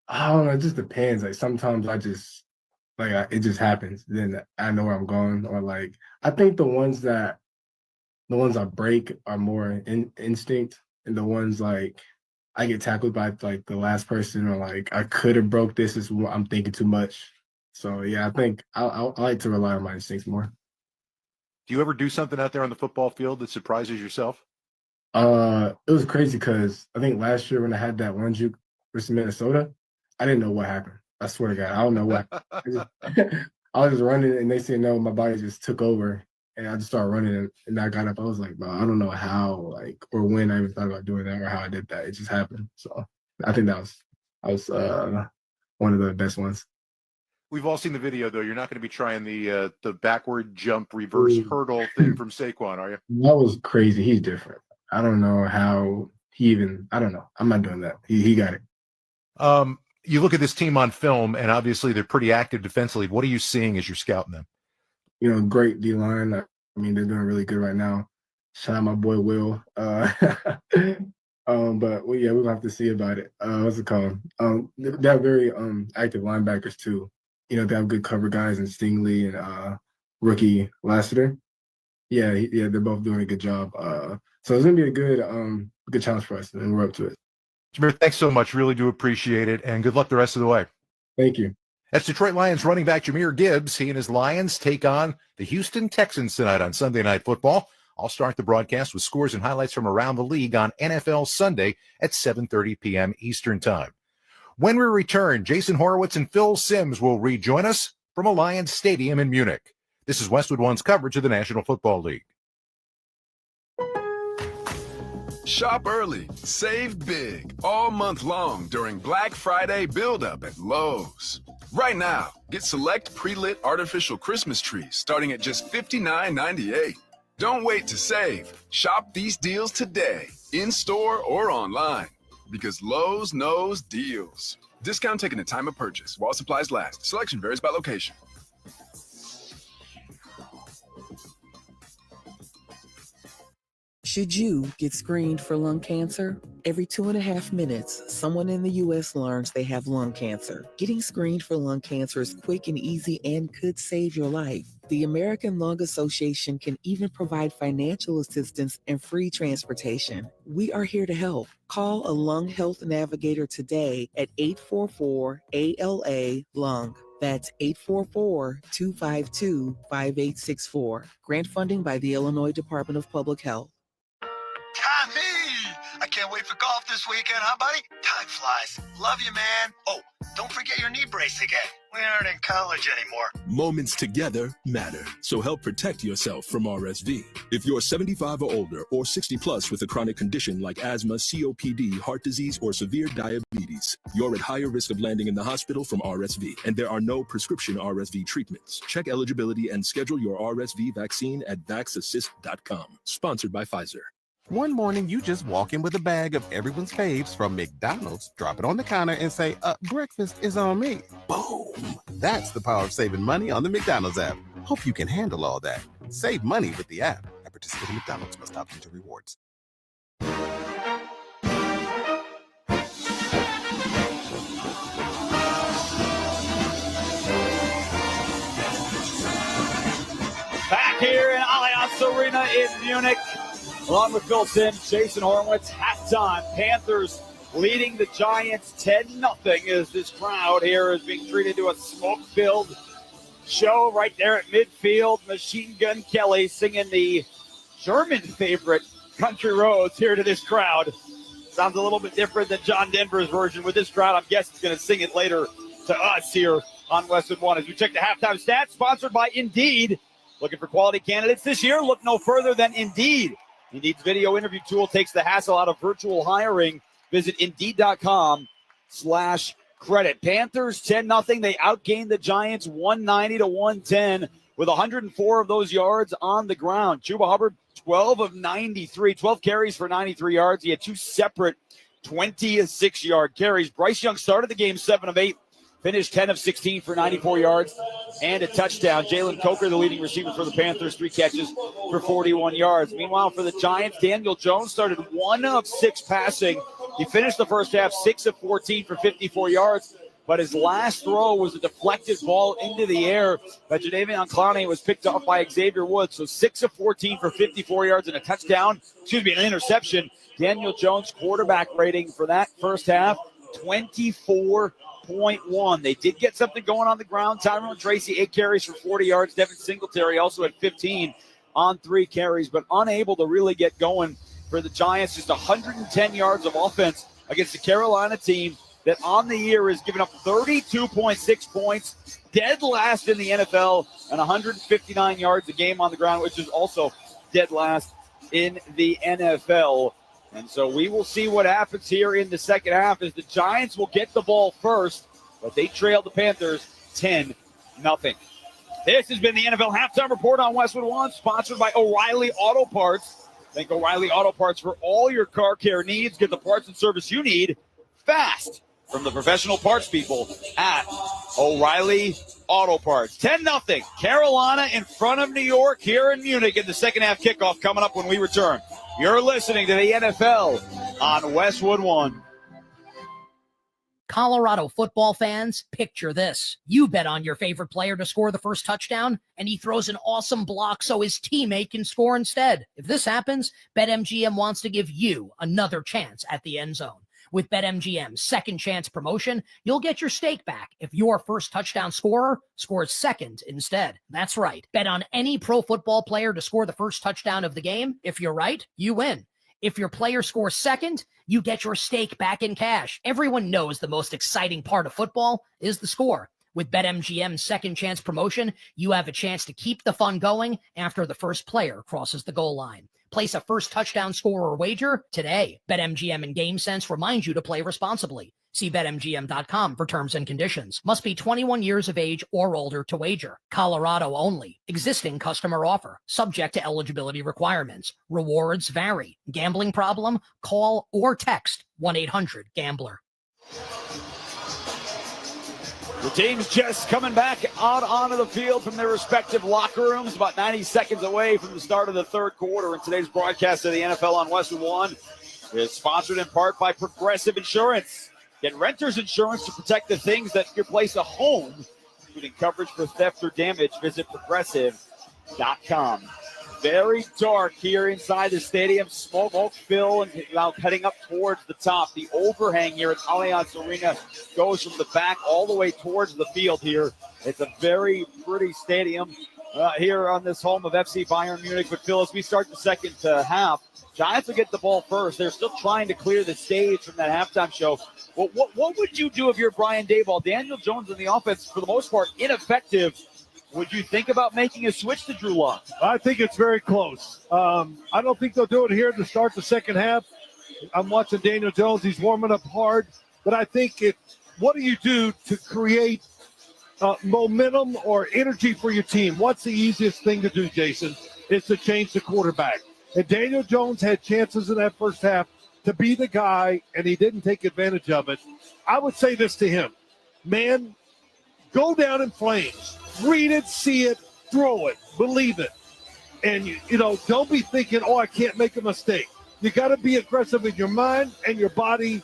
Speaker 24: I don't know. It just depends. Like sometimes it just happens. Then I know where I'm going. Or I think the ones I break are more instinct, and the ones I get tackled by the last person, or I could have broke this. Is I'm thinking too much. So yeah, I think I like to rely on my instincts more.
Speaker 22: Do you ever do something out there on the football field that surprises yourself?
Speaker 24: It was crazy because I think last year when I had that one juke versus Minnesota, I didn't know what happened. I swear to God, I don't know what. I was just running, and they said no, my body just took over, and I just started running, and I got up. I was like, bro, I don't know how, or when I even thought about doing that, or how I did that. It just happened. So I think that was one of the best ones.
Speaker 22: We've all seen the video, though. You're not going to be trying the backward jump reverse hurdle thing from Saquon, are you?
Speaker 24: That was crazy. He's different. I don't know how I don't know. I'm not doing that. He got it.
Speaker 22: You look at this team on film, and obviously they're pretty active defensively. What are you seeing as you're scouting them?
Speaker 24: Great D-line. They're doing really good right now. Shout out my boy Will. But we're gonna have to see about it. What's it called? They have very active linebackers too. They have good cover guys in Stingley and rookie Lassiter. Yeah, they're both doing a good job. So it's gonna be a good challenge for us, and we're up to it.
Speaker 22: Jahmyr, thanks so much. Really do appreciate it, and good luck the rest of the way.
Speaker 24: Thank you.
Speaker 22: That's Detroit Lions running back Jahmyr Gibbs. He and his Lions take on the Houston Texans tonight on Sunday Night Football. I'll start the broadcast with scores and highlights from around the league on NFL Sunday at 7:30 p.m. Eastern Time. When we return, Jason Horowitz and Phil Simms will rejoin us from Alliance Stadium in Munich. This is Westwood One's coverage of the National Football League.
Speaker 6: Shop early, save big, all month long during Black Friday build-up at Lowe's. Right now, get select pre-lit artificial Christmas trees starting at just $59.98. Don't wait to save. Shop these deals today, in-store or online, because Lowe's knows deals. Discount taken at time of purchase while supplies last. Selection varies by location.
Speaker 8: Should you get screened for lung cancer? Every 2.5 minutes, someone in the U.S. learns they have lung cancer. Getting screened for lung cancer is quick and easy and could save your life. The American Lung Association can even provide financial assistance and free transportation. We are here to help. Call a lung health navigator today at 844-ALA-LUNG. That's 844-252-5864. Grant funding by the Illinois Department of Public Health.
Speaker 19: Tommy! I can't wait for golf this weekend, huh, buddy? Time flies. Love you, man. Oh, don't forget your knee brace again. We aren't in college anymore.
Speaker 17: Moments together matter, so help protect yourself from RSV. If you're 75 or older or 60 plus with a chronic condition like asthma, COPD, heart disease, or severe diabetes, you're at higher risk of landing in the hospital from RSV, and there are no prescription RSV treatments. Check eligibility and schedule your RSV vaccine at vaxassist.com. Sponsored by Pfizer.
Speaker 20: One morning, you just walk in with a bag of everyone's faves from McDonald's, drop it on the counter, and say, breakfast is on me. Boom! That's the power of saving money on the McDonald's app. Hope you can handle all that. Save money with the app. At participating McDonald's must opt into rewards.
Speaker 2: Back here in Allianz Arena in Munich, along with Phil Simms, Jason Horowitz, halftime. Panthers leading the Giants 10-0 as this crowd here is being treated to a smoke-filled show right there at midfield. Machine Gun Kelly singing the German favorite, Country Roads, here to this crowd. Sounds a little bit different than John Denver's version. With this crowd, I'm guessing it's going to sing it later to us here on Westwood One. As we check the halftime stats, sponsored by Indeed. Looking for quality candidates this year? Look no further than Indeed. Indeed's video interview tool takes the hassle out of virtual hiring. Visit Indeed.com/credit. Panthers 10-0. They outgained the Giants 190-110 with 104 of those yards on the ground. Chuba Hubbard, 12 of 93, 12 carries for 93 yards. He had two separate 26-yard carries. Bryce Young started the game 7 of 8. Finished 10 of 16 for 94 yards and a touchdown. Jalen Coker, the leading receiver for the Panthers, 3 catches for 41 yards. Meanwhile, for the Giants, Daniel Jones started 1 of 6 passing. He finished the first half 6 of 14 for 54 yards, but his last throw was a deflected ball into the air by Jadeveon Clowney. It was picked up by Xavier Woods. So 6 of 14 for 54 yards and a touchdown, an interception. Daniel Jones' quarterback rating for that first half, 24.1. They did get something going on the ground. Tyrone Tracy, 8 carries for 40 yards. Devin Singletary also had 15 on 3 carries, but unable to really get going for the Giants. Just 110 yards of offense against the Carolina team that on the year is giving up 32.6 points, dead last in the NFL, and 159 yards a game on the ground, which is also dead last in the NFL. And so we will see what happens here in the second half as the Giants will get the ball first, but they trailed the Panthers 10-0. This has been the NFL Halftime Report on Westwood One, sponsored by O'Reilly Auto Parts. Thank O'Reilly Auto Parts for all your car care needs. Get the parts and service you need fast from the professional parts people at O'Reilly Auto Parts. 10-0. Carolina in front of New York here in Munich in the second half kickoff coming up when we return. You're listening to the NFL on Westwood One.
Speaker 10: Colorado football fans, picture this. You bet on your favorite player to score the first touchdown, and he throws an awesome block so his teammate can score instead. If this happens, BetMGM wants to give you another chance at the end zone. With BetMGM's second chance promotion, you'll get your stake back if your first touchdown scorer scores second instead. That's right. Bet on any pro football player to score the first touchdown of the game. If you're right, you win. If your player scores second, you get your stake back in cash. Everyone knows the most exciting part of football is the score. With BetMGM's second chance promotion, you have a chance to keep the fun going after the first player crosses the goal line. Place a first touchdown scorer wager today. BetMGM and GameSense remind you to play responsibly. See BetMGM.com for terms and conditions. Must be 21 years of age or older to wager. Colorado only. Existing customer offer. Subject to eligibility requirements. Rewards vary. Gambling problem? Call or text 1-800-GAMBLER.
Speaker 2: The teams just coming back out onto the field from their respective locker rooms, about 90 seconds away from the start of the third quarter. And today's broadcast of the NFL on Westwood One is sponsored in part by Progressive Insurance. Get renter's insurance to protect the things that your place a home, including coverage for theft or damage. Visit progressive.com. Very dark here inside the stadium. Smoke fill and now heading up towards the top. The overhang here at Allianz Arena goes from the back all the way towards the field here. It's a very pretty stadium here on this home of FC Bayern Munich. But Phil, as we start the second half, Giants will get the ball first. They're still trying to clear the stage from that halftime show. Well, what would you do if you're Brian Daboll? Daniel Jones in the offense, for the most part, ineffective. Would you think about making a switch to Drew Lock?
Speaker 1: I think it's very close. I don't think they'll do it here to start the second half. I'm watching Daniel Jones. He's warming up hard. But I think what do you do to create momentum or energy for your team? What's the easiest thing to do, Jason? Is to change the quarterback. And Daniel Jones had chances in that first half to be the guy, and he didn't take advantage of it. I would say this to him. Man, go down in flames. Read it, see it, throw it, believe it. And, don't be thinking, I can't make a mistake. You got to be aggressive in your mind and your body.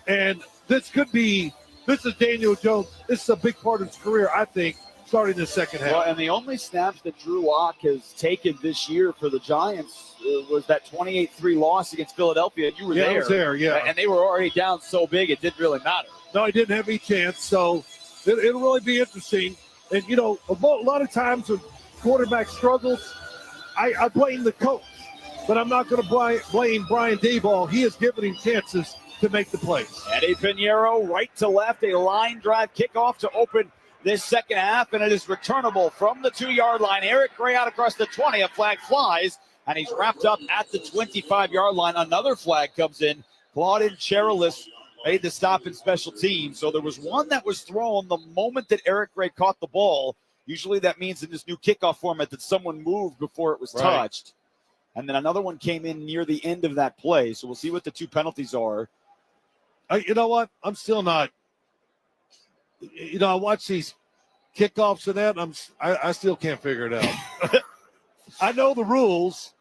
Speaker 1: And this is Daniel Jones. This is a big part of his career, I think, starting the second half.
Speaker 2: Well, and the only snaps that Drew Lock has taken this year for the Giants was that 28-3 loss against Philadelphia. You were there.
Speaker 1: I was there, yeah.
Speaker 2: And they were already down so big it didn't really matter.
Speaker 1: No, he didn't have any chance. So it'll really be interesting. And, a lot of times when quarterback struggles, I blame the coach. But I'm not going to blame Brian Daboll. He has given him chances to make the plays.
Speaker 2: Eddie Pinheiro, right to left, a line drive kickoff to open this second half, and it is returnable from the 2-yard line. Eric Gray out across the 20, a flag flies, and he's wrapped up at the 25-yard line. Another flag comes in. Claudin Cherelis made the stop in special teams. So there was one that was thrown the moment that Eric Gray caught the ball. Usually that means in this new kickoff format that someone moved before it was touched. And then another one came in near the end of that play. So we'll see what the two penalties are.
Speaker 1: You know what? I'm still not. I watch these kickoffs and that. I still can't figure it out. I know the rules.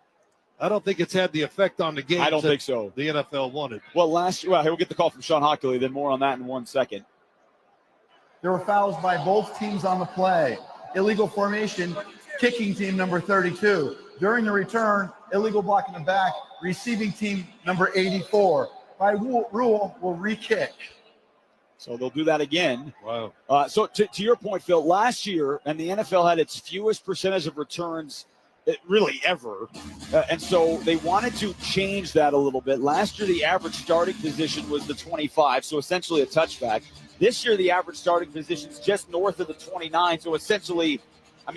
Speaker 1: I don't think it's had the effect on the game.
Speaker 2: I don't think so.
Speaker 1: The NFL wanted.
Speaker 2: Well, we'll get the call from Sean Hockley, then more on that in 1 second.
Speaker 14: There were fouls by both teams on the play. Illegal formation, kicking team number 32. During the return, illegal block in the back, receiving team number 84. By rule, will re-kick.
Speaker 2: So they'll do that again.
Speaker 1: Wow.
Speaker 2: So to your point, Phil, last year, and the NFL had its fewest percentage of returns really ever. And so they wanted to change that a little bit. Last year, the average starting position was the 25, so essentially a touchback. This year, the average starting position is just north of the 29, so essentially,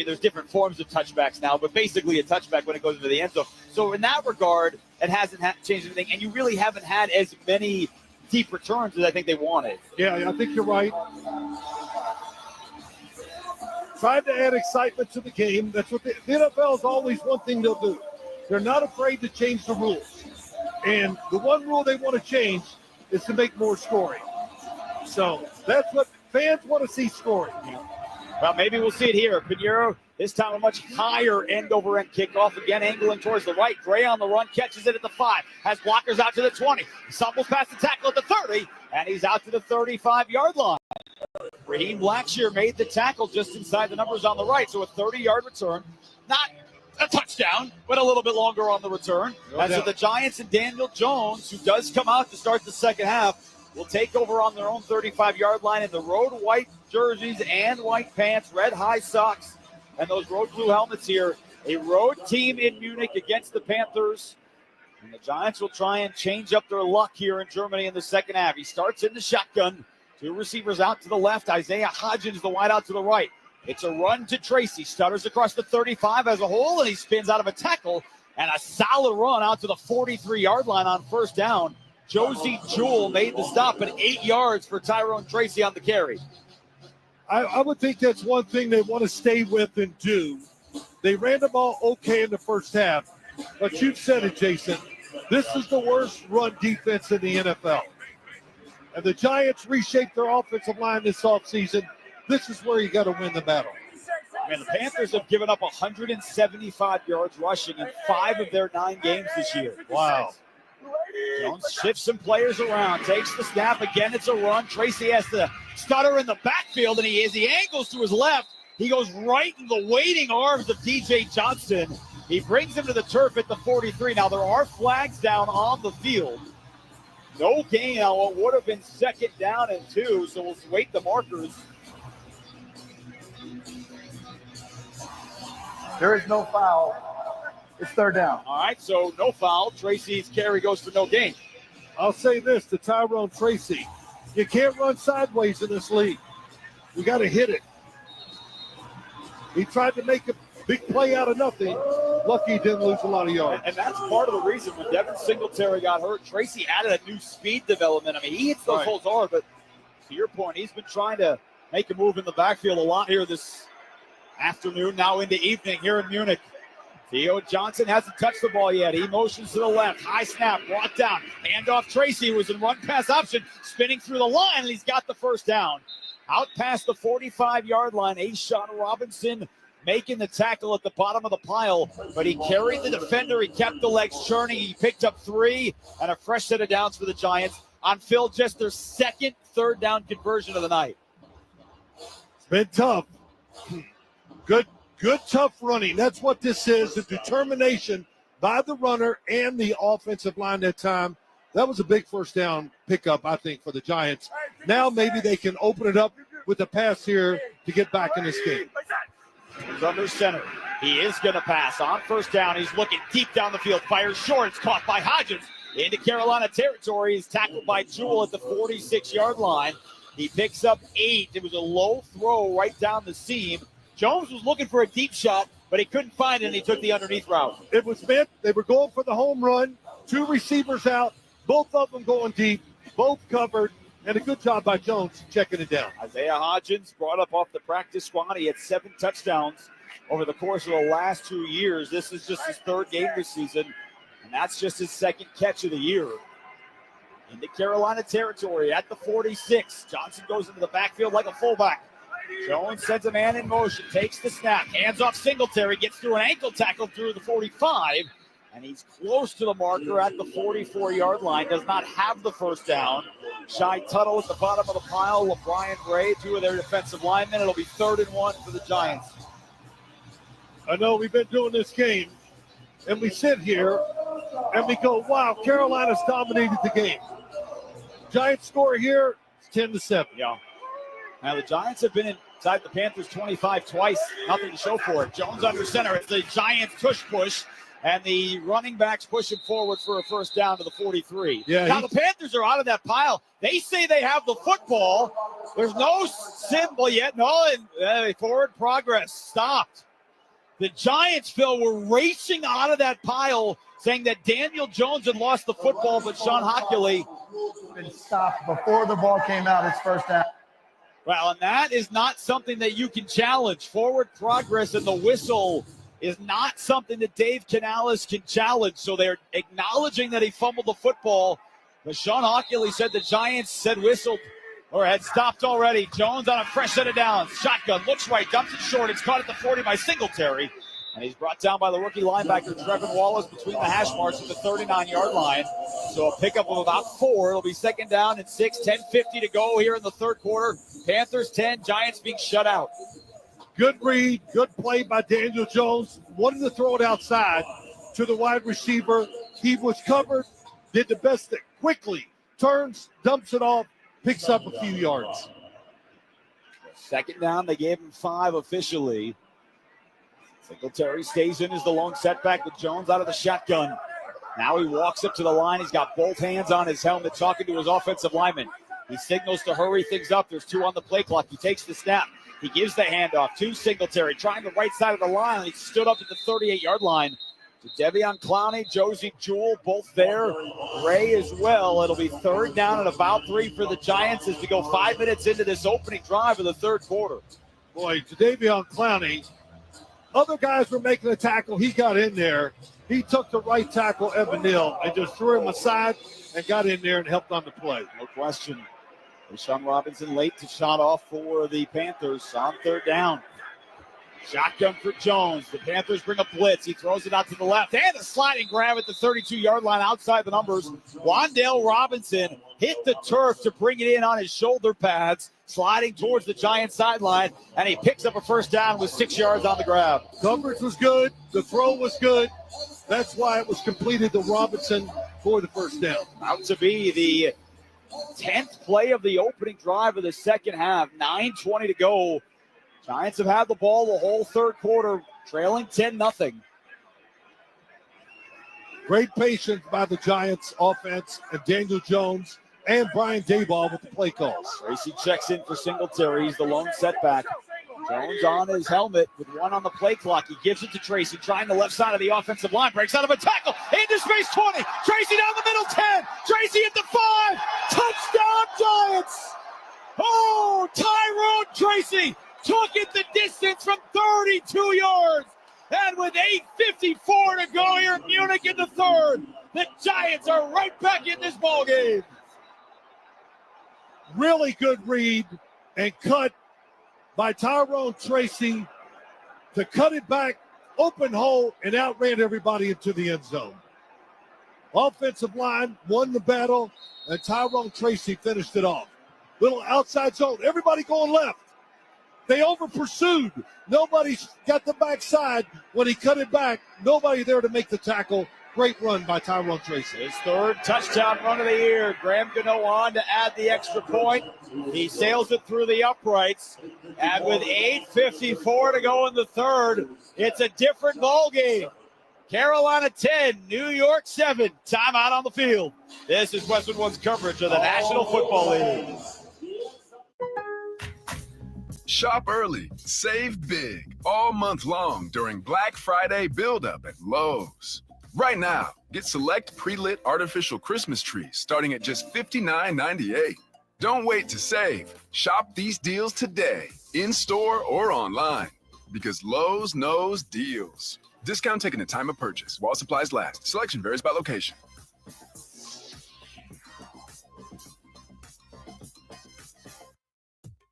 Speaker 2: there's different forms of touchbacks now, but basically a touchback when it goes into the end zone. So in that regard, it hasn't changed anything, and you really haven't had as many deep returns as I think they wanted.
Speaker 1: Yeah, I think you're right. Trying to add excitement to the game. That's what the NFL is always one thing they'll do. They're not afraid to change the rules. And the one rule they want to change is to make more scoring. So that's what fans want to see, scoring.
Speaker 2: Well, maybe we'll see it here. Pinheiro, this time a much higher end-over-end kickoff. Again, angling towards the right. Gray on the run, catches it at the 5. Has blockers out to the 20. Stumbles past the tackle at the 30. And he's out to the 35-yard line. Raheem Blackshear made the tackle just inside the numbers on the right. So a 30-yard return. Not a touchdown, but a little bit longer on the return. So the Giants and Daniel Jones, who does come out to start the second half, will take over on their own 35-yard line in the road white jerseys and white pants, red high socks, and those road blue helmets here. A road team in Munich against the Panthers. And the Giants will try and change up their luck here in Germany in the second half. He starts in the shotgun. Two receivers out to the left. Isaiah Hodgins, the wide out to the right. It's a run to Tracy. Stutters across the 35 as a whole, and he spins out of a tackle. And a solid run out to the 43-yard line on first down. Josie Jewell made the stop at 8 yards for Tyrone Tracy on the carry.
Speaker 1: I would think that's one thing they want to stay with and do. They ran the ball okay in the first half, but you said it, Jason. This is the worst run defense in the NFL. And the Giants reshaped their offensive line this offseason. This is where you got to win the battle.
Speaker 2: And the Panthers have given up 175 yards rushing in 5 of their 9 games this year.
Speaker 1: Wow.
Speaker 2: Jones shifts some players around, takes the snap. Again, it's a run. Tracy has to stutter in the backfield, and he angles to his left. He goes right in the waiting arms of DJ Johnson. He brings him to the turf at the 43. Now, there are flags down on the field. No gain on what would have been second down and 2, so we'll wait the markers.
Speaker 14: There is no foul. It's third down.
Speaker 2: All right, so no foul. Tracy's carry goes for no gain.
Speaker 1: I'll say this to Tyrone Tracy. You can't run sideways in this league. You got to hit it. He tried to make a big play out of nothing. Lucky he didn't lose a lot of yards.
Speaker 2: And that's part of the reason when Devin Singletary got hurt, Tracy added a new speed development. I mean, he hits those holes hard, but to your point, he's been trying to make a move in the backfield a lot here this afternoon, now into evening here in Munich. Theo Johnson hasn't touched the ball yet. He motions to the left. High snap, brought down. Handoff Tracy, was in run pass option, spinning through the line, and he's got the first down. Out past the 45-yard line, Ashawn Robinson making the tackle at the bottom of the pile, but he carried the defender. He kept the legs churning. He picked up 3 and a fresh set of downs for the Giants. On Phil, just their second third down conversion of the night.
Speaker 1: It's been tough. Good, tough running. That's what this is, the determination by the runner and the offensive line that time. That was a big first down pickup, I think, for the Giants. Now maybe they can open it up with a pass here to get back in this game.
Speaker 2: He's under center. He is going to pass on first down. He's looking deep down the field. Fires short. It's caught by Hodgins. Into Carolina territory. He's tackled by Jewell at the 46-yard line. He picks up 8. It was a low throw right down the seam. Jones was looking for a deep shot, but he couldn't find it, and he took the underneath route.
Speaker 1: It was meant. They were going for the home run. 2 receivers out, both of them going deep, both covered, and a good job by Jones checking it down.
Speaker 2: Isaiah Hodgins brought up off the practice squad. He had 7 touchdowns over the course of the last 2 years. This is just his 3rd game this season, and that's just his 2nd catch of the year. Into Carolina territory at the 46. Johnson goes into the backfield like a fullback. Jones sends a man in motion, takes the snap, hands off Singletary, gets through an ankle tackle through the 45, and he's close to the marker at the 44-yard line. Does not have the first down. Shy Tuttle at the bottom of the pile. LeBrian Gray, 2 of their defensive linemen. It'll be 3rd and 1 for the Giants.
Speaker 1: I know we've been doing this game, and we sit here, and we go, wow, Carolina's dominated the game. Giants score here, it's 10-7.
Speaker 2: Yeah. Now, the Giants have been inside the Panthers 25 twice. Nothing to show for it. Jones under center. It's the Giants push, and the running backs push him forward for a first down to the 43.
Speaker 1: Yeah,
Speaker 2: now, the Panthers are out of that pile. They say they have the football. There's no symbol yet. No, and forward progress stopped. The Giants, Phil, were racing out of that pile, saying that Daniel Jones had lost the football, but Sean Hockley
Speaker 14: been stopped before the ball came out. It's first down.
Speaker 2: Well, and that is not something that you can challenge. Forward progress and the whistle is not something that Dave Canales can challenge. So they're acknowledging that he fumbled the football. But Sean Hockley said the Giants had whistled or had stopped already. Jones on a fresh set of downs. Shotgun, looks right, dumps it short. It's caught at the 40 by Singletary. And he's brought down by the rookie linebacker, Trevin Wallace, between the hash marks at the 39-yard line. So a pickup of about 4. It'll be 2nd down and 6, 10:50 to go here in the 3rd quarter. Panthers 10, Giants being shut out.
Speaker 1: Good read, good play by Daniel Jones. Wanted to throw it outside to the wide receiver. He was covered, did the best that quickly turns, dumps it off, picks up a few yards.
Speaker 2: Second down, they gave him 5 officially. Singletary stays in as the long setback with Jones out of the shotgun. Now he walks up to the line. He's got both hands on his helmet talking to his offensive lineman. He signals to hurry things up. There's 2 on the play clock. He takes the snap. He gives the handoff to Singletary, trying the right side of the line. He stood up at the 38-yard line to Devion Clowney, Josie Jewell, both there. Ray as well. It'll be 3rd down and about 3 for the Giants as we go 5 minutes into this opening drive of the 3rd quarter.
Speaker 1: Boy, to Devion Clowney, other guys were making a tackle. He got in there. He took the right tackle, Evan Neal, and just threw him aside and got in there and helped on the play.
Speaker 2: No question. Deshaun Robinson late to shot off for the Panthers on 3rd down. Shotgun for Jones. The Panthers bring a blitz. He throws it out to the left. And a sliding grab at the 32-yard line outside the numbers. Wan'Dale Robinson hit the turf to bring it in on his shoulder pads, sliding towards the Giants sideline, and he picks up a 1st down with 6 yards on the grab.
Speaker 1: Coverage was good. The throw was good. That's why it was completed to Robinson for the 1st down.
Speaker 2: Out to be the 10th play of the opening drive of the second half. 9:20 to go. Giants have had the ball the whole 3rd quarter, trailing 10-0.
Speaker 1: Great patience by the Giants offense and Daniel Jones and Brian Daboll with the play calls.
Speaker 2: Tracy checks in for Singletary. He's the lone setback. Jones on his helmet with 1 on the play clock. He gives it to Tracy, trying the left side of the offensive line. Breaks out of a tackle. Into space 20. Tracy down the middle 10. Tracy at the 5. Touchdown Giants. Oh, Tyrone Tracy took it the distance from 32 yards. And with 8:54 to go here in Munich in the 3rd, the Giants are right back in this ballgame.
Speaker 1: Really good read and cut by Tyrone Tracy to cut it back, open hole, and outran everybody into the end zone. Offensive line won the battle, and Tyrone Tracy finished it off. Little outside zone, everybody going left. They over-pursued. Nobody got the backside. When he cut it back, nobody there to make the tackle. Great run by Tyrone Tracy.
Speaker 2: His 3rd touchdown run of the year. Graham Gano on to add the extra point. He sails it through the uprights. And with 8:54 to go in the 3rd, it's a different ball game. Carolina 10, New York 7. Timeout on the field. This is Westwood One's coverage of the National Football League.
Speaker 6: Shop early, save big, all month long during Black Friday build-up at Lowe's. Right now, get select pre-lit artificial Christmas trees starting at just $59.98. Don't wait to save. Shop these deals today, in-store or online, because Lowe's knows deals. Discount taken at time of purchase while supplies last. Selection varies by location.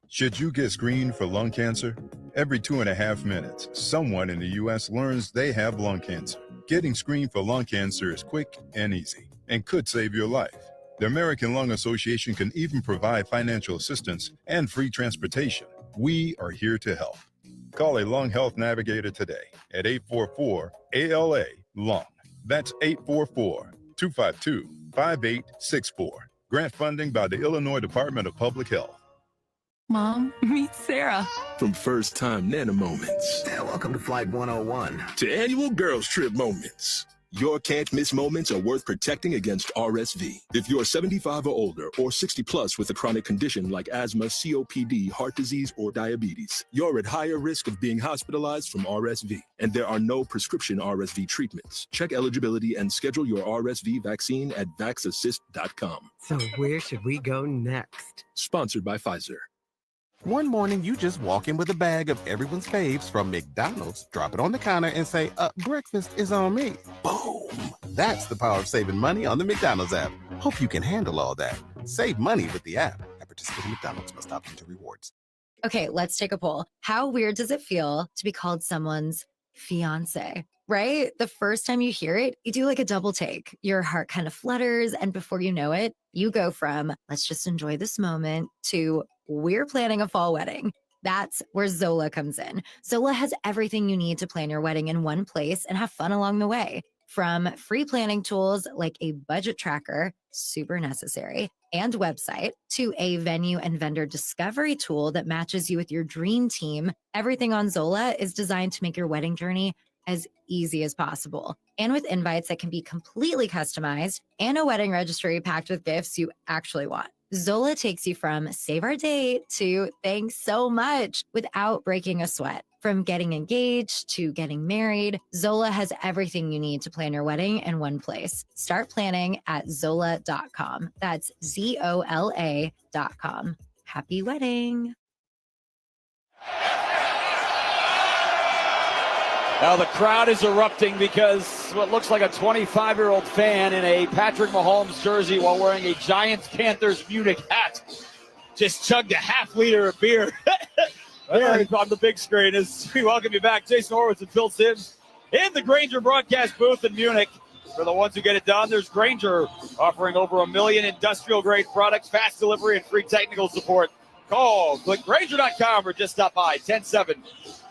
Speaker 5: Should you get screened for lung cancer? Every 2.5 minutes, someone in the U.S. learns they have lung cancer. Getting screened for lung cancer is quick and easy and could save your life. The American Lung Association can even provide financial assistance and free transportation. We are here to help. Call a Lung Health Navigator today at 844-ALA-LUNG. That's 844-252-5864. Grant funding by the Illinois Department of Public Health.
Speaker 12: Mom, meet Sarah.
Speaker 17: From first-time Nana moments.
Speaker 13: Welcome to Flight 101.
Speaker 17: To annual girls trip moments. Your can't-miss moments are worth protecting against RSV. If you're 75 or older or 60 plus with a chronic condition like asthma, COPD, heart disease, or diabetes, you're at higher risk of being hospitalized from RSV. And there are no prescription RSV treatments. Check eligibility and schedule your RSV vaccine at vaxassist.com.
Speaker 18: So where should we go next?
Speaker 17: Sponsored by Pfizer.
Speaker 20: One morning, you just walk in with a bag of everyone's faves from McDonald's, drop it on the counter, and say, breakfast is on me. Boom! That's the power of saving money on the McDonald's app. Hope you can handle all that. Save money with the app. At participating McDonald's, must opt into rewards.
Speaker 16: Okay, let's take a poll. How weird does it feel to be called someone's fiance? Right? The first time you hear it, you do like a double take. Your heart kind of flutters, and before you know it, you go from, let's just enjoy this moment, to we're planning a fall wedding. That's where Zola comes in. Zola has everything you need to plan your wedding in one place and have fun along the way. From free planning tools like a budget tracker, super necessary, and website, to a venue and vendor discovery tool that matches you with your dream team, everything on Zola is designed to make your wedding journey as easy as possible. And with invites that can be completely customized and a wedding registry packed with gifts you actually want. Zola takes you from save our date to thanks so much without breaking a sweat. From getting engaged to getting married, Zola has everything you need to plan your wedding in one place. Start planning at Zola.com. That's ZOLA.com. Happy wedding.
Speaker 2: Now the crowd is erupting because what looks like a 25-year-old fan in a Patrick Mahomes jersey while wearing a Giants-Panthers Munich hat just chugged a half-liter of beer. There on the big screen as we welcome you back. Jason Horowitz and Phil Simms in the Grainger broadcast booth in Munich. For the ones who get it done, there's Grainger offering over 1 million industrial-grade products, fast delivery, and free technical support. Call, click Grainger.com or just stop by. 10-7.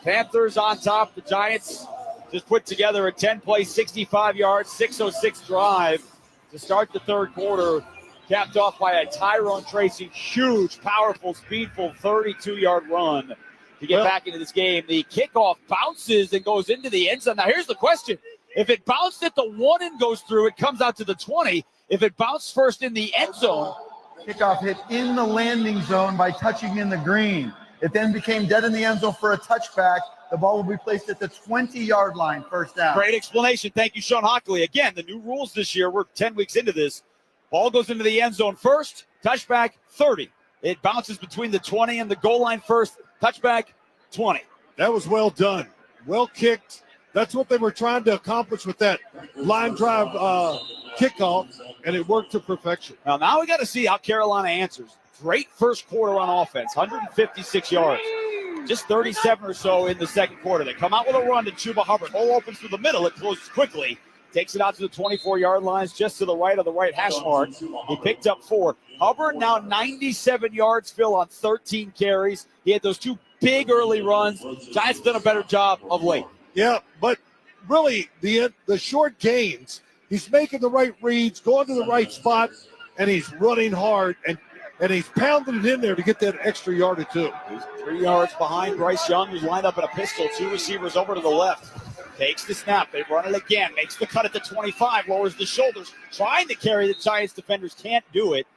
Speaker 2: Panthers on top. The Giants just put together a 10-play, 65-yard, 6:06 drive to start the third quarter, capped off by a Tyrone Tracy huge, powerful, speedful 32-yard run to get back into this game. The kickoff bounces and goes into the end zone. Now, here's the question. If it bounced at the 1 and goes through, it comes out to the 20. If it bounced first in the end zone.
Speaker 14: Kickoff hit in the landing zone by touching in the green. It then became dead in the end zone for a touchback. The ball will be placed at the 20-yard line, first down.
Speaker 2: Great explanation. Thank you, Sean Hockley. Again, the new rules this year, we're 10 weeks into this. Ball goes into the end zone first, touchback 30. It bounces between the 20 and the goal line first, touchback 20.
Speaker 1: That was well done. Well kicked. That's what they were trying to accomplish with that line drive kickoff, and it worked to perfection.
Speaker 2: Now we got to see how Carolina answers. Great first quarter on offense, 156 yards. Just 37 or so in the second quarter. They come out with a run to Chuba Hubbard. Hole opens through the middle. It closes quickly. Takes it out to the 24-yard lines, just to the right of the right hash mark. He picked up 4. Hubbard now 97 yards, Phil, on 13 carries. He had those 2 big early runs. Giants done a better job of late.
Speaker 1: Yeah, but really the short gains, he's making the right reads, going to the right spot, and he's running hard, and he's pounding it in there to get that extra yard or 2.
Speaker 2: He's 3 yards behind Bryce Young, who's lined up in a pistol. 2 receivers over to the left. Takes the snap. They run it again. Makes the cut at the 25. Lowers the shoulders. Trying to carry the Giants defenders. Can't do it.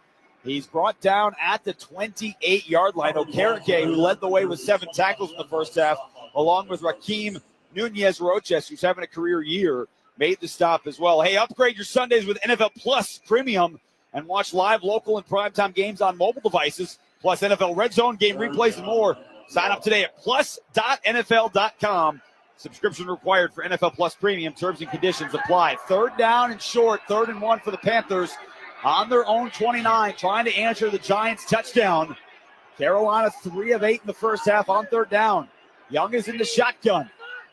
Speaker 2: He's brought down at the 28-yard line. Okereke, who led the way with 7 tackles in the first half, along with Raheem Nunez-Roches, who's having a career year, made the stop as well. Hey, upgrade your Sundays with NFL Plus Premium and watch live, local, and primetime games on mobile devices, plus NFL Red Zone, game replays, and more. Sign up today at plus.nfl.com. Subscription required for NFL Plus Premium. Terms and conditions apply. 3rd down and short. 3rd and 1 for the Panthers on their own 29, trying to answer the Giants' touchdown. Carolina 3 of 8 in the first half on 3rd down. Young is in the shotgun.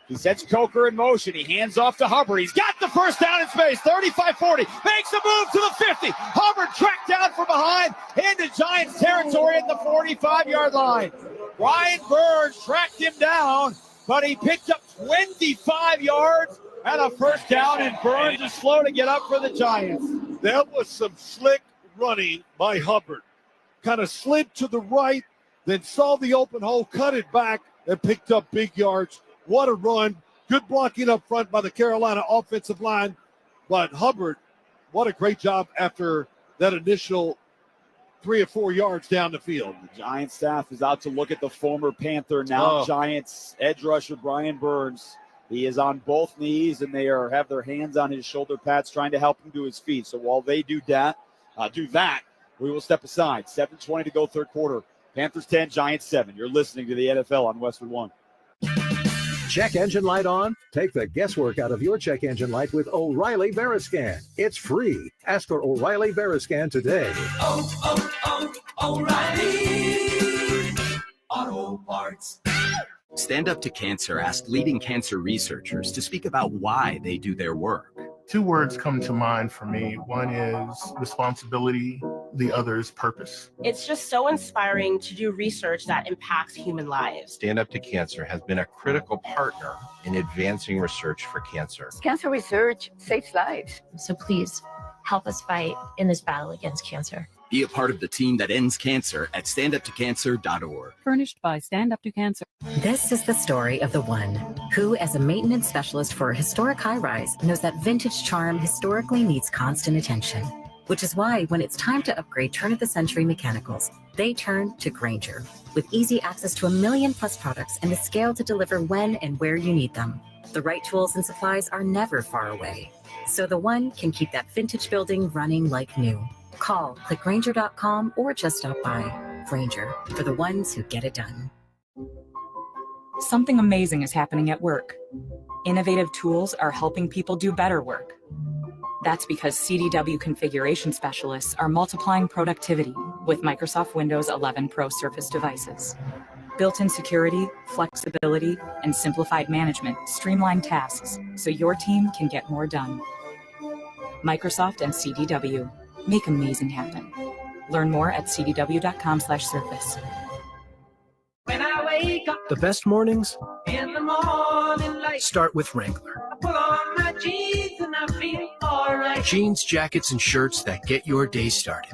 Speaker 2: He sets Coker in motion. He hands off to Hubbard. He's got the first down in space. 35-40. Makes a move to the 50. Hubbard tracked down from behind into Giants territory at the 45-yard line. Brian Burns tracked him down, but he picked up 25 yards and a first down, and Burns is slow to get up for the Giants.
Speaker 1: That was some slick running by Hubbard. Kind of slid to the right, then saw the open hole, cut it back, and picked up big yards. What a run. Good blocking up front by the Carolina offensive line. But Hubbard, what a great job after that initial 3 or 4 yards down the field.
Speaker 2: The Giants staff is out to look at the former Panther, now Giants edge rusher Brian Burns. He is on both knees, and they have their hands on his shoulder pads trying to help him to his feet. So while they do that, we will step aside. 7:20 to go, third quarter. Panthers 10, Giants 7. You're listening to the NFL on Westwood One.
Speaker 13: Check engine light on? Take the guesswork out of your check engine light with O'Reilly Veriscan. It's free. Ask for O'Reilly Veriscan today.
Speaker 11: O'Reilly Auto Parts. Stand Up to Cancer asked leading cancer researchers to speak about why they do their work.
Speaker 15: 2 words come to mind for me. One is responsibility.
Speaker 3: the other's purpose.
Speaker 15: It's just so inspiring to do research that impacts human lives.
Speaker 21: Stand Up to Cancer has been a critical partner in advancing research for cancer.
Speaker 23: Cancer research saves lives.
Speaker 25: So please help us fight in this battle against cancer.
Speaker 11: Be a part of the team that ends cancer at standuptocancer.org.
Speaker 12: Furnished by Stand Up to Cancer.
Speaker 7: This is the story of the one who, as a maintenance specialist for a historic high-rise, knows that vintage charm historically needs constant attention. Which is why when it's time to upgrade turn-of-the-century mechanicals, they turn to Grainger. With easy access to 1 million+ products and the scale to deliver when and where you need them. The right tools and supplies are never far away. So the one can keep that vintage building running like new. Call, click Grainger.com, or just stop by. Grainger, for the ones who get it done.
Speaker 12: Something amazing is happening at work. Innovative tools are helping people do better work. That's because CDW configuration specialists are multiplying productivity with Microsoft Windows 11 Pro Surface devices. Built-in security, flexibility, and simplified management streamline tasks so your team can get more done. Microsoft and CDW make amazing happen. Learn more at cdw.com/surface.
Speaker 26: When I wake up
Speaker 27: The best mornings
Speaker 26: in the morning light,
Speaker 27: start with Wrangler.
Speaker 26: I put on my jeans and I feel alright.
Speaker 27: Jeans, jackets, and shirts that get your day started.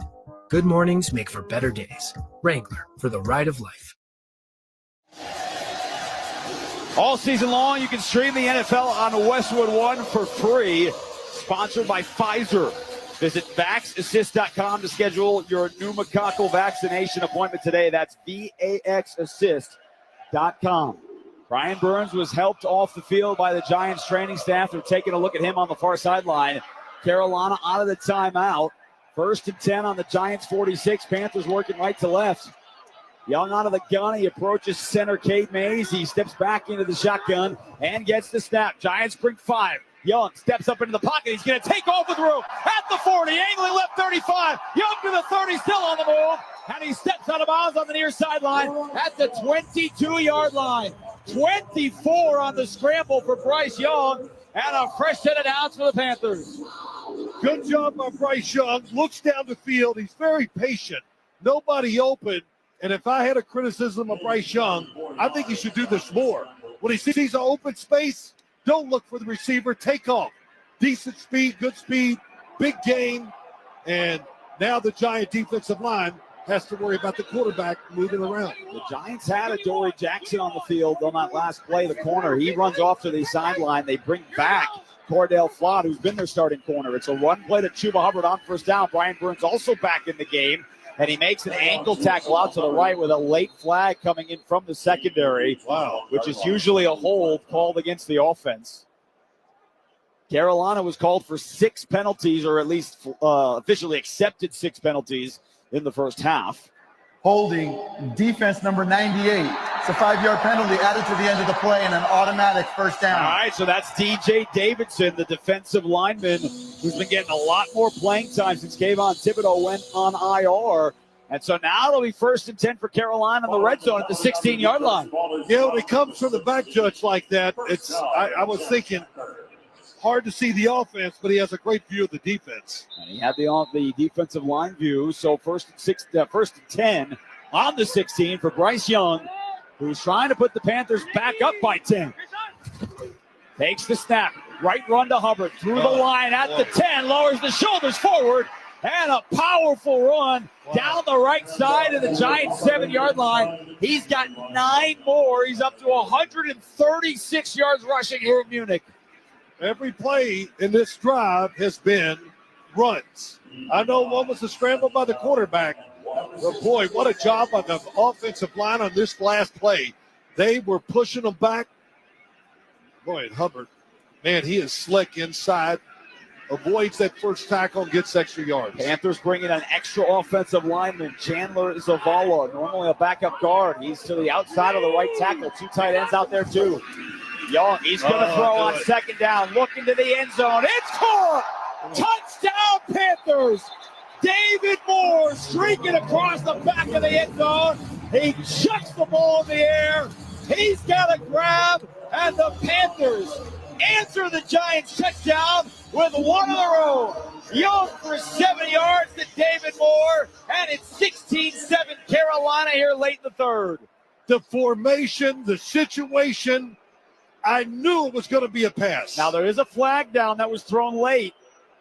Speaker 27: Good mornings make for better days. Wrangler, for the ride of life.
Speaker 2: All season long, you can stream the NFL on Westwood One for free. Sponsored by Pfizer. Visit VaxAssist.com to schedule your pneumococcal vaccination appointment today. That's VaxAssist.com. Brian Burns was helped off the field by the Giants training staff. They're taking a look at him on the far sideline. Carolina out of the timeout. 1st and 10 on the Giants 46. Panthers working right to left. Young out of the gun. He approaches center Cade Mays. He steps back into the shotgun and gets the snap. Giants bring 5. Young steps up into the pocket. He's going to take off with room at the 40, angling left 35. Young to the 30, still on the move. And he steps out of bounds on the near sideline at the 22-yard line. 24 on the scramble for Bryce Young. And a fresh set of downs for the Panthers.
Speaker 1: Good job by Bryce Young. Looks down the field. He's very patient. Nobody open. And if I had a criticism of Bryce Young, I think he should do this more. When he sees an open space, don't look for the receiver. Take off. Decent speed, good speed, big game. And now the Giant defensive line has to worry about the quarterback moving around.
Speaker 2: The Giants had a Dory Jackson on the field on that last play, the corner. He runs off to the sideline. They bring back Cordell Flott, who's been their starting corner. It's a run play to Chuba Hubbard on first down. Brian Burns also back in the game. And he makes an ankle tackle out to the right with a late flag coming in from the secondary.
Speaker 1: Wow.
Speaker 2: Which is usually a hold called against the offense. Carolina was called for 6 penalties, or at least officially accepted 6 penalties in the first half.
Speaker 14: Holding defense number 98. It's a 5-yard penalty added to the end of the play and an automatic first down.
Speaker 2: All right, so that's DJ Davidson, the defensive lineman, who's been getting a lot more playing time since Kayvon Thibodeau went on IR. And so now it'll be 1st and 10 for Carolina in the red zone at the 16-yard line.
Speaker 1: You know, when it comes from the back judge like that, it's I was thinking hard to see the offense, but he has a great view of the defense.
Speaker 2: And he had the defensive line view. So 1st and 10 on the 16 for Bryce Young, who's trying to put the Panthers back up by 10. Takes the snap. Right run to Hubbard. Through the line at the 10. Lowers the shoulders forward. And a powerful run down the right side of the Giants' 7-yard line. He's got 9 more. He's up to 136 yards rushing here in Munich.
Speaker 1: Every play in this drive has been runs. I know one was a scramble by the quarterback, but boy, what a job by the offensive line on this last play. They were pushing them back. Boy, and Hubbard, man, he is slick inside. Avoids that first tackle and gets extra yards.
Speaker 2: Panthers bringing an extra offensive lineman, Chandler Zavala, normally a backup guard. He's to the outside of the right tackle. 2 tight ends out there too. Young, he's going to throw on 2nd down, looking to the end zone. It's caught! Touchdown Panthers! David Moore streaking across the back of the end zone. He chucks the ball in the air. He's got a grab, and the Panthers answer the Giants touchdown with one of their own. Young for 70 yards to David Moore, and it's 16-7 Carolina here late in the third.
Speaker 1: The formation, the situation, I knew it was going to be a pass.
Speaker 2: Now there is a flag down that was thrown late.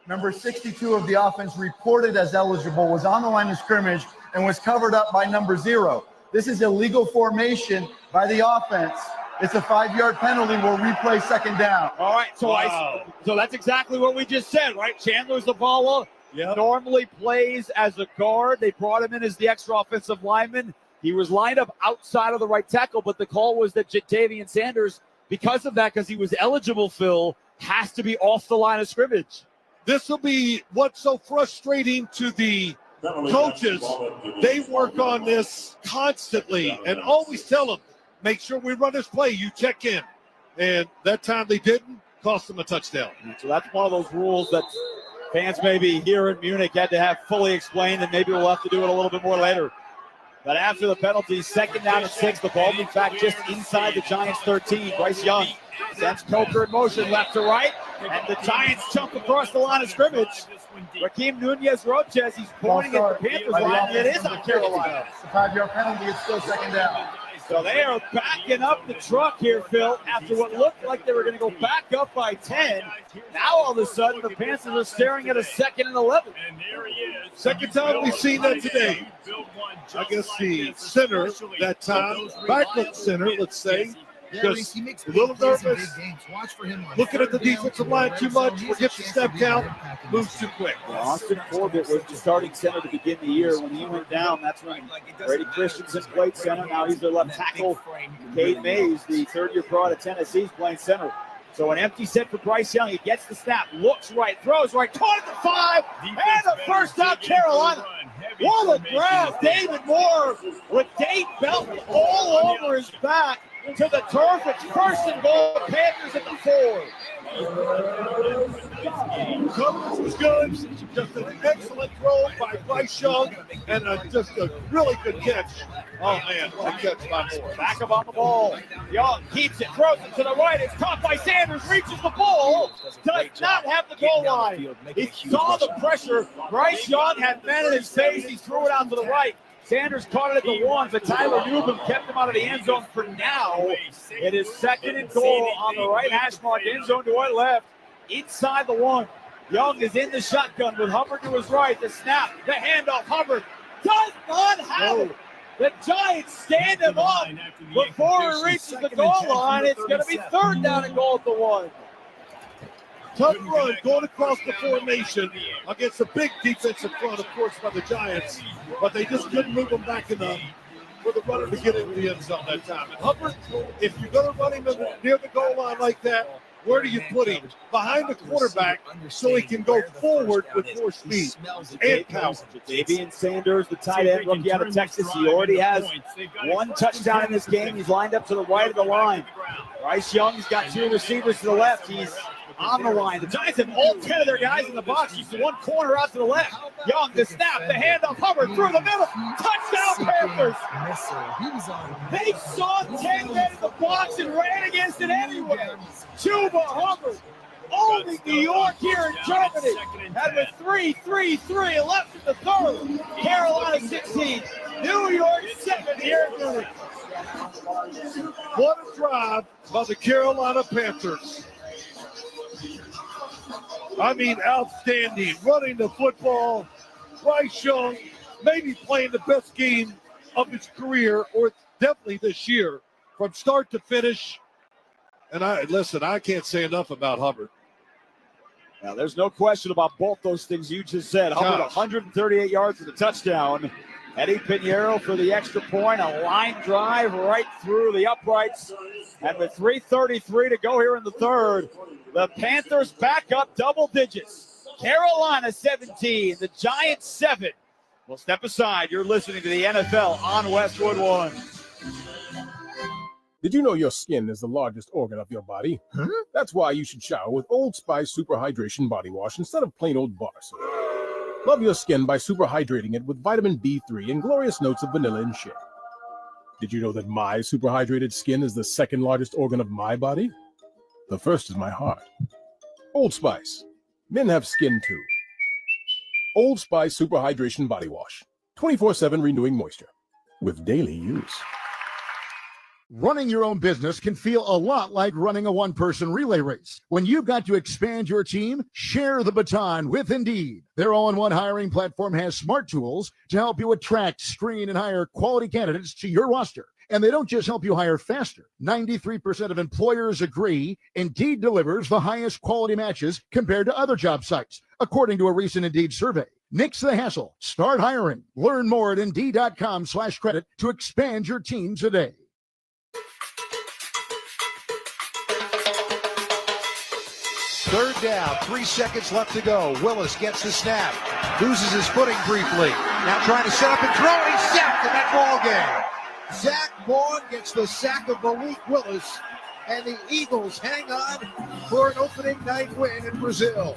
Speaker 14: Number 62 of the offense, reported as eligible, was on the line of scrimmage and was covered up by number 0. This is illegal formation by the offense. It's a 5-yard penalty. We'll replay second down.
Speaker 2: All right, so that's exactly what we just said, right? Chandler Zavala normally plays as a guard. They brought him in as the extra offensive lineman. He was lined up outside of the right tackle, but the call was that Jatavian Sanders, because of that, because he was eligible, Phil, has to be off the line of scrimmage.
Speaker 1: This will be what's so frustrating to the coaches. They work on this constantly and always tell them, make sure we run this play. You check in. And that time they didn't, cost them a touchdown.
Speaker 2: So that's one of those rules that fans maybe here in Munich had to have fully explained, and maybe we'll have to do it a little bit more later. But after the penalty, second down and 6, the ball, in fact, just inside the Giants' 13. Bryce Young sends Coker in motion left to right, and the Giants jump across the line of scrimmage. Raheem Nunez-Roches, he's pointing at the Panthers line. It is on Carolina.
Speaker 14: It's a 5-yard penalty. It's still second down.
Speaker 2: So they are backing up the truck here, Phil, after what looked like they were going to go back up by 10. Now all of a sudden, the Panthers are staring at a 2nd and 11.
Speaker 1: Second time we've seen that today. I guess the center that time, backup center, let's say, just a little nervous, looking at the defensive line too much, forgets the step count, moves too quick.
Speaker 2: Well, Austin Corbett was the starting center to begin the year. When he went down, that's when Brady Christensen played center. Now he's their left tackle. Cade Mays, the third-year pro out of Tennessee, is playing center. So an empty set for Bryce Young. He gets the snap, looks right, throws right, caught at the 5, and the first down, Carolina. What a grab. David Moore with Dave Belton all over his back to the turf. It's first and goal. Panthers at the 4.
Speaker 1: Coverage was good. Just an excellent throw by Bryce Young, and just a really good catch. Oh, man, what a catch by Moore.
Speaker 2: Back up on the ball. Young keeps it, throws it to the right. It's caught by Sanders, reaches the ball. Does not have the goal line. He saw the pressure. Bryce Young had men in his face. He threw it out to the right. Sanders caught it at the 1, but Tyler Newbin kept him out of the end zone for now. It is 2nd and goal on the right hash mark, end zone to our left, inside the 1. Young is in the shotgun with Hubbard to his right. The snap, the handoff. Hubbard does not have it. The Giants stand him up before he reaches the goal line. It's going to be 3rd down and goal at the 1.
Speaker 1: Tough run going across the formation against a big defensive front, of course, by the Giants, but they just couldn't move them back enough for the runner to get into the end zone that time. And Hubbard, if you're going to run him near the goal line like that, where do you put him? Behind the quarterback so he can go forward with more speed and power.
Speaker 2: Jatavian Sanders, the tight end, rookie out of Texas. He already has 1 touchdown in this game. He's lined up to the right of the line. Bryce Young's got 2 receivers to the left. He's on the line. The Giants have all 10 of their guys in the box. Just 1 corner out to the left. Young, the snap, the handoff, Hubbard through the middle. Touchdown, Panthers. They saw 10 men in the box and ran against it anyway. Chuba Hubbard, only New York here in Germany. And with 3-3-3 left in the 3rd. Carolina 16, New York 7 here in Munich.
Speaker 1: What a drive by the Carolina Panthers. I mean, outstanding. Running the football. Bryce Young maybe playing the best game of his career, or definitely this year, from start to finish. And I can't say enough about Hubbard.
Speaker 2: Now, there's no question about both those things you just said. Hubbard, 138 yards for the touchdown. Eddie Pinheiro for the extra point. A line drive right through the uprights. And with 3:33 to go here in the 3rd, the Panthers back up double digits. Carolina 17, the Giants 7. We'll step aside. You're listening to the NFL on Westwood One.
Speaker 3: Did you know your skin is the largest organ of your body? That's why you should shower with Old Spice Super Hydration Body Wash instead of plain old bar soap. Love your skin by super hydrating it with vitamin B3 and glorious notes of vanilla and shea. Did you know that my super hydrated skin is the 2nd largest organ of my body? The first is my heart. Old Spice. Men have skin too. Old Spice Super Hydration Body Wash. 24/7 renewing moisture with daily use.
Speaker 4: Running your own business can feel a lot like running a one-person relay race. When you've got to expand your team, share the baton with Indeed. Their all-in-one hiring platform has smart tools to help you attract, screen, and hire quality candidates to your roster. And they don't just help you hire faster. 93% of employers agree Indeed delivers the highest quality matches compared to other job sites, according to a recent Indeed survey. Nix the hassle. Start hiring. Learn more at Indeed.com/credit to expand your team today.
Speaker 8: Third down, 3 seconds left to go. Willis gets the snap, loses his footing briefly. Now trying to set up and throw, and he's sacked in that ball game. Zach Vaughn gets the sack of Malik Willis, and the Eagles hang on for an opening night win in Brazil.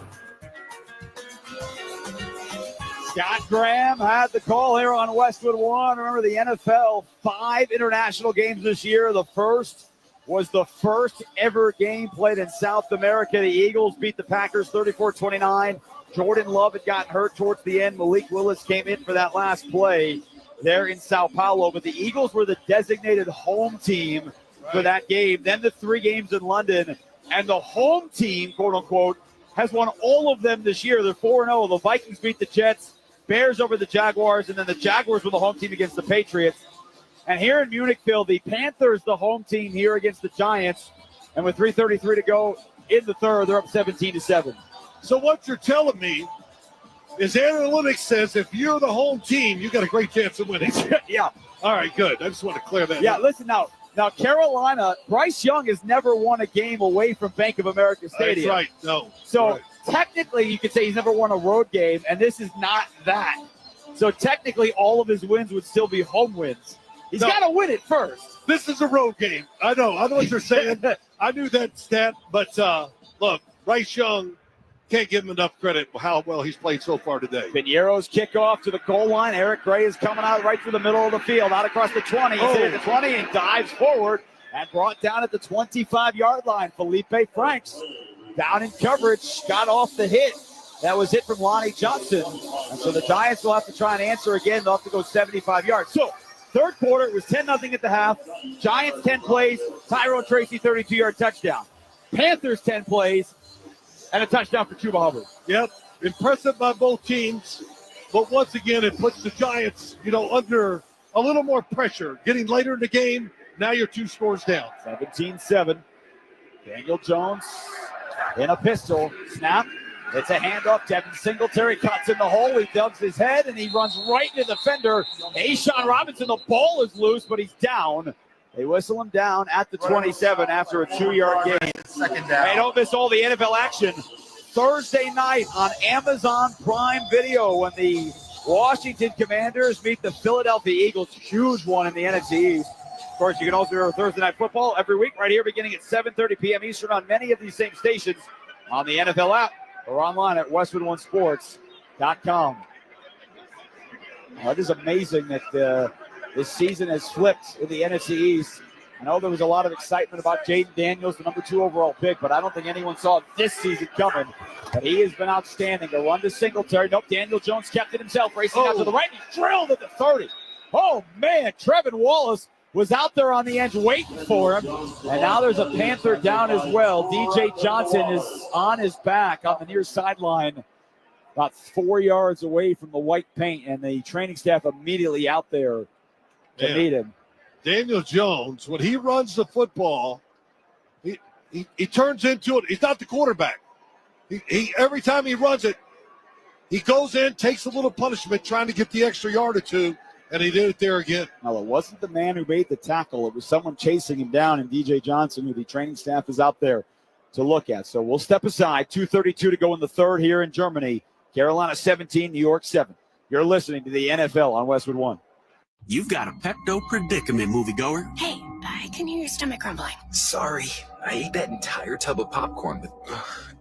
Speaker 2: Scott Graham had the call here on Westwood One. Remember the NFL, 5 international games this year. The first was the first ever game played in South America. The Eagles beat the Packers 34-29. Jordan Love had gotten hurt towards the end. Malik Willis came in for that last play there in Sao Paulo. But the Eagles were the designated home team for that game. Then the 3 games in London. And the home team, quote unquote, has won all of them this year. They're 4-0. The Vikings beat the Jets, Bears over the Jaguars, and then the Jaguars were the home team against the Patriots. And here in Munich, Phil, the Panthers, the home team here against the Giants. And with 3:33 to go in the third, they're up 17-7.
Speaker 1: So what you're telling me is analytics says if you're the home team, you got a great chance of winning.
Speaker 2: Yeah.
Speaker 1: All right, good. I just want to clear that
Speaker 2: Yeah,
Speaker 1: up.
Speaker 2: listen now. Now, Carolina, Bryce Young has never won a game away from Bank of America Stadium.
Speaker 1: That's right. No.
Speaker 2: So
Speaker 1: right.
Speaker 2: technically, you could say he's never won a road game, and this is not that. So technically, all of his wins would still be home wins. He's got to win it first.
Speaker 1: This is a road game. I know what you're saying. I knew that stat, but look, Bryce Young, can't give him enough credit for how well he's played so far today.
Speaker 2: Piñeiro's kickoff to the goal line. Eric Gray is coming out right through the middle of the field, out across the 20. He's hit at the 20 and dives forward and brought down at the 25-yard line. Felipe Franks down in coverage, got off the hit. That was hit from Lonnie Johnson. And so the Giants will have to try and answer again. They'll have to go 75 yards. So third quarter, it was 10-0 at the half. Giants 10 plays, Tyrone Tracy 32-yard touchdown. Panthers 10 plays, and a touchdown for Chuba Hubbard.
Speaker 1: Yep, impressive by both teams. But once again, it puts the Giants, under a little more pressure. Getting later in the game, now you're 2 scores down.
Speaker 2: 17-7. Daniel Jones in a pistol. Snap. It's a handoff. Devin Singletary cuts in the hole. He ducks his head, and he runs right into the defender. A'Shawn Robinson, the ball is loose, but he's down. They whistle him down at the 27 after a 2-yard gain.
Speaker 14: Second down.
Speaker 2: Hey, don't miss all the NFL action Thursday night on Amazon Prime Video when the Washington Commanders meet the Philadelphia Eagles. Huge one in the NFC East. Of course, you can also hear Thursday Night Football every week right here beginning at 7:30 p.m. Eastern on many of these same stations on the NFL app or online at westwoodonesports.com. It is amazing that this season has flipped in the NFC East. I know there was a lot of excitement about Jaden Daniels, the number 2 overall pick, but I don't think anyone saw this season coming. But he has been outstanding. A run to Singletary. Nope, Daniel Jones kept it himself, racing out to the right. He's drilled at the 30. Oh, man, Trevin Wallace was out there on the edge waiting for him. And now there's a Panther down as well. DJ Johnson is on his back on the near sideline, about 4 yards away from the white paint, and the training staff immediately out there to meet him.
Speaker 1: Daniel Jones, when he runs the football, he turns into it. He's not the quarterback. He every time he runs it, he goes in, takes a little punishment, trying to get the extra yard or two, and he did it there again.
Speaker 2: Well, it wasn't the man who made the tackle. It was someone chasing him down, and DJ Johnson, who the training staff is out there to look at. So we'll step aside. 2:32 to go in the third here in Germany. Carolina 17, New York 7. You're listening to the NFL on Westwood One.
Speaker 9: You've got a Pepto predicament, moviegoer.
Speaker 10: Hey, I can hear your stomach grumbling.
Speaker 9: Sorry, I ate that entire tub of popcorn with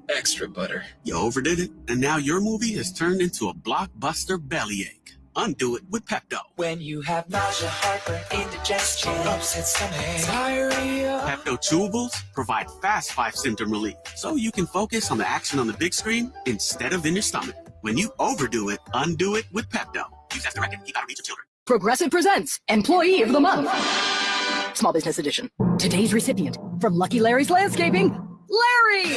Speaker 9: extra butter. You overdid it, and now your movie has turned into a blockbuster bellyache. Undo it with Pepto.
Speaker 19: When you have nausea, heartburn, indigestion, upset stomach, diarrhea.
Speaker 9: Pepto chewables provide fast 5-symptom relief, so you can focus on the action on the big screen instead of in your stomach. When you overdo it, undo it with Pepto. Use as directed. Keep out of reach of children.
Speaker 5: Progressive presents Employee of the Month. Small Business Edition. Today's recipient from Lucky Larry's Landscaping, Larry!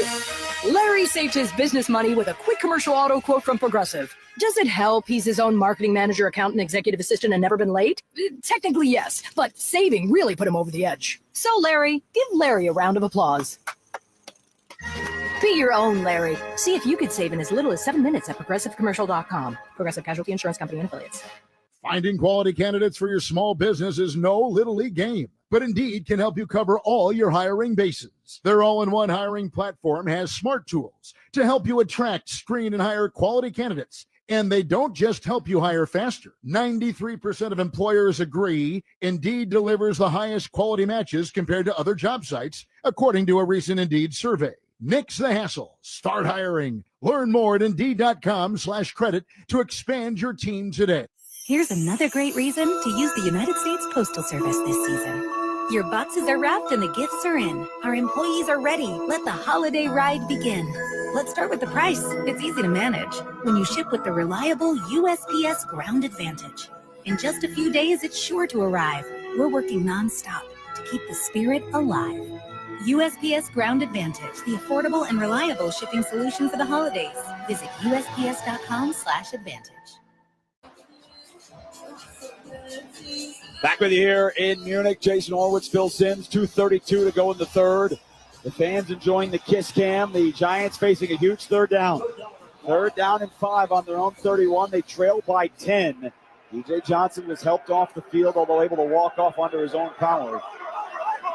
Speaker 5: Larry saved his business money with a quick commercial auto quote from Progressive. Does it help he's his own marketing manager, accountant, executive assistant, and never been late? Technically, yes, but saving really put him over the edge. So, Larry, give Larry a round of applause. Be your own Larry. See if you could save in as little as 7 minutes at ProgressiveCommercial.com. Progressive Casualty Insurance Company and Affiliates.
Speaker 4: Finding quality candidates for your small business is no little league game, but Indeed can help you cover all your hiring bases. Their all-in-one hiring platform has smart tools to help you attract, screen, and hire quality candidates. And they don't just help you hire faster. 93% of employers agree Indeed delivers the highest quality matches compared to other job sites, according to a recent Indeed survey. Nix the hassle. Start hiring. Learn more at Indeed.com/credit to expand your team today.
Speaker 6: Here's another great reason to use the United States Postal Service this season. Your boxes are wrapped and the gifts are in. Our employees are ready. Let the holiday ride begin. Let's start with the price. It's easy to manage when you ship with the reliable USPS Ground Advantage. In just a few days, it's sure to arrive. We're working nonstop to keep the spirit alive. USPS Ground Advantage, the affordable and reliable shipping solution for the holidays. Visit USPS.com/advantage.
Speaker 2: Back with you here in Munich. Jason Horwitz, Phil Simms, 2:32 to go in the third. The fans enjoying the kiss cam. The Giants facing a huge third down. Third down and 5 on their own 31. They trail by 10. DJ Johnson was helped off the field, although able to walk off under his own power.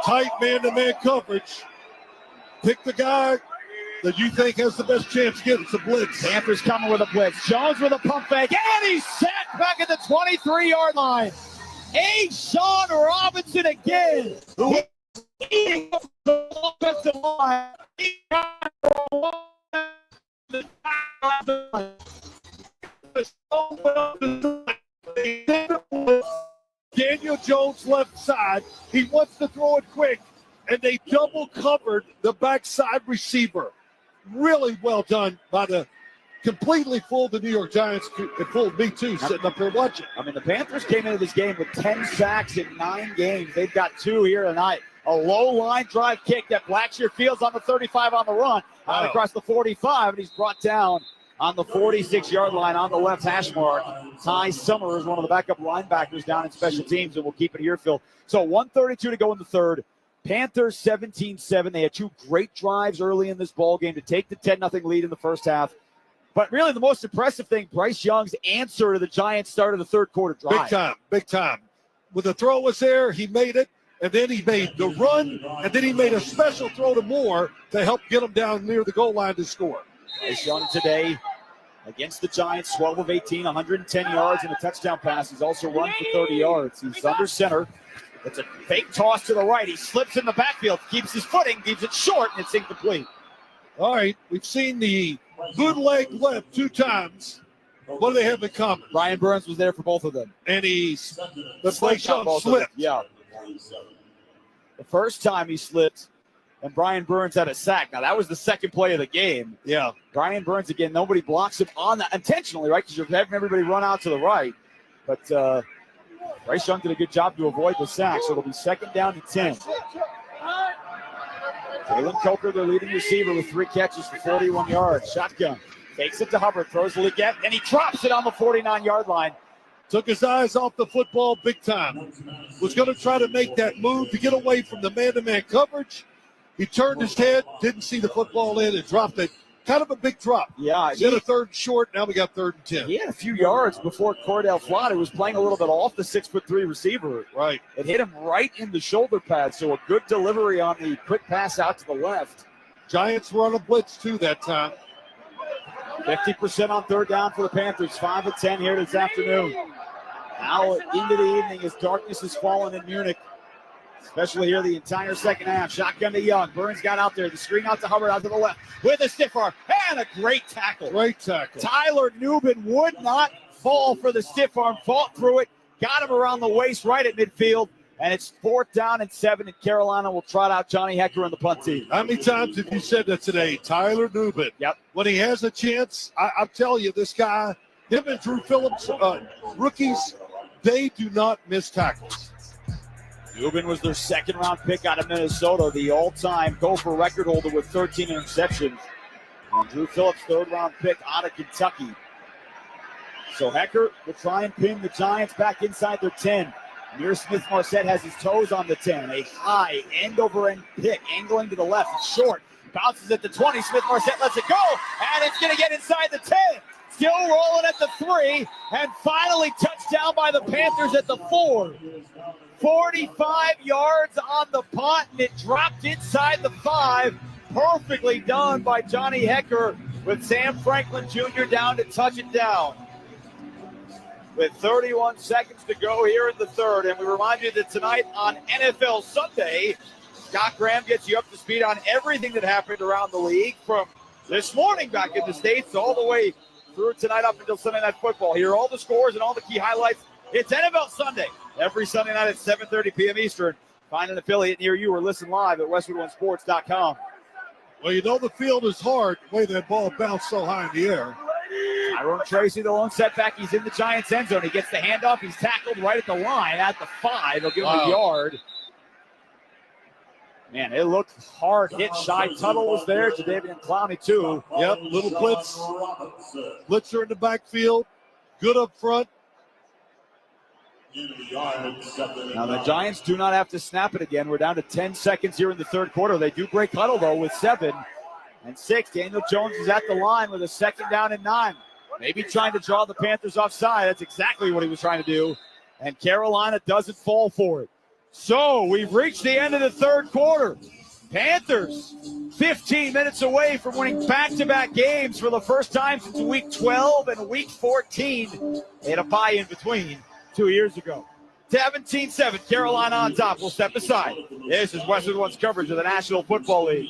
Speaker 1: Tight man-to-man coverage. Pick the guy that you think has the best chance getting some blitz.
Speaker 2: Panthers coming with a blitz. Jones with a pump fake, and he's sacked back at the 23-yard line. Sean Robinson again. Eating the offensive line.
Speaker 1: Daniel Jones left side. He wants to throw it quick, and they double covered the backside receiver. Really well done by the completely fooled the New York Giants. It fooled me too, sitting up here watching.
Speaker 2: I mean, the Panthers came into this game with 10 sacks in 9 games. They've got 2 here tonight. A low line drive kick that Blackshear fields on the 35 on the run, out across the 45, and he's brought down on the 46-yard line on the left hash mark. Ty Summers, one of the backup linebackers down in special teams, and we'll keep it here, Phil. So 1:32 to go in the third. Panthers 17-7. They had 2 great drives early in this ball game to take the 10-0 lead in the first half. But really the most impressive thing, Bryce Young's answer to the Giants start of the third quarter drive.
Speaker 1: Big time. When the throw was there, he made it, and then he made the run, and then he made a special throw to Moore to help get him down near the goal line to score.
Speaker 2: Bryce Young today against the Giants, 12 of 18, 110 yards and a touchdown pass. He's also run for 30 yards. He's under center. It's a fake toss to the right. He slips in the backfield, keeps his footing, keeps it short, and it's incomplete.
Speaker 1: All right, we've seen the good leg left 2 times. What do they have in common?
Speaker 2: Brian Burns was there for both of them.
Speaker 1: And the Bryce Young slipped.
Speaker 2: Yeah. The first time he slipped, and Brian Burns had a sack. Now, that was the second play of the game.
Speaker 1: Yeah.
Speaker 2: Brian Burns, again, nobody blocks him on that intentionally, right? Because you're having everybody run out to the right. But Bryce Young did a good job to avoid the sack, so it'll be second down and 10. Jalen Coker, their leading receiver, with 3 catches for 41 yards. Shotgun. Takes it to Hubbard, throws the Leggett, and he drops it on the 49-yard line.
Speaker 1: Took his eyes off the football big time. Was going to try to make that move to get away from the man-to-man coverage. He turned his head, didn't see the football in, and dropped it. Kind of a big drop.
Speaker 2: Yeah.
Speaker 1: He had a third short. Now we got 3rd and 10.
Speaker 2: He had a few yards before Cordell Flott, who was playing a little bit off the 6'3" receiver.
Speaker 1: Right.
Speaker 2: It hit him right in the shoulder pad, so a good delivery on the quick pass out to the left.
Speaker 1: Giants were on a blitz, too, that time.
Speaker 2: 50% on third down for the Panthers. 5 of 10 here this afternoon. Now into the evening as darkness has fallen in Munich, especially here the entire second half. Shotgun to Young. Burns got out there. The screen out to Hubbard out to the left with a stiff arm and a great tackle.
Speaker 1: Great tackle.
Speaker 2: Tyler Newman would not fall for the stiff arm. Fought through it. Got him around the waist right at midfield. And it's 4th down and 7, and Carolina will trot out Johnny Hecker on the punt team.
Speaker 1: How many times have you said that today? Tyler Nubin.
Speaker 2: Yep.
Speaker 1: When he has a chance, I'm telling you, this guy, him and Drew Phillips, rookies, they do not miss tackles.
Speaker 2: Nubin was their 2nd-round pick out of Minnesota, the all-time Gopher record holder with 13 interceptions. And Drew Phillips, 3rd-round pick out of Kentucky. So Hecker will try and pin the Giants back inside their 10. Amir Smith-Marset has his toes on the 10. A high end-over-end pick, angling to the left. It's short. Bounces at the 20. Smith-Marset lets it go. And it's going to get inside the 10. Still rolling at the 3. And finally touched down by the Panthers at the 4. 45 yards on the punt. And it dropped inside the 5. Perfectly done by Johnny Hecker with Sam Franklin Jr. down to touch it down. With 31 seconds to go here in the 3rd. And we remind you that tonight on NFL Sunday, Scott Graham gets you up to speed on everything that happened around the league from this morning back in the States all the way through tonight up until Sunday Night Football. Here are all the scores and all the key highlights. It's NFL Sunday every Sunday night at 7:30 p.m. Eastern. Find an affiliate near you or listen live at westwood1sports.com.
Speaker 1: Well, you know the field is hard the way that ball bounced so high in the air.
Speaker 2: Tyrone Tracy, the lone setback. He's in the Giants' end zone. He gets the handoff. He's tackled right at the line at the 5. They'll give him a yard. Man, it looked hard hit. Shy Tuttle was there. Jadeveon Clowney, too.
Speaker 1: Yep, little blitz. Blitzer in the backfield. Good up front.
Speaker 2: Now, the Giants do not have to snap it again. We're down to 10 seconds here in the 3rd quarter. They do break huddle, though, with 7 and 6. Daniel Jones is at the line with a 2nd down and 9. Maybe trying to draw the Panthers offside. That's exactly what he was trying to do. And Carolina doesn't fall for it. So we've reached the end of the 3rd quarter. Panthers 15 minutes away from winning back-to-back games for the first time since week 12 and week 14. They had a bye in between 2 years ago. 17-7, Carolina on top. We'll step aside. This is Westwood One's coverage of the National Football League.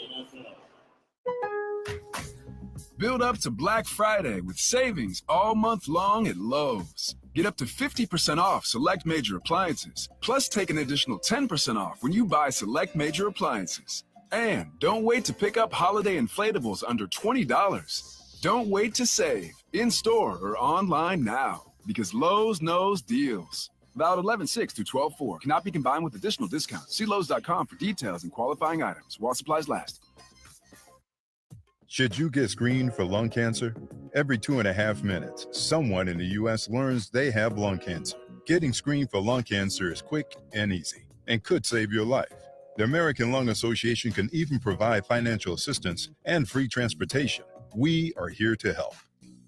Speaker 13: Build up to Black Friday with savings all month long at Lowe's. Get up to 50% off select major appliances, plus take an additional 10% off when you buy select major appliances. And don't wait to pick up holiday inflatables under $20. Don't wait to save, in-store or online now, because Lowe's knows deals. Valid 11/6 through 12/4. Cannot be combined with additional discounts. See Lowe's.com for details and qualifying items while supplies last.
Speaker 16: Should you get screened for lung cancer? Every 2.5 minutes, someone in the U.S. learns they have lung cancer. Getting screened for lung cancer is quick and easy and could save your life. The American Lung Association can even provide financial assistance and free transportation. We are here to help.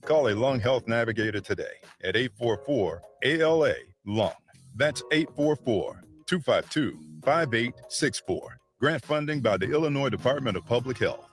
Speaker 16: Call a Lung Health Navigator today at 844-ALA-LUNG. That's 844-252-5864. Grant funding by the Illinois Department of Public Health.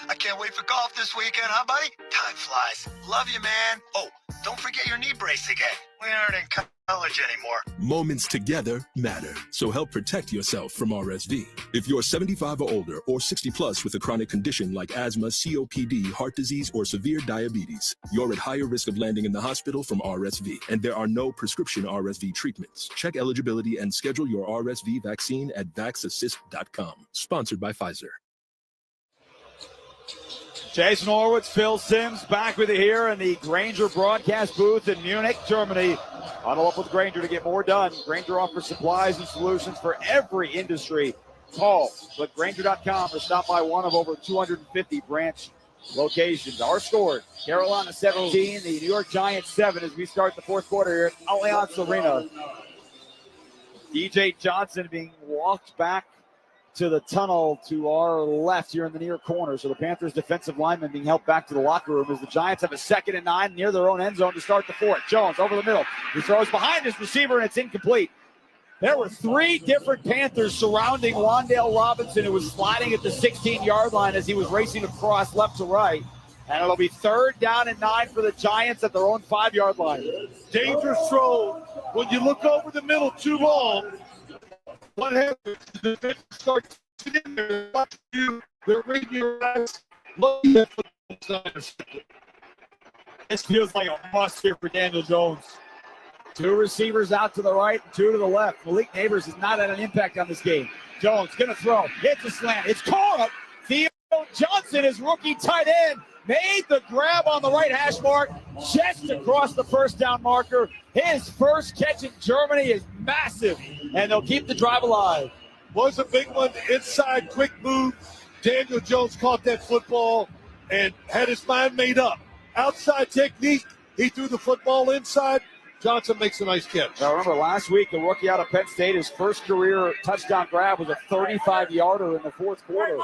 Speaker 17: I can't wait for golf this weekend, huh, buddy? Time flies. Love you, man. Oh, don't forget your knee brace again. We aren't in college anymore.
Speaker 18: Moments together matter, so help protect yourself from RSV. If you're 75 or older or 60 plus with a chronic condition like asthma, COPD, heart disease, or severe diabetes, you're at higher risk of landing in the hospital from RSV, and there are no prescription RSV treatments. Check eligibility and schedule your RSV vaccine at vaxassist.com. Sponsored by Pfizer.
Speaker 2: Jason Horwitz, Phil Simms back with you here in the Grainger broadcast booth in Munich, Germany. Huddle up with Grainger to get more done. Grainger offers supplies and solutions for every industry. Call, click Grainger.com or stop by one of over 250 branch locations. Our scores, Carolina 17, the New York Giants 7 as we start the 4th quarter here at Allianz Arena. DJ Johnson being walked back to the tunnel to our left here in the near corner. So the Panthers defensive lineman being helped back to the locker room as the Giants have a 2nd and 9 near their own end zone to start the 4th. Jones over the middle. He throws behind his receiver and it's incomplete. There were 3 different Panthers surrounding Wan'Dale Robinson, who was sliding at the 16-yard line as he was racing across left to right. And it'll be 3rd down and 9 for the Giants at their own 5-yard line.
Speaker 1: Dangerous throw. When you look over the middle too long, what happens? The defense starts in there. They're reading your eyes.
Speaker 2: This feels like a must here for Daniel Jones. Two receivers out to the right, two to the left. Malik Neighbors has not had an impact on this game. Jones going to throw. Hits a slant. It's caught up. Theo Johnson, his rookie tight end, made the grab on the right hash mark, just across the first down marker. His first catch in Germany is massive, and they'll keep the drive alive.
Speaker 1: Was a big one. Inside, quick move. Daniel Jones caught that football and had his mind made up. Outside technique. He threw the football inside. Johnson makes a nice catch.
Speaker 2: Now remember, last week, the rookie out of Penn State, his first career touchdown grab was a 35-yarder in the fourth quarter.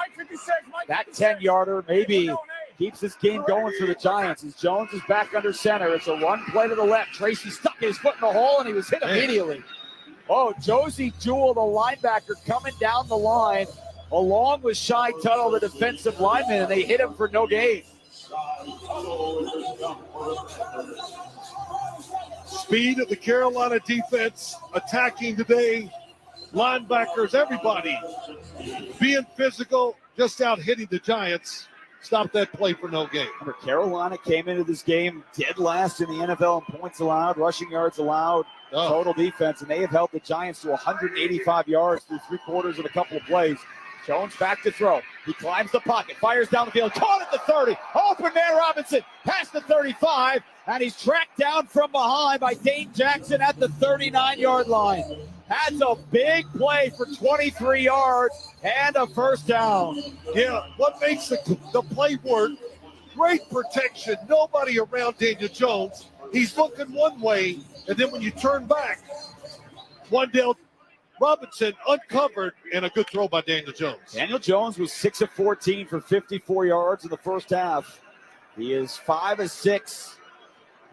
Speaker 2: That 10-yarder maybe keeps this game going for the Giants as Jones is back under center. It's a run play to the left. Tracy stuck his foot in the hole, and he was hit immediately. Oh, Josie Jewell, the linebacker, coming down the line, along with Shai Tuttle, the defensive lineman, and they hit him for no gain.
Speaker 1: Speed of the Carolina defense attacking today. Linebackers, everybody being physical, just out hitting the Giants. Stop that play for no gain.
Speaker 2: Remember, Carolina came into this game dead last in the NFL in points allowed, rushing yards allowed, total defense, and they have held the Giants to 185 yards through three quarters and a couple of plays. Jones back to throw. He climbs the pocket, fires down the field, caught at the 30. Open man Robinson past the 35, and he's tracked down from behind by Dane Jackson at the 39-yard line. That's a big play for 23 yards and a first down.
Speaker 1: Yeah, what makes the play work? Great protection. Nobody around Daniel Jones. He's looking one way, and then when you turn back, Wandale Robinson uncovered, and a good throw by Daniel Jones.
Speaker 2: Daniel Jones was 6 of 14 for 54 yards in the first half. He is 5 of 6.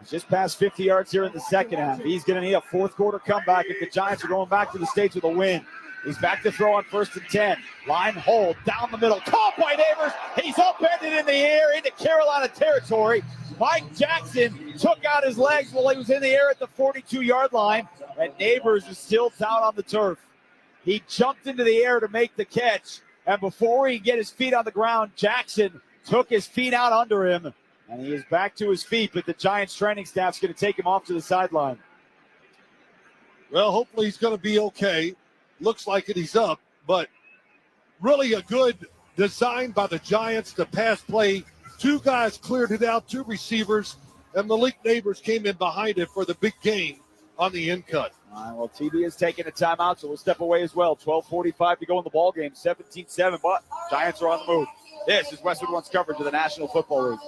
Speaker 2: He's just past 50 yards here in the second half. He's going to need a fourth quarter comeback if the Giants are going back to the States with a win. He's back to throw on 1st and 10. Line hold down the middle. Caught by Neighbors. He's upended in the air into Carolina territory. Mike Jackson took out his legs while he was in the air at the 42-yard line, and Neighbors is still down on the turf. He jumped into the air to make the catch, and before he could get his feet on the ground, Jackson took his feet out under him, and he is back to his feet, but the Giants training staff's going to take him off to the sideline.
Speaker 1: Well, hopefully he's going to be okay. Looks like it, he's up, but really a good design by the Giants to pass play. Two guys cleared it out, two receivers, and Malik Neighbors came in behind it for the big gain on the end cut.
Speaker 2: All right, well, TB is taking a timeout, so we'll step away as well. 12:45 to go in the ball game, 17-7, but Giants are on the move. This is Westwood One's coverage of the National Football League.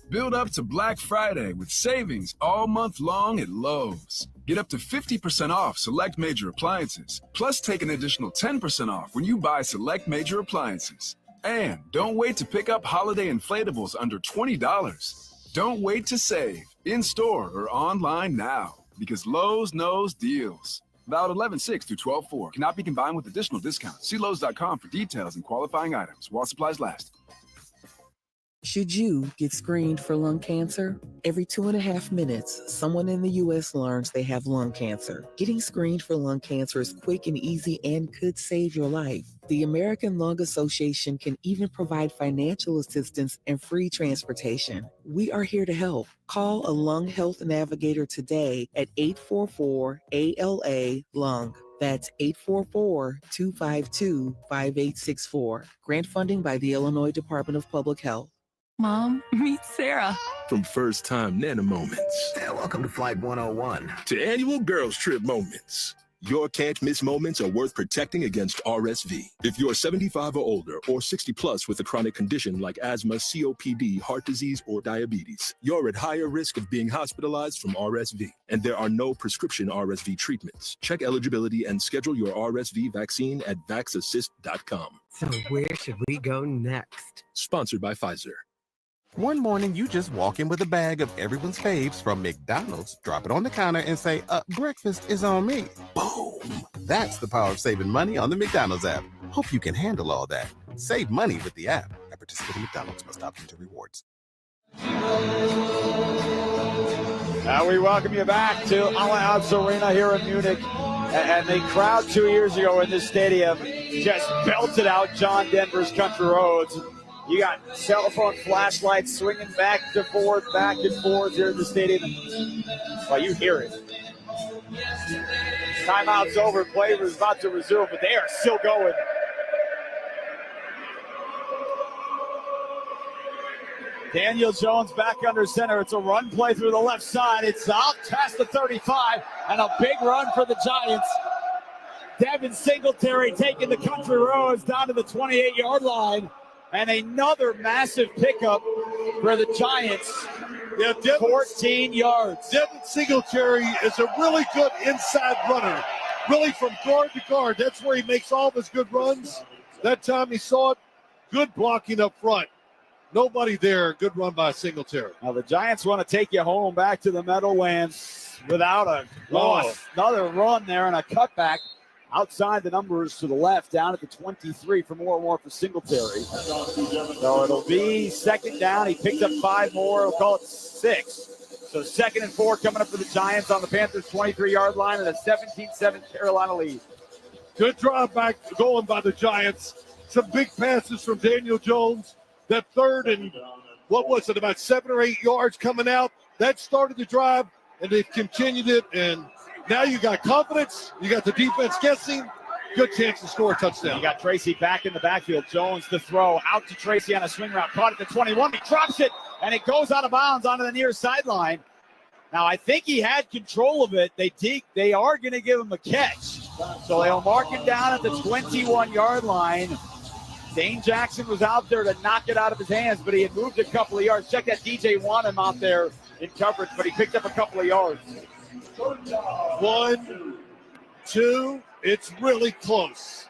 Speaker 13: Build up to Black Friday with savings all month long at Lowe's. Get up to 50% off select major appliances, plus take an additional 10% off when you buy select major appliances. And don't wait to pick up holiday inflatables under $20. Don't wait to save, in-store or online now, because Lowe's knows deals. Valid 11/6 through 12/4. Cannot be combined with additional discounts. See Lowe's.com for details and qualifying items while supplies last.
Speaker 15: Should you get screened for lung cancer? Every 2.5 minutes, someone in the U.S. learns they have lung cancer. Getting screened for lung cancer is quick and easy and could save your life. The American Lung Association can even provide financial assistance and free transportation. We are here to help. Call a lung health navigator today at 844-ALA-LUNG. That's 844-252-5864. Grant funding by the Illinois Department of Public Health.
Speaker 20: Mom, meet Sarah.
Speaker 18: From first-time Nana moments.
Speaker 21: Welcome to Flight 101.
Speaker 18: To annual girls trip moments. Your can't-miss moments are worth protecting against RSV. If you're 75 or older or 60 plus with a chronic condition like asthma, COPD, heart disease, or diabetes, you're at higher risk of being hospitalized from RSV. And there are no prescription RSV treatments. Check eligibility and schedule your RSV vaccine at vaxassist.com.
Speaker 22: So where should we go next?
Speaker 18: Sponsored by Pfizer.
Speaker 23: One morning, you just walk in with a bag of everyone's faves from McDonald's, drop it on the counter, and say, breakfast is on me. Boom! That's the power of saving money on the McDonald's app. Hope you can handle all that. Save money with the app. At participating McDonald's, must opt into rewards.
Speaker 2: Now we welcome you back to Allianz Arena here in Munich. And the crowd 2 years ago in this stadium just belted out John Denver's Country Roads. You got cell phone flashlights swinging back and forth here in the stadium. Well, you hear it. Timeout's over. Play was about to resume, but they are still going. Daniel Jones back under center. It's a run play through the left side. It's out past the 35, and a big run for the Giants. Devin Singletary taking the country roads down to the 28-yard line. And another massive pickup for the Giants.
Speaker 1: Yeah,
Speaker 2: 14 yards.
Speaker 1: Devin Singletary is a really good inside runner. Really from guard to guard. That's where he makes all of his good runs. That time he saw it. Good blocking up front. Nobody there. Good run by Singletary.
Speaker 2: Now the Giants want to take you home back to the Meadowlands without a loss. Another run there and a cutback. Outside the numbers to the left, down at the 23 for more for Singletary. So it'll be second down. He picked up 5 more. We'll call it 6. So 2nd and 4 coming up for the Giants on the Panthers' 23-yard line and a 17-7 Carolina lead.
Speaker 1: Good drive back going by the Giants. Some big passes from Daniel Jones. That third and, about 7 or 8 yards coming out. That started the drive, and they've continued it, and now you got confidence. You got the defense guessing. Good chance to score a touchdown.
Speaker 2: You got Tracy back in the backfield. Jones the throw out to Tracy on a swing route. Caught at the 21. He drops it, and it goes out of bounds onto the near sideline. Now, I think he had control of it. They are going to give him a catch. So they'll mark him down at the 21-yard line. Dane Jackson was out there to knock it out of his hands, but he had moved a couple of yards. Check that DJ Wanham out there in coverage, but he picked up a couple of yards.
Speaker 1: 1, 2, it's really close.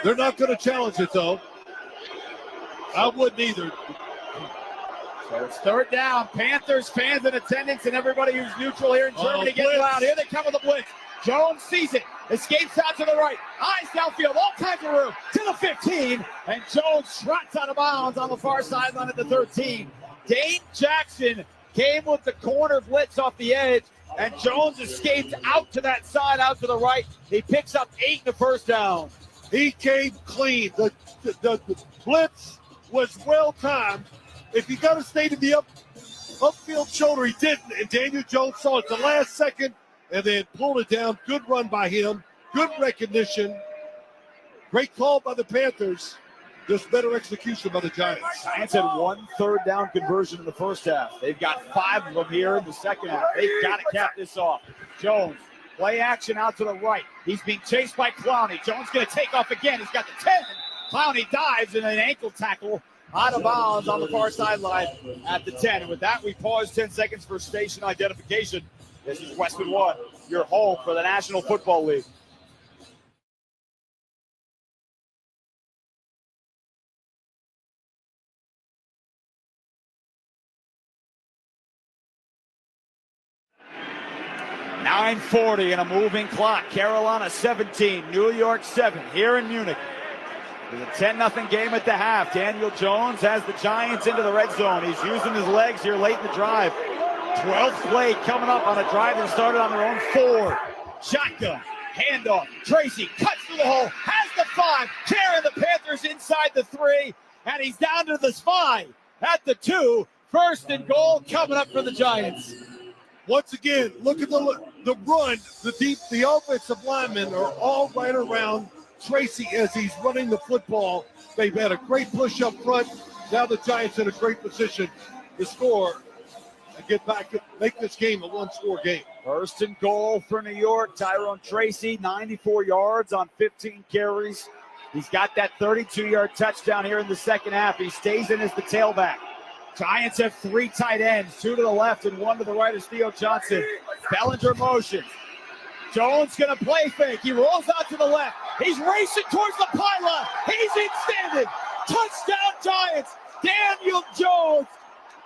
Speaker 1: They're not going to challenge it, though. I wouldn't either.
Speaker 2: So it's 3rd down. Panthers fans in attendance and everybody who's neutral here in Germany getting loud. Here they come with the blitz. Jones sees it, escapes out to the right, eyes downfield, all kinds of room to the 15, and Jones trots out of bounds on the far sideline at the 13. Dane Jackson came with the corner blitz off the edge, and Jones escaped out to that side, out to the right. He picks up 8 in the first down.
Speaker 1: He came clean. The blitz was well timed. If he got to stay to the upfield shoulder, he didn't, and Daniel Jones saw it the last second and then pulled it down. Good run by him. Good recognition. Great call by the Panthers. Just better execution by the Giants.
Speaker 2: Giants had 1 3rd down conversion in the first half. They've got 5 of them here in the second half. They've got to cap this off. Jones, play action out to the right. He's being chased by Clowney. Jones going to take off again. He's got the 10. Clowney dives in an ankle tackle out of bounds on the far sideline at the 10. And with that, we pause 10 seconds for station identification. This is Westwood One, your home for the National Football League. .940 and a moving clock. Carolina 17, New York 7 here in Munich. It's a 10-0 game at the half. Daniel Jones has the Giants into the red zone. He's using his legs here late in the drive. 12th play coming up on a drive that started on their own 4. Shotgun, handoff. Tracy cuts through the hole, has the 5, carrying the Panthers inside the 3, and he's down to the 5 at the 2. 1st and goal coming up for the Giants.
Speaker 1: Once again, look at the run. The offensive linemen are all right around Tracy as he's running the football. They've had a great push up front. Now the Giants in a great position to score and get back, make this game a 1-score game.
Speaker 2: 1st and goal for New York. Tyrone Tracy, 94 yards on 15 carries. He's got that 32-yard touchdown here in the second half. He stays in as the tailback. Giants have 3 tight ends, 2 to the left and 1 to the right is Theo Johnson. Bellinger motions. Jones going to play fake. He rolls out to the left. He's racing towards the pylon. He's extended. Touchdown Giants. Daniel Jones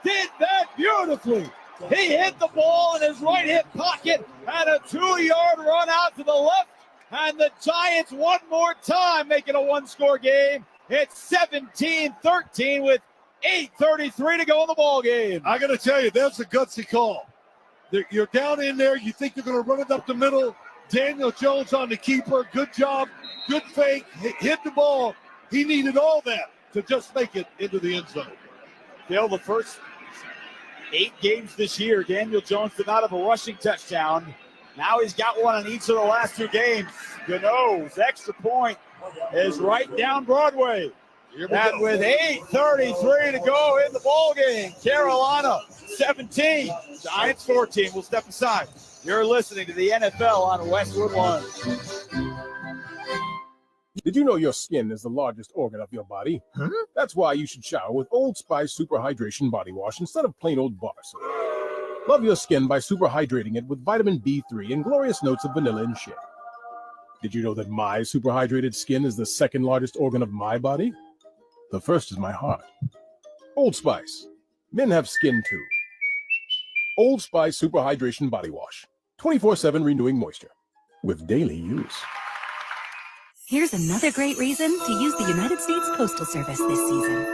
Speaker 2: did that beautifully. He hit the ball in his right hip pocket and a 2-yard run out to the left. And the Giants one more time make it a 1-score game. It's 17-13 with 8:33 to go in the ball game.
Speaker 1: I got to tell you, that's a gutsy call. You're down in there. You think they're going to run it up the middle. Daniel Jones on the keeper. Good job. Good fake. Hit the ball. He needed all that. to just make it into the end zone.
Speaker 2: Phil, the first 8 games this year, Daniel Jones did not have a rushing touchdown. Now he's got one in each of the last 2 games. Gano's extra point is right down Broadway. And with 8:33 to go in the ball game, Carolina 17, Giants 14. We'll step aside. You're listening to the NFL on Westwood One.
Speaker 3: Did you know your skin is the largest organ of your body? That's why you should shower with Old Spice Super Hydration Body Wash instead of plain old bar soap. Love your skin by super hydrating it with vitamin B3 and glorious notes of vanilla and shea. Did you know that my super hydrated skin is the second largest organ of my body? The first is my heart. Old Spice. Men have skin too. Old Spice Super Hydration Body Wash. 24/7 renewing moisture with daily use.
Speaker 6: Here's another great reason to use the United States Postal Service this season.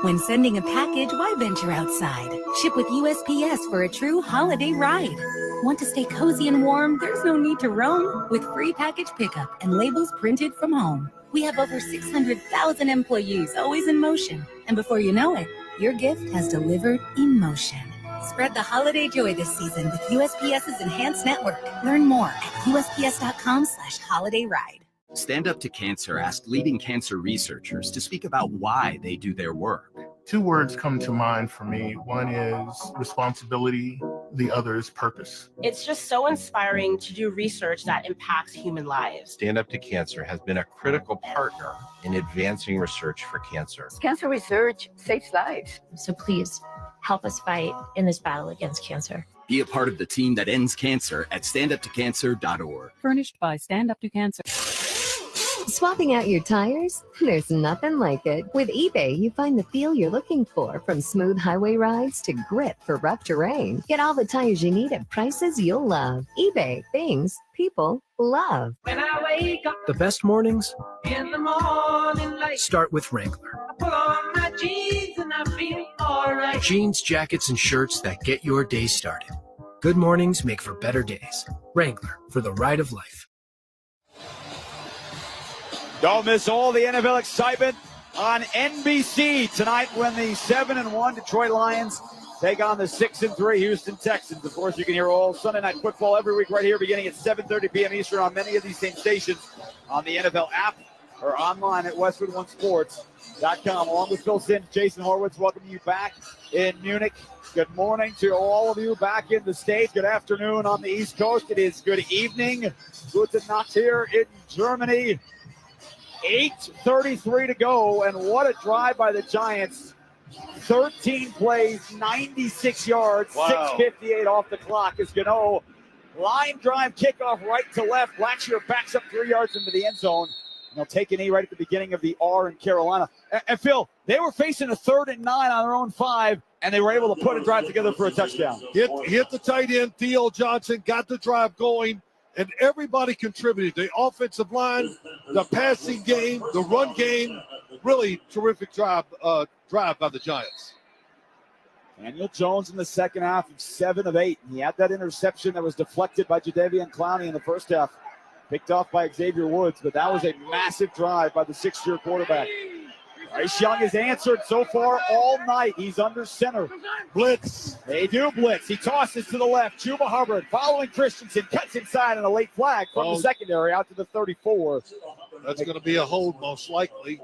Speaker 6: When sending a package, why venture outside? Ship with USPS for a true holiday ride. Want to stay cozy and warm? There's no need to roam. With free package pickup and labels printed from home. We have over 600,000 employees always in motion. And before you know it, your gift has delivered emotion. Spread the holiday joy this season with USPS's enhanced network. Learn more at USPS.com/holidayride.
Speaker 7: Stand Up to Cancer asked leading cancer researchers to speak about why they do their work.
Speaker 11: 2 words come to mind for me. One is responsibility, the other is purpose.
Speaker 12: It's just so inspiring to do research that impacts human lives.
Speaker 24: Stand Up to Cancer has been a critical partner in advancing research for cancer.
Speaker 25: Cancer research saves lives. So please help us fight in this battle against cancer.
Speaker 7: Be a part of the team that ends cancer at standuptocancer.org.
Speaker 20: Furnished by Stand Up to Cancer.
Speaker 26: Swapping out your tires? There's nothing like it. With eBay, you find the feel you're looking for, from smooth highway rides to grip for rough terrain. Get all the tires you need at prices you'll love. eBay, things people love.
Speaker 27: When I wake up
Speaker 28: The best mornings
Speaker 27: in the morning light,
Speaker 28: start with Wrangler.
Speaker 27: I put on my jeans and I feel alright.
Speaker 28: Jeans, jackets, and shirts that get your day started. Good mornings make for better days. Wrangler, for the ride of life.
Speaker 2: Don't miss all the NFL excitement on NBC tonight when the 7-1 Detroit Lions take on the 6-3 Houston Texans. Of course, you can hear all Sunday Night Football every week right here beginning at 7:30 p.m. Eastern on many of these same stations on the NFL app or online at westwood1sports.com. Along with Phil Sims, Jason Horwitz, welcoming you back in Munich. Good morning to all of you back in the States. Good afternoon on the East Coast. It is good evening. Gute Nacht here in Germany. 8:33 to go, and what a drive by the Giants. 13 plays, 96 yards,
Speaker 1: Wow.
Speaker 2: 6:58 off the clock as Gano. Line drive kickoff right to left. Blackshear backs up 3 yards into the end zone. And they'll take a knee right at the beginning of the R in Carolina. And Phil, they were facing a 3rd and 9 on their own 5, and they were able to put a drive together for a touchdown.
Speaker 1: Hit the tight end, Theo Johnson, got the drive going. And everybody contributed. The offensive line, the passing game, the run game. Really terrific drive by the Giants.
Speaker 2: Daniel Jones in the second half of 7 of 8. He had that interception that was deflected by Jadeveon Clowney in the first half. Picked off by Xavier Woods, but that was a massive drive by the 6th-year quarterback. Bryce Young has answered so far all night. He's under center.
Speaker 1: Blitz.
Speaker 2: They do blitz. He tosses to the left. Chuba Hubbard following Christensen. Cuts inside and a late flag from the secondary out to the 34.
Speaker 1: That's going to be a hold most likely.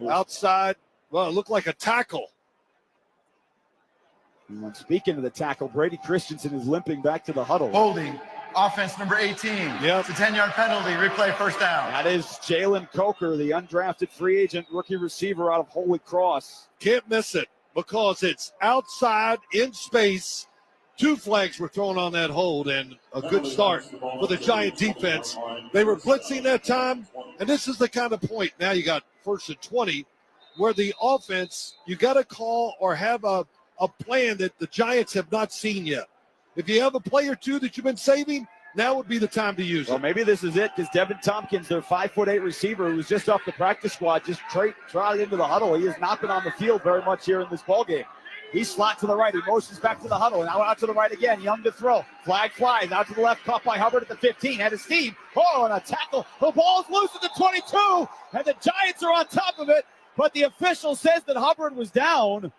Speaker 1: Outside, well, it looked like a tackle.
Speaker 2: And speaking of the tackle, Brady Christensen is limping back to the huddle.
Speaker 14: Holding. Offense number 18.
Speaker 1: Yep.
Speaker 14: It's a 10-yard penalty. Replay first down.
Speaker 2: That is Jalen Coker, the undrafted free agent rookie receiver out of Holy Cross.
Speaker 1: Can't miss it because it's outside in space. 2 flags were thrown on that hold, and a good start for the Giant defense. They were blitzing that time, and this is the kind of point. Now you got 1st and 20 where the offense, you got to call or have a plan that the Giants have not seen yet. If you have a play or two that you've been saving, now would be the time to use it.
Speaker 2: Well, maybe this is it because Devin Tompkins, their 5'8" receiver, who was just off the practice squad, just trotted into the huddle. He has not been on the field very much here in this ballgame. He slots to the right. He motions back to the huddle. Now out to the right again. Young to throw. Flag flies. Out to the left. Caught by Hubbard at the 15. Had a steam. Oh, and a tackle. The ball's loose at the 22. And the Giants are on top of it. but the official says that Hubbard was down,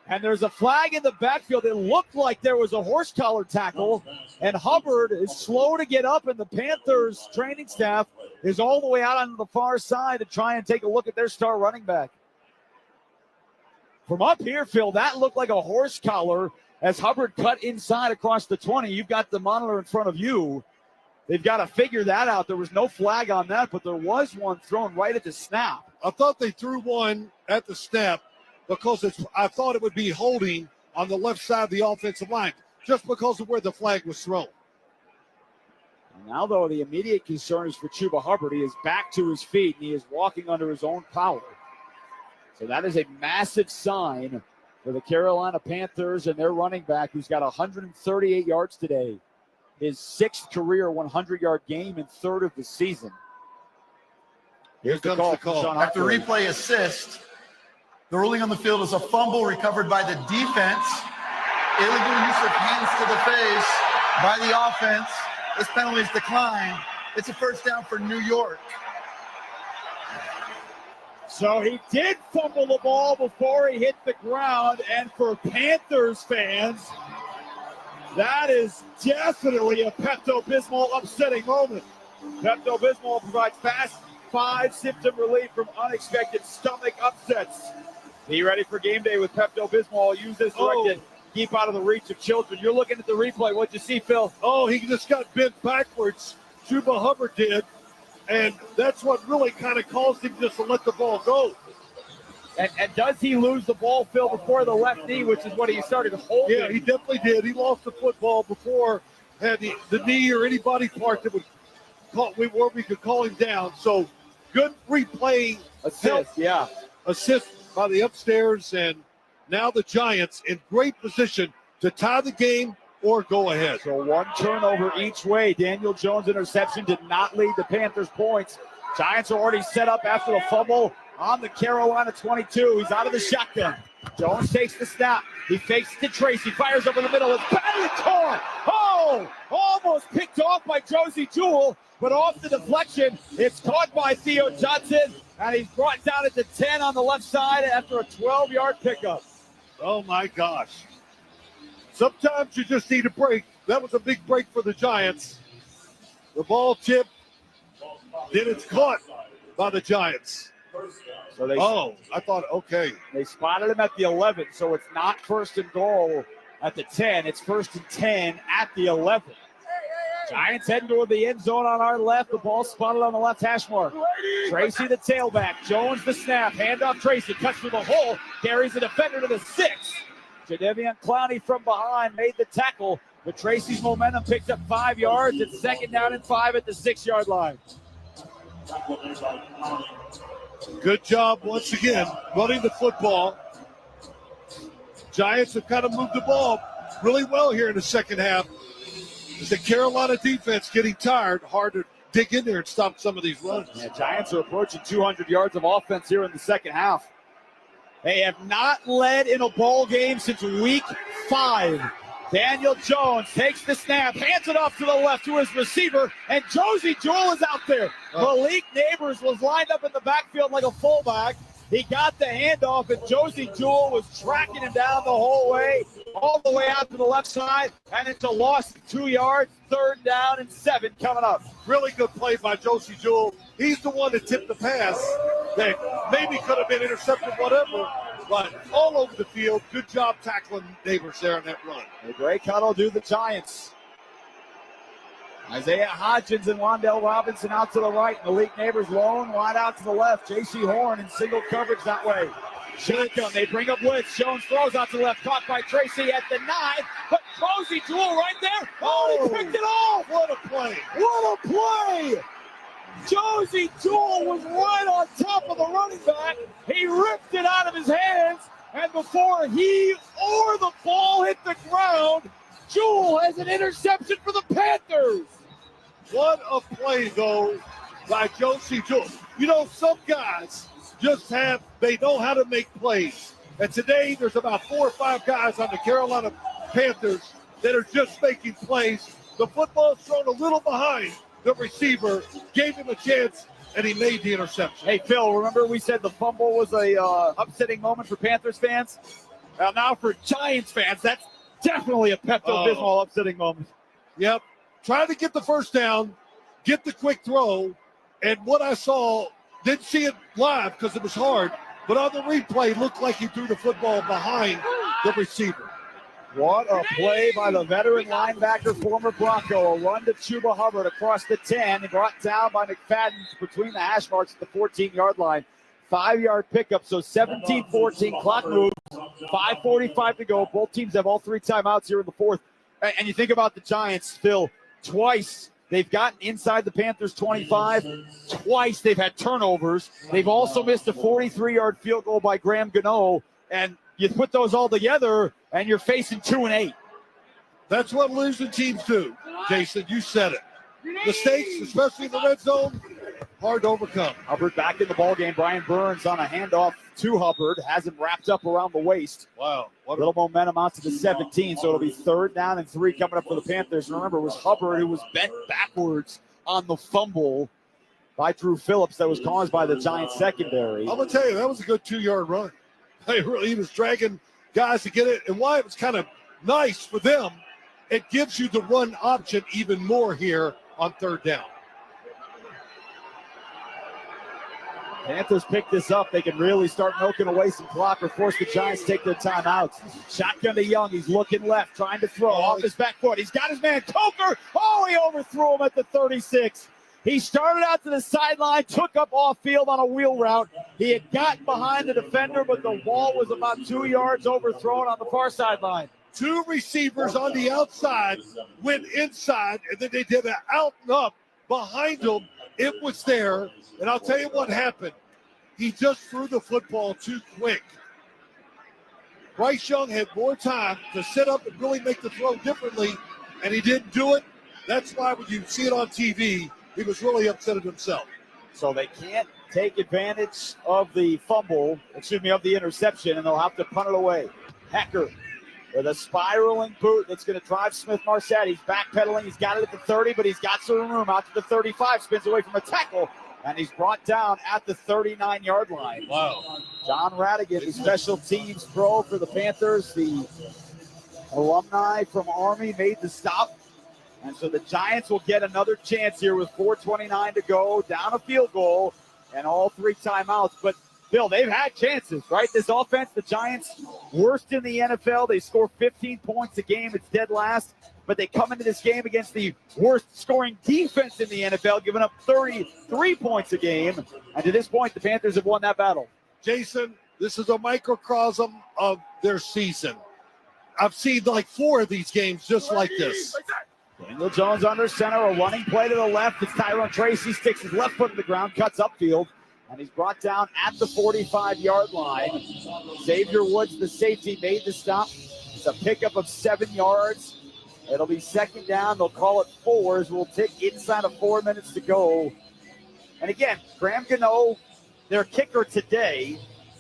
Speaker 2: and there's a flag in the backfield. It looked like there was a horse collar tackle, and Hubbard is slow to get up, and the Panthers training staff is all the way out on the far side to try and take a look at their star running back. From up here, Phil, that looked like a horse collar as Hubbard cut inside across the 20. You've got the monitor in front of you. They've got to figure that out. There was no flag on that, but there was one thrown right at the snap.
Speaker 1: I thought they threw one at the snap because I thought it would be holding on the left side of the offensive line just because of where the flag was thrown.
Speaker 2: Now, though, the immediate concern is for Chuba Hubbard. He is back to his feet, and he is walking under his own power. So that is a massive sign for the Carolina Panthers and their running back, who's got 138 yards today. His 6th career 100-yard game and 3rd of the season.
Speaker 1: Here comes the call.
Speaker 14: After replay assist, the ruling on the field is a fumble recovered by the defense. Illegal use of hands to the face by the offense. This penalty is declined. It's a first down for New York.
Speaker 2: So he did fumble the ball before he hit the ground, and for Panthers fans, that is definitely a Pepto-Bismol upsetting moment. Pepto-Bismol provides fast 5-symptom relief from unexpected stomach upsets. Be ready for game day with Pepto-Bismol. Use this directed. Keep out of the reach of children. You're looking at the replay. What'd you see, Phil?
Speaker 1: Oh, he just got bent backwards. Chuba Hubbard did. And that's what really kind of caused him just to let the ball go.
Speaker 2: And does he lose the ball, Phil, before the left knee, which is what he started holding?
Speaker 1: Yeah, he definitely did. He lost the football before had the knee or any body part that would where we could call him down. So good replay assist by the upstairs, and now the Giants in great position to tie the game or go ahead.
Speaker 2: So one turnover each way. Daniel Jones' interception did not lead the Panthers points. Giants are already set up after the fumble on the Carolina 22. He's out of the shotgun. Jones takes the snap. He fakes to Tracy. Fires up in the middle. It's badly caught. Oh! Almost picked off by Josie Jewell, but off the deflection. It's caught by Theo Johnson, and he's brought down at the 10 on the left side after a 12-yard pickup.
Speaker 1: Oh, my gosh. Sometimes you just need a break. That was a big break for the Giants. The ball tipped. Then it's caught by the Giants. So I thought, okay.
Speaker 2: They spotted him at the 11, so it's not 1st and goal at the 10. It's 1st and 10 at the 11. Giants heading toward the end zone on our left. The ball spotted on the left hash mark. Tracy the tailback. Jones the snap. Handoff Tracy. Cuts through the hole. Carries the defender to the 6. Jadeveon Clowney from behind made the tackle, but Tracy's momentum picked up 5 yards. It's 2nd down and 5 at the 6-yard line.
Speaker 1: Good job once again running the football. Giants have kind of moved the ball really well here in the second half. The Carolina defense getting tired. Hard to dig in there and stop some of these runs.
Speaker 2: Yeah, Giants are approaching 200 yards of offense here in the second half. They have not led in a ball game since week 5. Daniel Jones takes the snap, hands it off to the left to his receiver, and Josie Jewell is out there. Malik Neighbors was lined up in the backfield like a fullback. He got the handoff, and Josie Jewell was tracking him down the whole way, all the way out to the left side, and it's a loss of 2 yards, 3rd down and 7 coming up.
Speaker 1: Really good play by Josie Jewell. He's the one that tipped the pass that maybe could have been intercepted, whatever, but all over the field. Good job tackling Neighbors there on that run.
Speaker 2: The great cuddle do the Giants. Isaiah Hodgins and Wandell Robinson out to the right. Malik Neighbors lone, wide out to the left. J.C. Horn in single coverage that way. Shotgun, they bring up blitz. Jones throws out to the left, caught by Tracy at the 9, but Josie Jewell right there. Oh, he picked it off.
Speaker 1: What a play.
Speaker 2: What a play. Josie Jewell was right on top of the running back. He ripped it out of his hands, and before he or the ball hit the ground, Jewell has an interception for the Panthers.
Speaker 1: What a play, though, by Josie Jewell. You know, some guys they know how to make plays. And today, there's about 4 or 5 guys on the Carolina Panthers that are just making plays. The football's thrown a little behind the receiver, gave him a chance and he made the interception.
Speaker 2: Hey, Phil, remember we said the fumble was a upsetting moment for Panthers fans? Well, now for Giants fans, that's definitely a Pepto-Bismol upsetting moment.
Speaker 1: Yep. Trying to get the first down, get the quick throw, and what I saw, didn't see it live because it was hard, but on the replay, looked like he threw the football behind the receiver.
Speaker 2: What a play by the veteran linebacker, former Bronco. A run to Chuba Hubbard across the 10 and brought down by McFadden between the hash marks at the 14-yard line. 5-yard pickup, so 17-14, clock moves, 5:45 to go. Both teams have all 3 timeouts here in the fourth. And you think about the Giants, Phil, twice they've gotten inside the Panthers 25. Twice they've had turnovers. They've also missed a 43-yard field goal by Graham Gano. And you put those all together, and you're facing 2-8.
Speaker 1: That's what losing teams do, Jason. You said it. Mistakes, especially in the red zone, hard to overcome.
Speaker 2: Hubbard back in the ballgame. Brian Burns on a handoff to Hubbard. Has him wrapped up around the waist.
Speaker 1: Wow.
Speaker 2: What a little momentum out to the 17, so it'll be 3rd down and 3 coming up for the Panthers. Remember, it was Hubbard who was bent backwards on the fumble by Drew Phillips that was caused by the Giants secondary.
Speaker 1: I'm going to tell you, that was a good 2-yard run. He was dragging guys to get it. And why it was kind of nice for them, it gives you the run option even more here on 3rd down.
Speaker 2: Panthers pick this up. They can really start milking away some clock or force the Giants to take their timeouts. Shotgun to Young. He's looking left, trying to throw off his back foot. He's got his man Coker. Oh, he overthrew him at the 36. He started out to the sideline, took up off field on a wheel route. He had gotten behind the defender, but the ball was about 2 yards overthrown on the far sideline.
Speaker 1: 2 receivers on the outside went inside, and then they did an out and up behind him. It was there, and I'll tell you what happened. He just threw the football too quick. Bryce Young had more time to sit up and really make the throw differently, and he didn't do it. That's why when you see it on TV, he was really upset at himself.
Speaker 2: So they can't take advantage of the fumble, of the interception, and they'll have to punt it away. Hecker with a spiraling boot that's going to drive Smith-Marset. He's backpedaling. He's got it at the 30, but he's got some room out to the 35. Spins away from a tackle, and he's brought down at the 39-yard line.
Speaker 1: Wow.
Speaker 2: John Radigan, the special teams pro for the Panthers, the alumni from Army, made the stop. And so the Giants will get another chance here with 4:29 to go, down a field goal, and all 3 timeouts. But, Bill, they've had chances, right? This offense, the Giants, worst in the NFL. They score 15 points a game. It's dead last. But they come into this game against the worst scoring defense in the NFL, giving up 33 points a game. And to this point, the Panthers have won that battle.
Speaker 1: Jason, this is a microcosm of their season. I've seen like 4 of these games just like this.
Speaker 2: Daniel Jones under center, a running play to the left. It's Tyrone Tracy, sticks his left foot in the ground, cuts upfield, and he's brought down at the 45-yard line. Xavier Woods, the safety, made the stop. It's a pickup of 7 yards. It'll be 2nd down. They'll call it 4 as we'll tick inside of 4 minutes to go. And again, Graham Gano, their kicker today,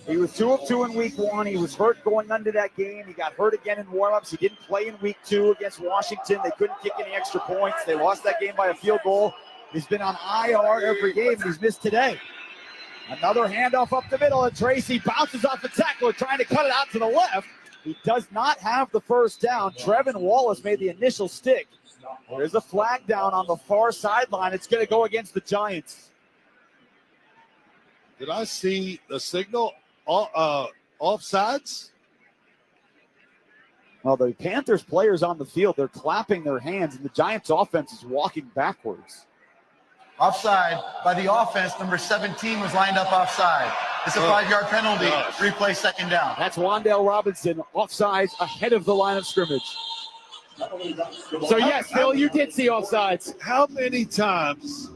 Speaker 2: he was 2 of 2 in week 1. He was hurt going into that game. He got hurt again in warmups. He didn't play in week 2 against Washington. They couldn't kick any extra points. They lost that game by a field goal. He's been on IR every game, and he's missed today. Another handoff up the middle, and Tracy bounces off the tackler, trying to cut it out to the left. He does not have the first down. Trevin Wallace made the initial stick. There's a flag down on the far sideline. It's going to go against the Giants.
Speaker 1: Did I see the signal? Offsides?
Speaker 2: Well, the Panthers players on the field, they're clapping their hands, and the Giants offense is walking backwards.
Speaker 14: Offside by the offense. Number 17 was lined up offside. It's a 5-yard penalty. Replay 2nd down.
Speaker 2: That's Wandale Robinson, offsides ahead of the line of scrimmage. So, yes, Phil, you did see offsides.
Speaker 1: How many times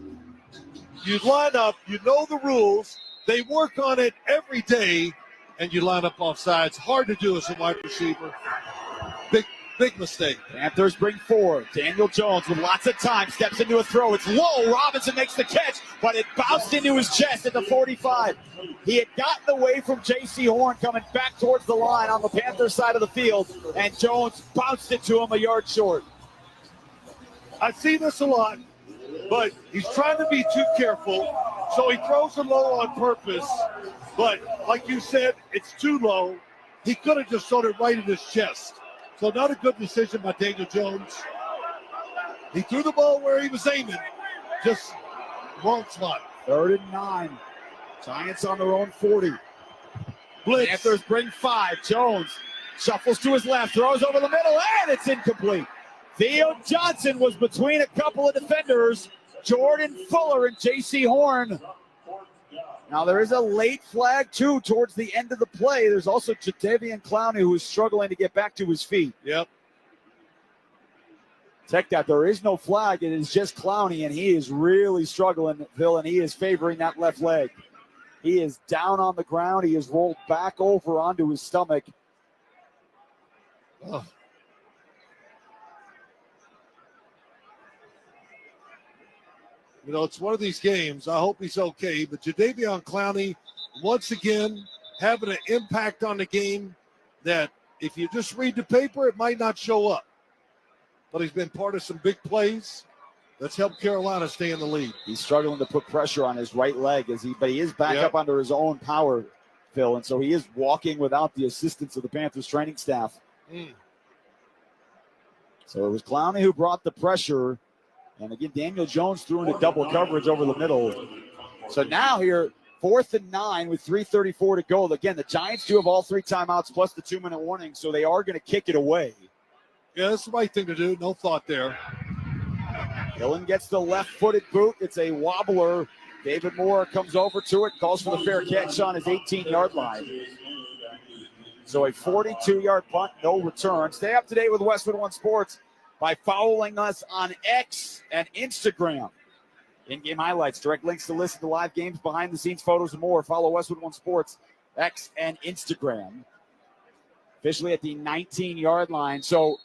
Speaker 1: you line up, you know the rules, they work on it every day, and you line up offsides. Hard to do as a wide receiver. Big mistake.
Speaker 2: Panthers bring 4. Daniel Jones with lots of time steps into a throw. It's low. Robinson makes the catch, but it bounced into his chest at the 45. He had gotten away from J.C. Horn coming back towards the line on the Panthers side of the field, and Jones bounced it to him a yard short.
Speaker 1: I see this a lot, but he's trying to be too careful. So he throws it low on purpose, but like you said, it's too low. He could have just thrown it right in his chest. So not a good decision by Daniel Jones. He threw the ball where he was aiming, just wrong spot.
Speaker 2: 3rd and 9. Giants on their own 40.
Speaker 1: Blitz.
Speaker 2: Panthers bring 5. Jones shuffles to his left, throws over the middle, and it's incomplete. Theo Johnson was between a couple of defenders, Jordan Fuller and J.C. Horn. Now there is a late flag, too, towards the end of the play. There's also Jadeveon Clowney, who is struggling to get back to his feet.
Speaker 1: Yep.
Speaker 2: Check that. There is no flag. It is just Clowney, and he is really struggling, Phil, and he is favoring that left leg. He is down on the ground. He is rolled back over onto his stomach.
Speaker 1: Oh. You know, it's one of these games. I hope he's okay. But Jadeveon Clowney, once again, having an impact on the game that if you just read the paper, it might not show up. But he's been part of some big plays. Let's help Carolina stay in the lead.
Speaker 2: He's struggling to put pressure on his right leg, but he is back up under his own power, Phil, and so he is walking without the assistance of the Panthers training staff. So it was Clowney who brought the pressure, and again, Daniel Jones threw into double coverage over the middle. So now here, 4th and 9 with 3:34 to go. Again, the Giants do have all 3 timeouts plus the 2-minute warning, so they are going to kick it away.
Speaker 1: Yeah, that's the right thing to do. No thought there.
Speaker 2: Hillen gets the left-footed boot. It's a wobbler. David Moore comes over to it, calls for the fair catch on his 18-yard line. So a 42-yard punt, no return. Stay up to date with Westwood One Sports by following us on X and Instagram. In-game highlights, direct links to listen to live games, behind-the-scenes photos, and more. Follow Westwood One Sports, X and Instagram. Officially at the 19-yard line. So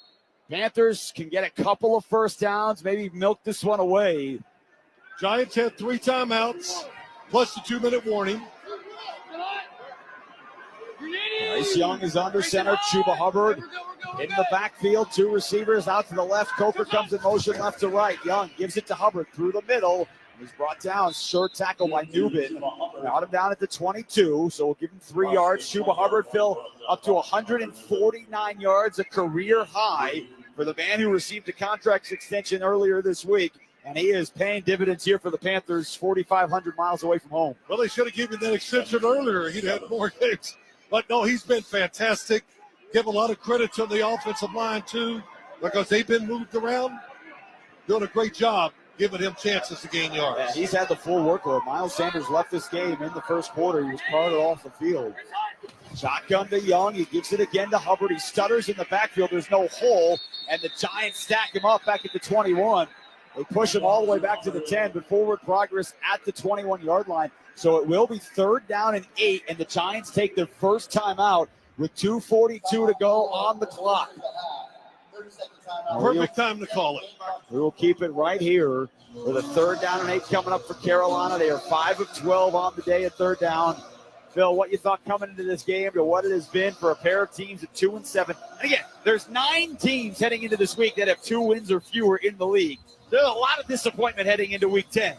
Speaker 2: Panthers can get a couple of first downs, maybe milk this one away.
Speaker 1: Giants had 3 timeouts, plus the 2-minute warning.
Speaker 2: Bryce Young is under center. Chuba Hubbard in the backfield. 2 receivers out to the left. Coker comes in motion left to right. Young gives it to Hubbard through the middle. He's brought down. Sure tackle by Newman. Got him down at the 22, so we'll give him 3 yards. Chuba Hubbard, Phil, up to 149 yards, a career high for the man who received a contract extension earlier this week. And he is paying dividends here for the Panthers, 4,500 miles away from home.
Speaker 1: Well, they should have given that extension earlier. He'd had more games. But, no, he's been fantastic. Give a lot of credit to the offensive line, too, because they've been moved around. Doing a great job giving him chances to gain yards.
Speaker 2: Yeah, he's had the full workload. Miles Sanders left this game in the first quarter. He was carted off the field. Shotgun to Young. He gives it again to Hubbard. He stutters in the backfield. There's no hole, and the Giants stack him up back at the 21. They push him all the way back to the 10, but forward progress at the 21-yard line. So it will be 3rd down and 8, and the Giants take their first time out with 2:42 to go on the clock.
Speaker 1: Perfect time to call it.
Speaker 2: We will keep it right here with a 3rd down and 8 coming up for Carolina. They are 5 of 12 on the day at 3rd down. Phil, what you thought coming into this game to what it has been for a pair of teams at 2 and 7. And again, there's 9 teams heading into this week that have 2 wins or fewer in the league. There's a lot of disappointment heading into week 10.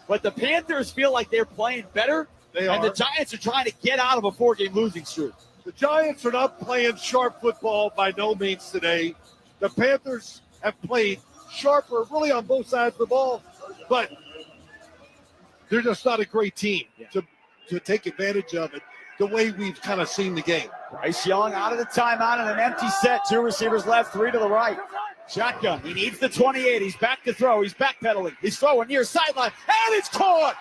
Speaker 2: But the Panthers feel like they're playing better, and the Giants are trying to get out of a 4-game losing streak.
Speaker 1: The Giants are not playing sharp football by no means today. The Panthers have played sharper really on both sides of the ball, but they're just not a great team to take advantage of it the way we've kind of seen the game.
Speaker 2: Bryce Young out of the timeout and an empty set. 2 receivers left, 3 to the right. Shotgun. He needs the 28. He's back to throw. He's backpedaling. He's throwing near sideline, and it's caught.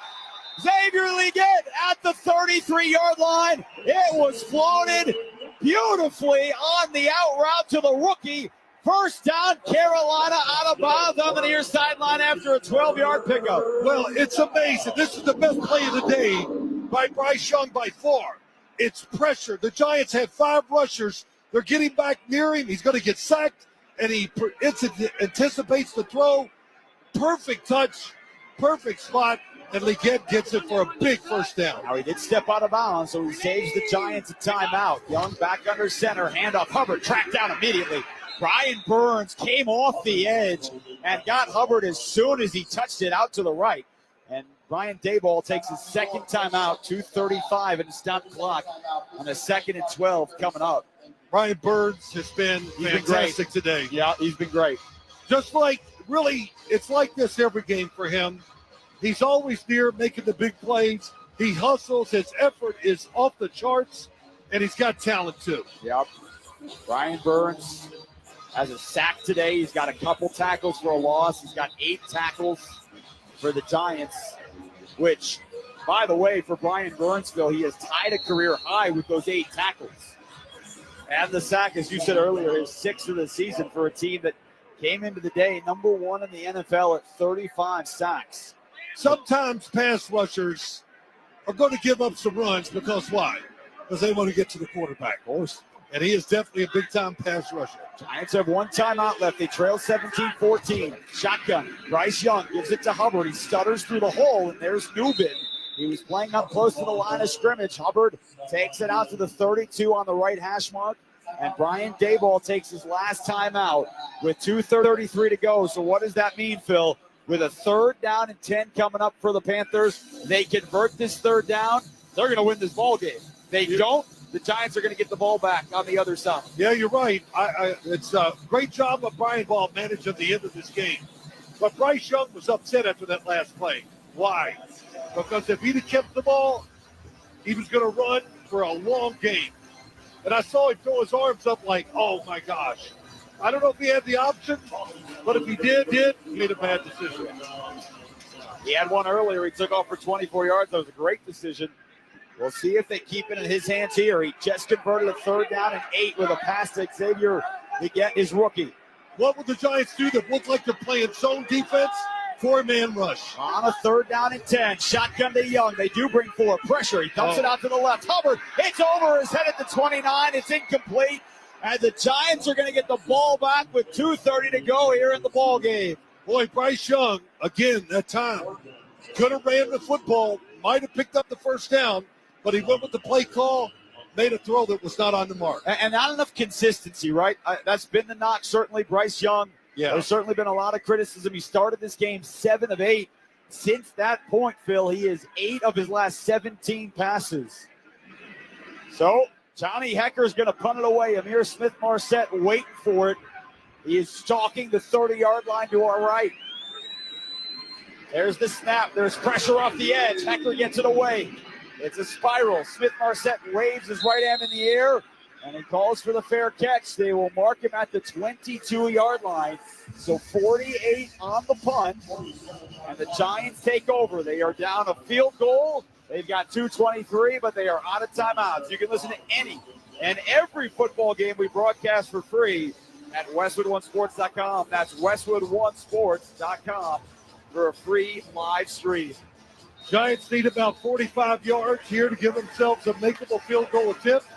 Speaker 2: Xavier Leggett at the 33-yard line. It was floated beautifully on the out route to the rookie. First down, Carolina out of bounds on the near sideline after a 12-yard pickup.
Speaker 1: Well, it's amazing. This is the best play of the day by Bryce Young by far. It's pressure. The Giants had 5 rushers. They're getting back near him. He's going to get sacked, and he anticipates the throw. Perfect touch, perfect spot, and Leggett gets it for a big first down.
Speaker 2: Now he did step out of bounds, so he saves the Giants a timeout. Young back under center, handoff. Hubbard tracked down immediately. Brian Burns came off the edge and got Hubbard as soon as he touched it out to the right. And Brian Dayball takes his second timeout, 2:35 in the stop clock on the 2nd and 12 coming up.
Speaker 1: Brian Burns has been fantastic today.
Speaker 2: Yeah, he's been great.
Speaker 1: Just like, really, it's like this every game for him. He's always near making the big plays. He hustles. His effort is off the charts, and he's got talent too.
Speaker 2: Yep. Brian Burns has a sack today. He's got a couple tackles for a loss. He's got 8 tackles for the Giants, which, by the way, for Brian Burnsville, he has tied a career high with those 8 tackles. And the sack, as you said earlier, is 6th of the season for a team that came into the day number 1 in the NFL at 35 sacks.
Speaker 1: Sometimes pass rushers are going to give up some runs because why? Because they want to get to the quarterback. Of course. And he is definitely a big-time pass rusher.
Speaker 2: Giants have 1 timeout left. They trail 17-14. Shotgun. Bryce Young gives it to Hubbard. He stutters through the hole, and there's Newbin. He was playing up close to the line of scrimmage. Hubbard takes it out to the 32 on the right hash mark. And Brian Dayball takes his last timeout with 2:33 to go. So what does that mean, Phil? With a 3rd down and 10 coming up for the Panthers, they convert this 3rd down, they're going to win this ball game. They don't, the Giants are going to get the ball back on the other side.
Speaker 1: Yeah, you're right. It's a great job of Brian Ball managing the end of this game. But Bryce Young was upset after that last play. Why? Because if he'd have kept the ball, he was going to run for a long game. And I saw him throw his arms up like, oh, my gosh. I don't know if he had the option, but if he did, he made a bad decision.
Speaker 2: He had one earlier. He took off for 24 yards. That was a great decision. We'll see if they keep it in his hands here. He just converted a 3rd down and 8 with a pass to Xavier Leggett, his rookie.
Speaker 1: What would the Giants do that look like they're playing zone defense? 4-man rush.
Speaker 2: On a 3rd down and 10. Shotgun to Young. They do bring 4. Pressure. He dumps it out to the left. Hubbard, it's over. His head at the 29. It's incomplete. And the Giants are going to get the ball back with 2:30 to go here in the ball game.
Speaker 1: Boy, Bryce Young, again, that time, could have ran the football, might have picked up the 1st down, but he went with the play call, made a throw that was not on the mark.
Speaker 2: And not enough consistency, right? That's been the knock, certainly, Bryce Young.
Speaker 1: Yeah.
Speaker 2: There's certainly been a lot of criticism. He started this game 7 of 8. Since that point, Phil, he is 8 of his last 17 passes. So Johnny Hekker is going to punt it away. Amir Smith-Marset waiting for it. He is stalking the 30-yard line to our right. There's the snap. There's pressure off the edge. Hekker gets it away. It's a spiral. Smith-Marset waves his right hand in the air, and he calls for the fair catch. They will mark him at the 22-yard line. So 48 on the punt, and the Giants take over. They are down a field goal. They've got 2:23, but they are out of timeouts. You can listen to any and every football game we broadcast for free at WestwoodOneSports.com. That's WestwoodOneSports.com for a free live stream.
Speaker 1: Giants need about 45 yards here to give themselves a makeable field goal attempt.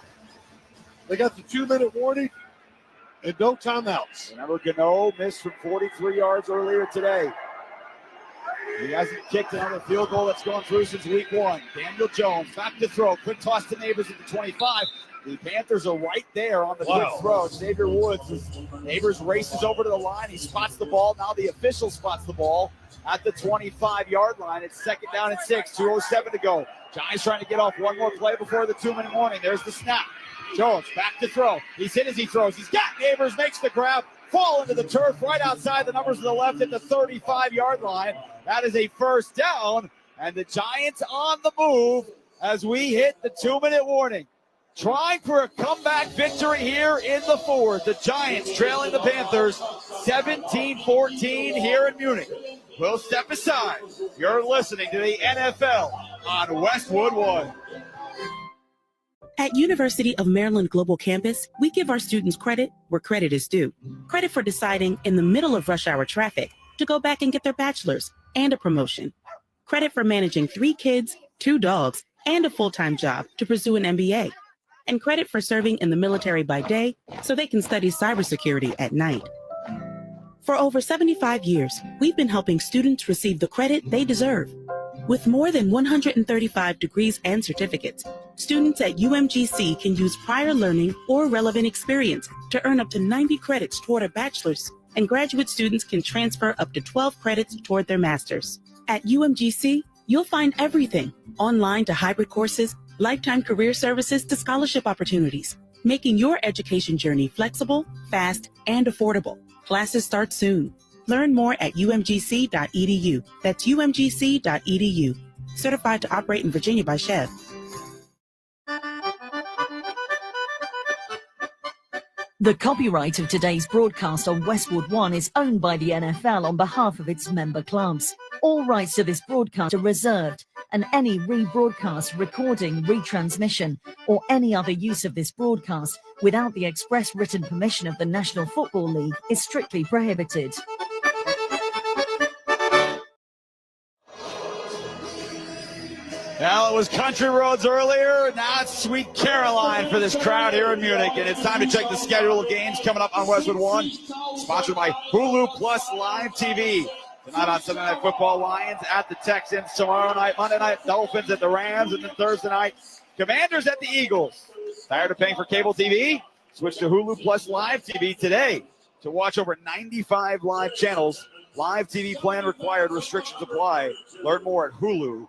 Speaker 1: They got the 2-minute warning and no timeouts.
Speaker 2: Remember, Gano missed from 43 yards earlier today. He hasn't kicked another field goal that's gone through since week 1. Daniel Jones back to throw. Quick toss to Neighbors at the 25. The Panthers are right there on the quick throw. Xavier Woods. Neighbors races over to the line. He spots the ball. Now the official spots the ball at the 25-yard line. It's 2nd down and 6. 2:07 to go. Giants trying to get off one more play before the 2-minute warning. There's the snap. Jones back to throw. He's hit as he throws. He's got Neighbors. Makes the grab. Fall into the turf right outside the numbers to the left at the 35-yard line. That is a 1st down, and the Giants on the move as we hit the 2-minute warning. Trying for a comeback victory here in the 4th. The Giants trailing the Panthers 17-14 here in Munich. We'll step aside. You're listening to the NFL on Westwood One.
Speaker 4: At University of Maryland Global Campus, we give our students credit where credit is due. Credit for deciding in the middle of rush hour traffic to go back and get their bachelor's and a promotion. Credit for managing 3 kids, 2 dogs, and a full-time job to pursue an MBA. And credit for serving in the military by day so they can study cybersecurity at night. For over 75 years, we've been helping students receive the credit they deserve. With more than 135 degrees and certificates, students at UMGC can use prior learning or relevant experience to earn up to 90 credits toward a bachelor's, and graduate students can transfer up to 12 credits toward their master's. At UMGC, you'll find everything, online to hybrid courses, lifetime career services to scholarship opportunities, making your education journey flexible, fast, and affordable. Classes start soon. Learn more at umgc.edu. That's umgc.edu. Certified to operate in Virginia by Chev.
Speaker 5: The copyright of today's broadcast on Westwood One is owned by the NFL on behalf of its member clubs. All rights to this broadcast are reserved, and any rebroadcast, recording, retransmission, or any other use of this broadcast without the express written permission of the National Football League is strictly prohibited.
Speaker 2: Well, it was Country Roads earlier. Now it's Sweet Caroline for this crowd here in Munich. And it's time to check the schedule of games coming up on Westwood One. Sponsored by Hulu Plus Live TV. Tonight on Sunday Night Football, Lions at the Texans. Tomorrow night, Monday night, Dolphins at the Rams. And then Thursday night, Commanders at the Eagles. Tired of paying for cable TV? Switch to Hulu Plus Live TV today to watch over 95 live channels. Live TV plan required. Restrictions apply. Learn more at Hulu.com.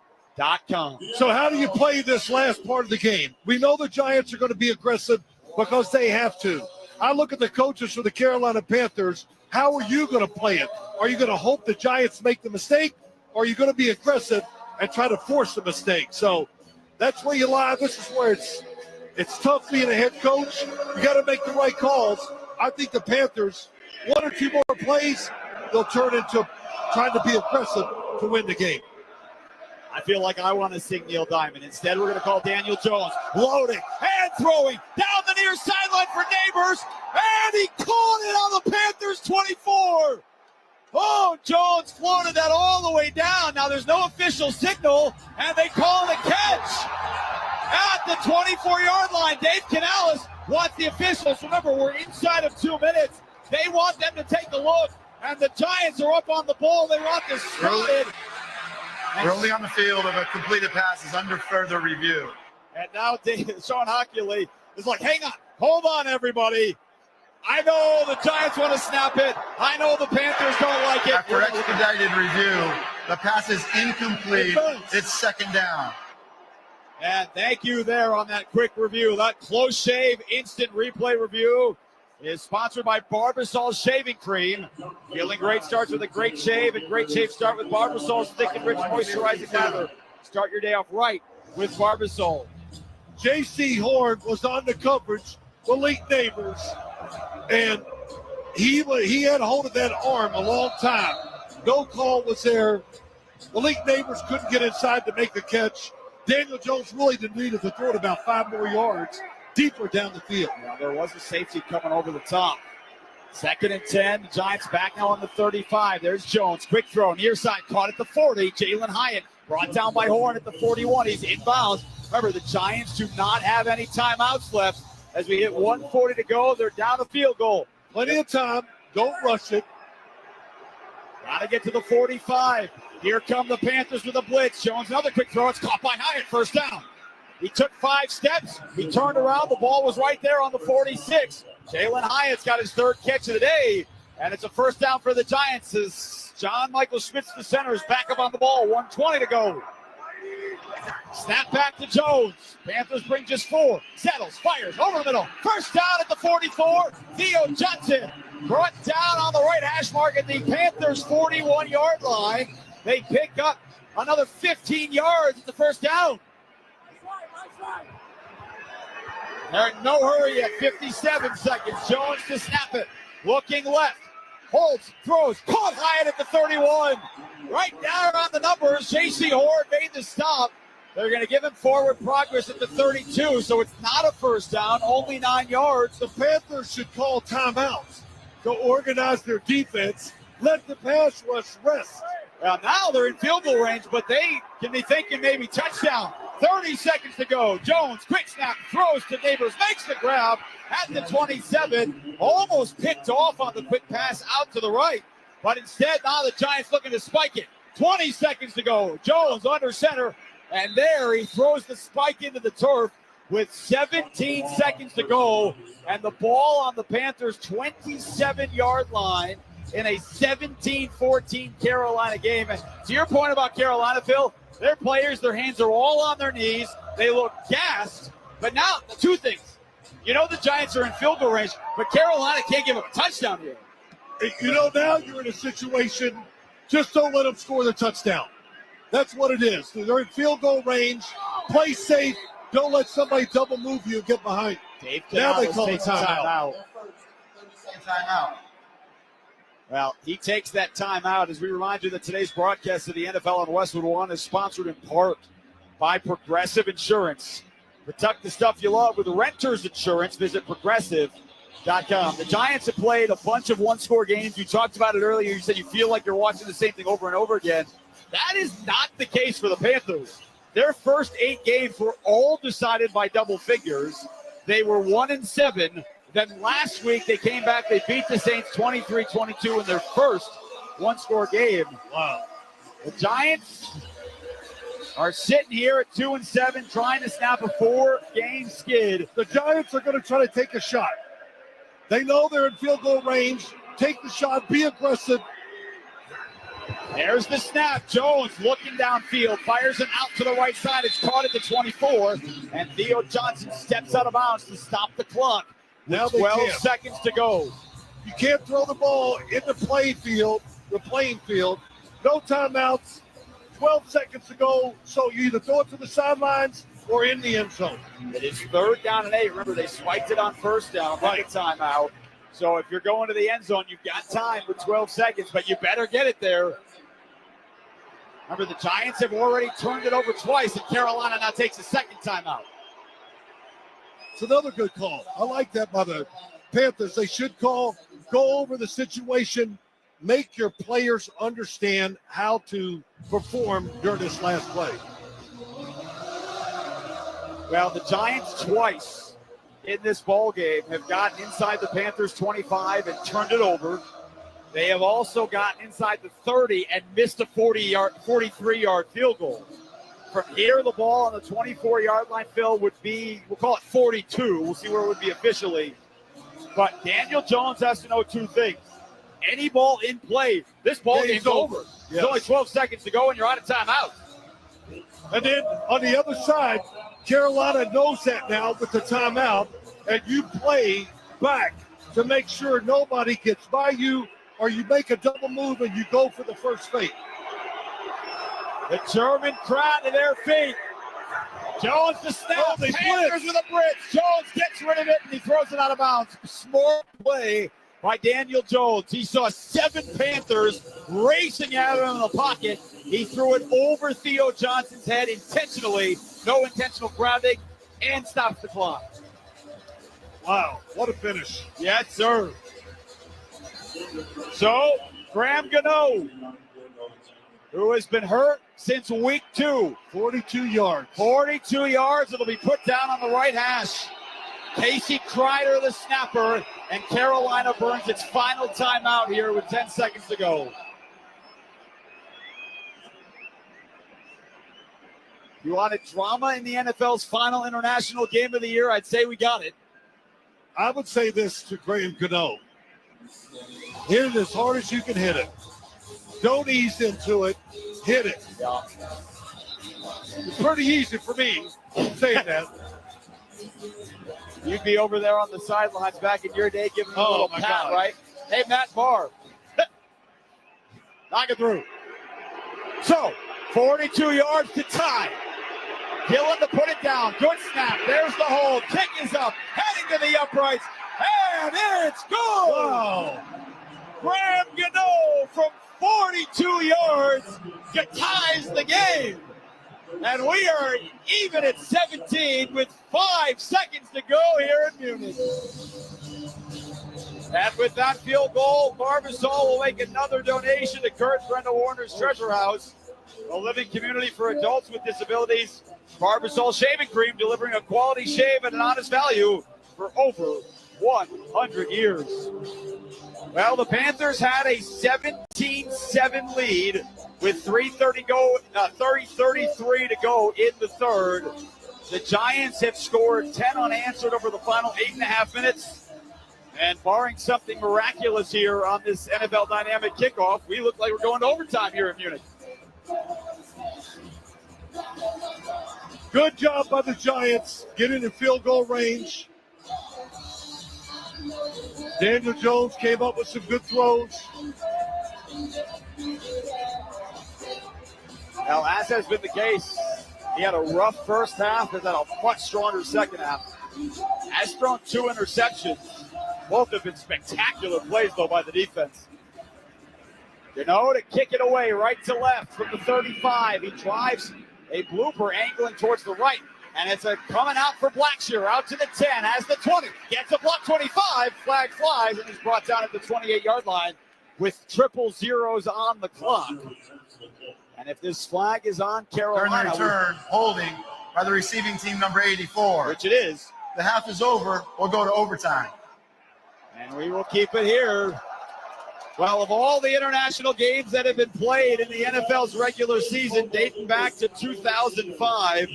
Speaker 1: So how do you play this last part of the game? We know the Giants are going to be aggressive because they have to. I look at the coaches for the Carolina Panthers. How are you going to play it? Are you going to hope the Giants make the mistake, or are you going to be aggressive and try to force the mistake? So that's where you lie. This is where it's tough being a head coach. You got to make the right calls. I think the Panthers, one or two more plays, they'll turn into trying to be aggressive to win the game.
Speaker 2: I feel like I want to sing Neil Diamond. Instead, we're going to call Daniel Jones. Loading and throwing down the near sideline for Neighbors. And he caught it on the Panthers 24. Oh, Jones floated that all the way down. Now, there's no official signal, and they call it a catch at the 24-yard line. Dave Canales wants the officials. Remember, we're inside of 2 minutes. They want them to take a look, and the Giants are up on the ball. They want this spotted.
Speaker 14: Early on the field of a completed pass is under further review.
Speaker 2: And now Sean Hockley is like, hang on, hold on, everybody. I know the Giants want to snap it. I know the Panthers don't like it.
Speaker 14: After expedited review, the pass is incomplete. It's second down.
Speaker 2: And thank you there on that quick review. That close shave instant replay review is sponsored by Barbasol Shaving Cream. Feeling great starts with a great shave, and great shave start with Barbasol's thick and rich moisturizing lather. Start your day off right with Barbasol.
Speaker 1: J.C. Horn was on the coverage, Elite Neighbors, and he had a hold of that arm a long time. No call was there. Elite Neighbors couldn't get inside to make the catch. Daniel Jones really needed to throw it about 5 more yards deeper down the field.
Speaker 2: Now, there was a safety coming over the top. 2nd and 10. The Giants back now on the 35. There's Jones. Quick throw. Near side. Caught at the 40. Jalen Hyatt brought down by Horn at the 41. He's inbounds. Remember, the Giants do not have any timeouts left. As we hit 1:40 to go, they're down a field goal.
Speaker 1: Plenty of time. Don't rush it.
Speaker 2: Got to get to the 45. Here come the Panthers with a blitz. Jones, another quick throw. It's caught by Hyatt. First down. He took 5 steps. He turned around. The ball was right there on the 46. Jalen Hyatt's got his 3rd catch of the day, and it's a first down for the Giants as John Michael Schmitz, the center, is back up on the ball. 1:20 to go. Snap back to Jones. Panthers bring just 4. Settles, fires, over the middle. First down at the 44. Theo Johnson brought down on the right hash mark at the Panthers' 41-yard line. They pick up another 15 yards at the first down. They're in no hurry at 57 seconds. Jones to snap it. Looking left. Holds, throws, caught Hyatt at the 31. Right down on the numbers. J.C. Horn made the stop. They're going to give him forward progress at the 32, so it's not a first down, only 9 yards.
Speaker 1: The Panthers should call timeouts to organize their defense. Let the pass rush rest.
Speaker 2: Well, now they're in field goal range, but they can be thinking maybe touchdown. 30 seconds to go. Jones, quick snap, throws to Neighbors, makes the grab at the 27. Almost picked off on the quick pass out to the right. But instead, now the Giants looking to spike it. 20 seconds to go. Jones under center. And there he throws the spike into the turf with 17 seconds to go. And the ball on the Panthers' 27-yard line in a 17-14 Carolina game. And to your point about Carolina, Phil, their players, their hands are all on their knees. They look gassed. But now, two things. You know the Giants are in field goal range, but Carolina can't give up a touchdown here.
Speaker 1: You know, now you're in a situation, just don't let them score the touchdown. That's what it is. They're in field goal range. Play safe. Don't let somebody double move you and get behind.
Speaker 2: Dave
Speaker 1: Now they
Speaker 2: Canales
Speaker 1: call a
Speaker 2: takes a
Speaker 1: timeout.
Speaker 14: Timeout.
Speaker 2: Well, he takes that timeout as we remind you that today's broadcast of the NFL on Westwood One is sponsored in part by Progressive Insurance. Protect the stuff you love with Renters Insurance. Visit progressive.com. The Giants have played a bunch of one-score games. You talked about it earlier. You said you feel like you're watching the same thing over and over again. That is not the case for the Panthers. Their first 8 games were all decided by double figures. They were 1-7. Then last week they came back. They beat the Saints 23-22 in their first one-score game.
Speaker 1: Wow.
Speaker 2: The Giants are sitting here at 2-7, trying to snap a 4-game skid.
Speaker 1: The Giants are going to try to take a shot. They know they're in field goal range. Take the shot. Be aggressive.
Speaker 2: There's the snap. Jones looking downfield, fires it out to the right side. It's caught at the 24, and Theo Johnson steps out of bounds to stop the clock.
Speaker 1: Now
Speaker 2: 12 seconds to go.
Speaker 1: You can't throw the ball in the playing field. No timeouts. 12 seconds to go. So you either throw it to the sidelines or in the end zone.
Speaker 2: It is 3rd down and 8. Remember, they spiked it on 1st down, right? A timeout. So if you're going to the end zone, you've got time with 12 seconds, but you better get it there. Remember, the Giants have already turned it over twice, and Carolina now takes a second timeout.
Speaker 1: It's another good call. I like that by the Panthers. They should go over the situation, make your players understand how to perform during this last play.
Speaker 2: Well, the Giants twice in this ball game have gotten inside the Panthers 25 and turned it over. They have also gotten inside the 30 and missed a 43-yard field goal. From here, the ball on the 24-yard line, Phil, would be, we'll call it 42. We'll see where it would be officially. But Daniel Jones has to know 2 things. Any ball in play, this ball game's over.
Speaker 1: Yes.
Speaker 2: There's only 12 seconds to go, and you're out of timeout.
Speaker 1: And then on the other side, Carolina knows that now with the timeout, and you play back to make sure nobody gets by you, or you make a double move and you go for the first fake.
Speaker 2: The German crowd to their feet. Jones to snap. Panthers with a blitz. Jones gets rid of it and he throws it out of bounds. Smart play by Daniel Jones. He saw 7 Panthers racing at him in the pocket. He threw it over Theo Johnson's head intentionally. No intentional grounding, and stops the clock.
Speaker 1: Wow, what a finish.
Speaker 2: Yes, sir. So, Graham Gano, who has been hurt since week 2.
Speaker 1: 42 yards.
Speaker 2: 42 yards. It'll be put down on the right hash. Casey Kreider, the snapper, and Carolina burns its final timeout here with 10 seconds to go. You wanted drama in the NFL's final international game of the year? I'd say we got it.
Speaker 1: I would say this to Graham Gano. Hit it as hard as you can hit it. Don't ease into it. Hit it.
Speaker 2: Yeah.
Speaker 1: It's pretty easy for me saying that.
Speaker 2: You'd be over there on the sidelines back in your day giving a little pat, right? Hey, Matt Barr. Knock it through. So, 42 yards to tie. Gillen to put it down. Good snap. There's the hold. Kick is up. Heading to the uprights. And it's good.
Speaker 1: Wow.
Speaker 2: Graham Gano from 42 yards ties the game. And we are even at 17 with 5 seconds to go here in Munich. And with that field goal, Barbasol will make another donation to Kurt Brenda Warner's Treasure House, a living community for adults with disabilities. Barbasol shaving cream, delivering a quality shave at an honest value for over 100 years. Well, the Panthers had a 17-7 lead with 33 to go in the third. The Giants have scored 10 unanswered over the final 8.5 minutes. And barring something miraculous here on this NFL Dynamic Kickoff, we look like we're going to overtime here in Munich.
Speaker 1: Good job by the Giants getting in field goal range. Daniel Jones came up with some good throws.
Speaker 2: Now, as has been the case, he had a rough first half and then a much stronger second half. Has thrown 2 interceptions. Both have been spectacular plays, though, by the defense. To kick it away right to left from the 35. He drives a blooper angling towards the right. And it's a coming out for Blackshear, out to the 10, has the 20, gets a block 25, flag flies, and he's brought down at the 28-yard line with triple zeros on the clock. And if this flag is on Carolina.
Speaker 14: Return, holding by the receiving team, number 84.
Speaker 2: Which it is.
Speaker 14: The half is over. We'll go to overtime.
Speaker 2: And we will keep it here. Well, of all the international games that have been played in the NFL's regular season dating back to 2005,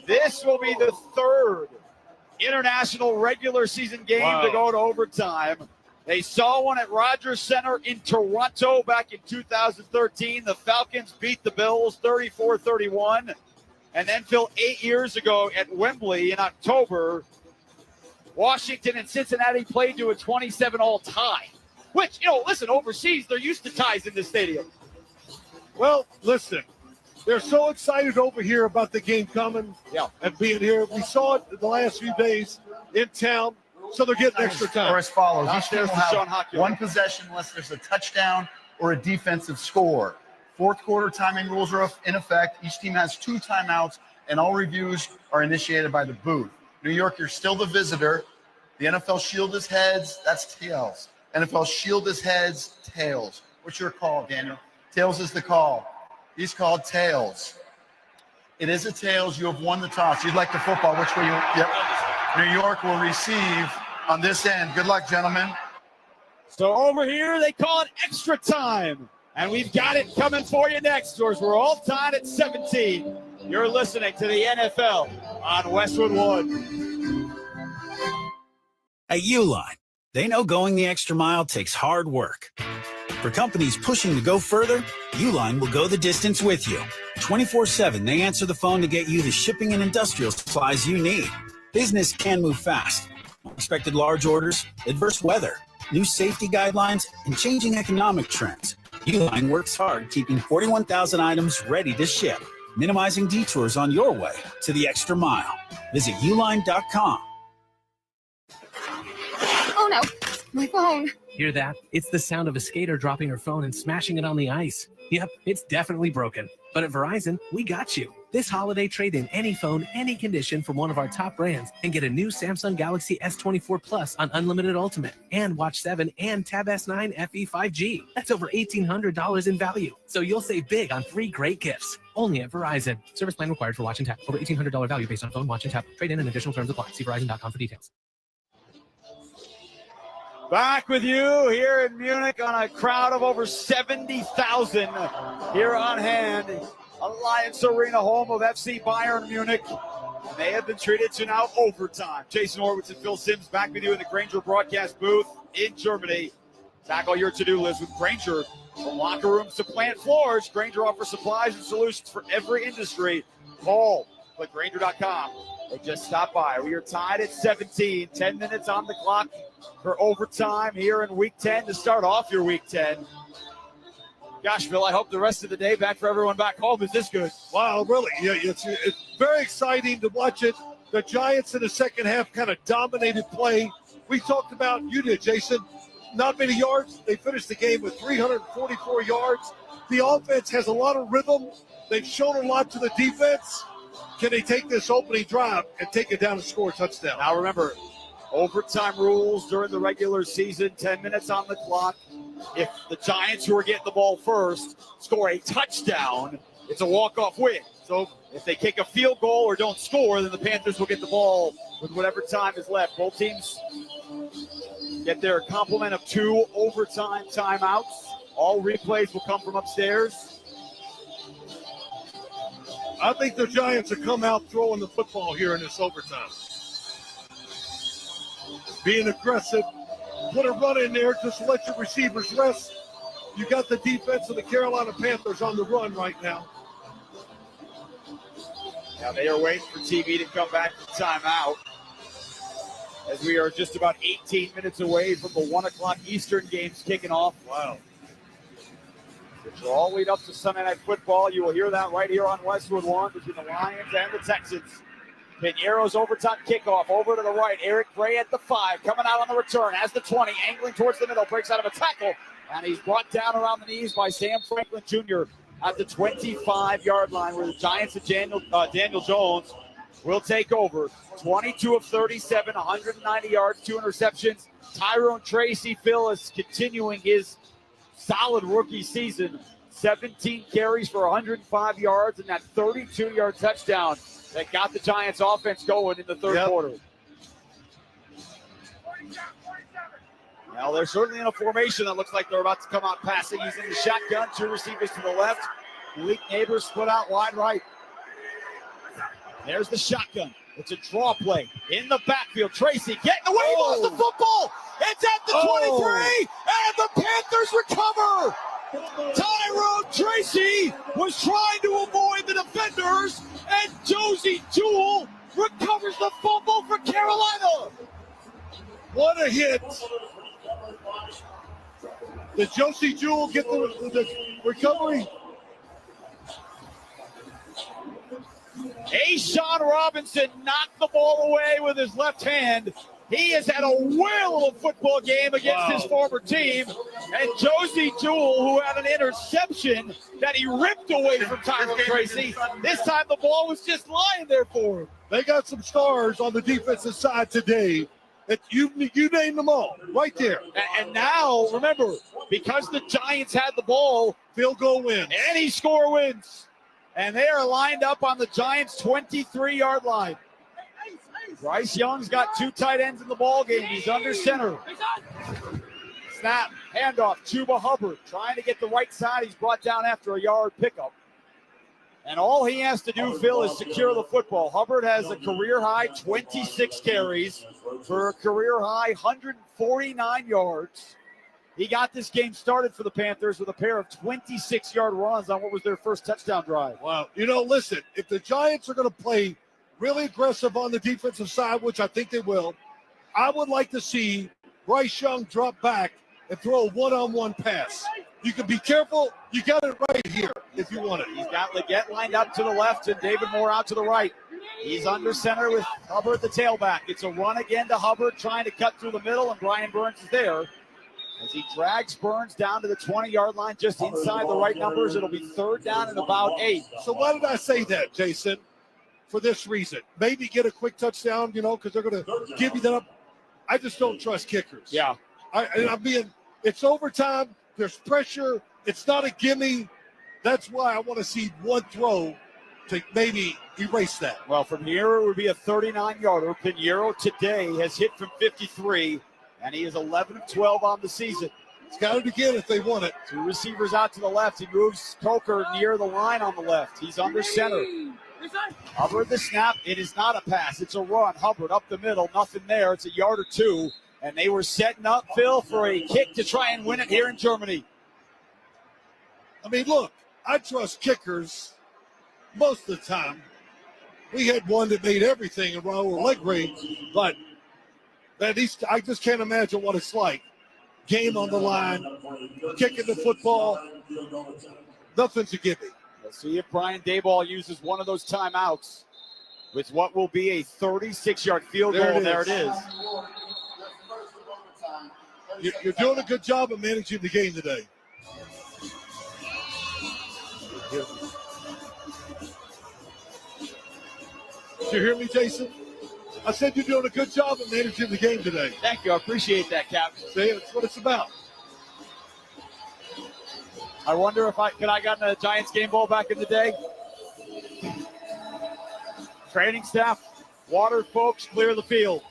Speaker 2: this will be the third international regular season game to go to overtime. They saw one at Rogers Center in Toronto back in 2013. The Falcons beat the Bills 34-31. And then, Phil, 8 years ago at Wembley in October, Washington and Cincinnati played to a 27-all tie. Which, listen, overseas, they're used to ties in the stadium.
Speaker 1: Well, listen, they're so excited over here about the game coming and being here. We saw it the last few days in town, so they're getting extra time.
Speaker 14: Or as follows.
Speaker 2: Now
Speaker 14: Each team will have one possession unless there's a touchdown or a defensive score. Fourth quarter timing rules are in effect. Each team has 2 timeouts, and all reviews are initiated by the booth. New York, you're still the visitor. The NFL shield is heads. That's tails. NFL shield is heads, tails. What's your call, Daniel? Tails is the call. He's called tails. It is a tails. You have won the toss. You'd like the football. Which way you? Yep. New York will receive on this end. Good luck, gentlemen.
Speaker 2: So over here, they call it extra time. And we've got it coming for you next, George. We're all tied at 17. You're listening to the NFL on Westwood One.
Speaker 8: At Uline, they know going the extra mile takes hard work. For companies pushing to go further, Uline will go the distance with you. 24/7, they answer the phone to get you the shipping and industrial supplies you need. Business can move fast. Unexpected large orders, adverse weather, new safety guidelines, and changing economic trends. Uline works hard, keeping 41,000 items ready to ship, minimizing detours on your way to the extra mile. Visit uline.com.
Speaker 9: Oh no, my phone.
Speaker 28: Hear that? It's the sound of a skater dropping her phone and smashing it on the ice. Yep, it's definitely broken. But at Verizon, we got you. This holiday, trade in any phone, any condition from one of our top brands and get a new Samsung Galaxy S24 Plus on Unlimited Ultimate and Watch 7 and Tab S9 FE 5G. That's over $1,800 in value. So you'll save big on 3 great gifts. Only at Verizon. Service plan required for Watch and Tab. Over $1,800 value based on phone, Watch, and Tab. Trade in and additional terms apply. See Verizon.com for details.
Speaker 2: Back with you here in Munich on a crowd of over 70,000 here on hand. Alliance Arena, home of FC Bayern Munich. And they have been treated to now overtime. Jason Horwitz and Phil Simms back with you in the Grainger broadcast booth in Germany. Tackle your to-do list with Grainger. From locker rooms to plant floors, Grainger offers supplies and solutions for every industry. Call, click Grainger.com. They just stopped by. We are tied at 17. 10 minutes on the clock for overtime here in Week 10 to start off your Week 10. Gosh, Phil, I hope the rest of the day back for everyone back home is this good.
Speaker 1: Wow, really. Yeah, it's very exciting to watch it. The Giants in the second half kind of dominated play. We talked about, you did, Jason, not many yards. They finished the game with 344 yards. The offense has a lot of rhythm. They've shown a lot to the defense. Can they take this opening drive and take it down and score a touchdown?
Speaker 2: Now remember, overtime rules during the regular season, 10 minutes on the clock. If the Giants, who are getting the ball first, score a touchdown, it's a walk-off win. So if they kick a field goal or don't score, then the Panthers will get the ball with whatever time is left. Both teams get their complement of 2 overtime timeouts. All replays will come from upstairs.
Speaker 1: I think the Giants will come out throwing the football here in this overtime. Being aggressive, put a run in there just to let your receivers rest. You got the defense of the Carolina Panthers on the run right now.
Speaker 2: Now they are waiting for TV to come back from timeout, as we are just about 18 minutes away from the 1 o'clock Eastern games kicking off.
Speaker 1: Wow.
Speaker 2: Which will all lead up to Sunday Night Football. You will hear that right here on Westwood One between the Lions and the Texans. Piñeiro's overtime kickoff over to the right. Eric Gray at the 5, coming out on the return, has the 20, angling towards the middle, breaks out of a tackle, and he's brought down around the knees by Sam Franklin Jr. at the 25-yard line, where the Giants of Daniel Jones will take over. 22 of 37, 190 yards, 2 interceptions. Tyrone Tracy, Phil, is continuing his solid rookie season. 17 carries for 105 yards and that 32-yard touchdown that got the Giants offense going in the third quarter. Well, they're certainly in a formation that looks like they're about to come out passing. He's in the shotgun, 2 receivers to the left. Malik Neighbors split out wide right. There's the shotgun. It's a draw play in the backfield. Tracy getting away, lost the football. It's at the 23, and the Panthers recover. Tyrone Tracy was trying to avoid the defenders, and Josie Jewell recovers the fumble for Carolina.
Speaker 1: What a hit. Did Josie Jewell get the recovery?
Speaker 2: A'Shawn Robinson knocked the ball away with his left hand. He has had a whale of a football game against his former team. And Josie Jewell, who had an interception that he ripped away from Tyrone Tracy, this time the ball was just lying there for him.
Speaker 1: They got some stars on the defensive side today. You named them all right there.
Speaker 2: And now, remember, because the Giants had the ball,
Speaker 1: field goal wins.
Speaker 2: Any score wins. And they are lined up on the Giants' 23-yard line. Bryce Young's got 2 tight ends in the ball game. He's under center. Snap, handoff, Chuba Hubbard trying to get the right side. He's brought down after a yard pickup. And all he has to do, Phil, is secure the football. Hubbard has a career-high 26 carries for a career-high 149 yards. He got this game started for the Panthers with a pair of 26-yard runs on what was their first touchdown drive.
Speaker 1: Wow. Listen, if the Giants are going to play really aggressive on the defensive side, which I think they will, I would like to see Bryce Young drop back and throw a one-on-one pass. You can be careful. You got it right here if you want it.
Speaker 2: He's got Leggett lined up to the left and David Moore out to the right. He's under center with Hubbard, the tailback. It's a run again to Hubbard, trying to cut through the middle, and Brian Burns is there. As he drags Burns down to the 20-yard line, just inside the right numbers. It'll be 3rd down and about 8.
Speaker 1: So why did I say that, Jason? For this reason. Maybe get a quick touchdown, because they're going to give you that up. I just don't trust kickers.
Speaker 2: Yeah.
Speaker 1: It's overtime. There's pressure. It's not a gimme. That's why I want to see one throw to maybe erase that.
Speaker 2: Well, from here, it would be a 39-yarder. Piñeiro today has hit from 53, and he is 11 of 12 on the season.
Speaker 1: He's got it again if they want it.
Speaker 2: 2 receivers out to the left. He moves Coker near the line on the left. He's under center. Hubbard the snap. It is not a pass. It's a run. Hubbard up the middle. Nothing there. It's a yard or 2. And they were setting up, Phil, for a kick to try and win it here in Germany.
Speaker 1: Look, I trust kickers most of the time. We had one that made everything in Raul Allegri, but I just can't imagine what it's like. Game on the line, kicking the football, nothing's a gimme.
Speaker 2: Let's see if Brian Daboll uses one of those timeouts with what will be a 36-yard field goal. There it is.
Speaker 1: You're doing a good job of managing the game today. Did you hear me, Jason? I said you're doing a good job of managing the game today.
Speaker 2: Thank you. I appreciate that, Captain.
Speaker 1: See, that's what it's about.
Speaker 2: I wonder if I gotten a Giants game ball back in the day. Training staff, water folks, clear the field.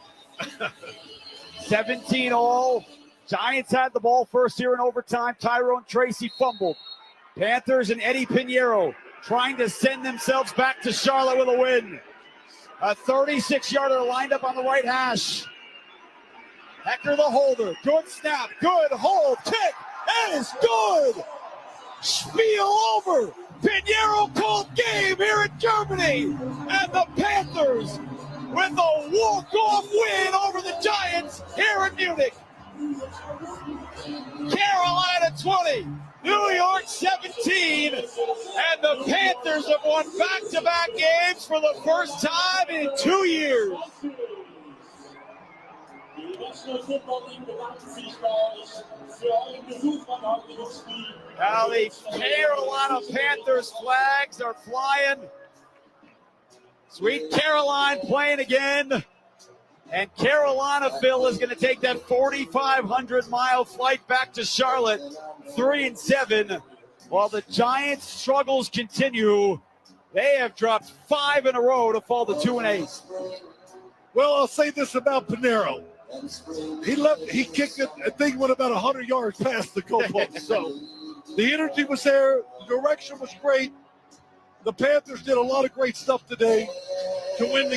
Speaker 2: 17 all. Giants had the ball first here in overtime. Tyrone Tracy fumbled. Panthers and Eddie Piñeiro trying to send themselves back to Charlotte with a win. A 36-yarder lined up on the right hash. Hecker the holder. Good snap. Good hold. Kick. It is good. Spiel over. Pinheiro called game here in Germany. And the Panthers with a walk-off win over the Giants here in Munich. Carolina 20, New York 17, and the Panthers have won back-to-back games for the first time in 2 years. Now the Carolina Panthers flags are flying. Sweet Caroline playing again. And Carolina, Phil, is going to take that 4,500-mile flight back to Charlotte, 3-7, while the Giants' struggles continue. They have dropped 5 in a row to fall to 2-8.
Speaker 1: Well, I'll say this about Pinheiro. He kicked it, I think, went about 100 yards past the goalpost. So the energy was there. The direction was great. The Panthers did a lot of great stuff today to win the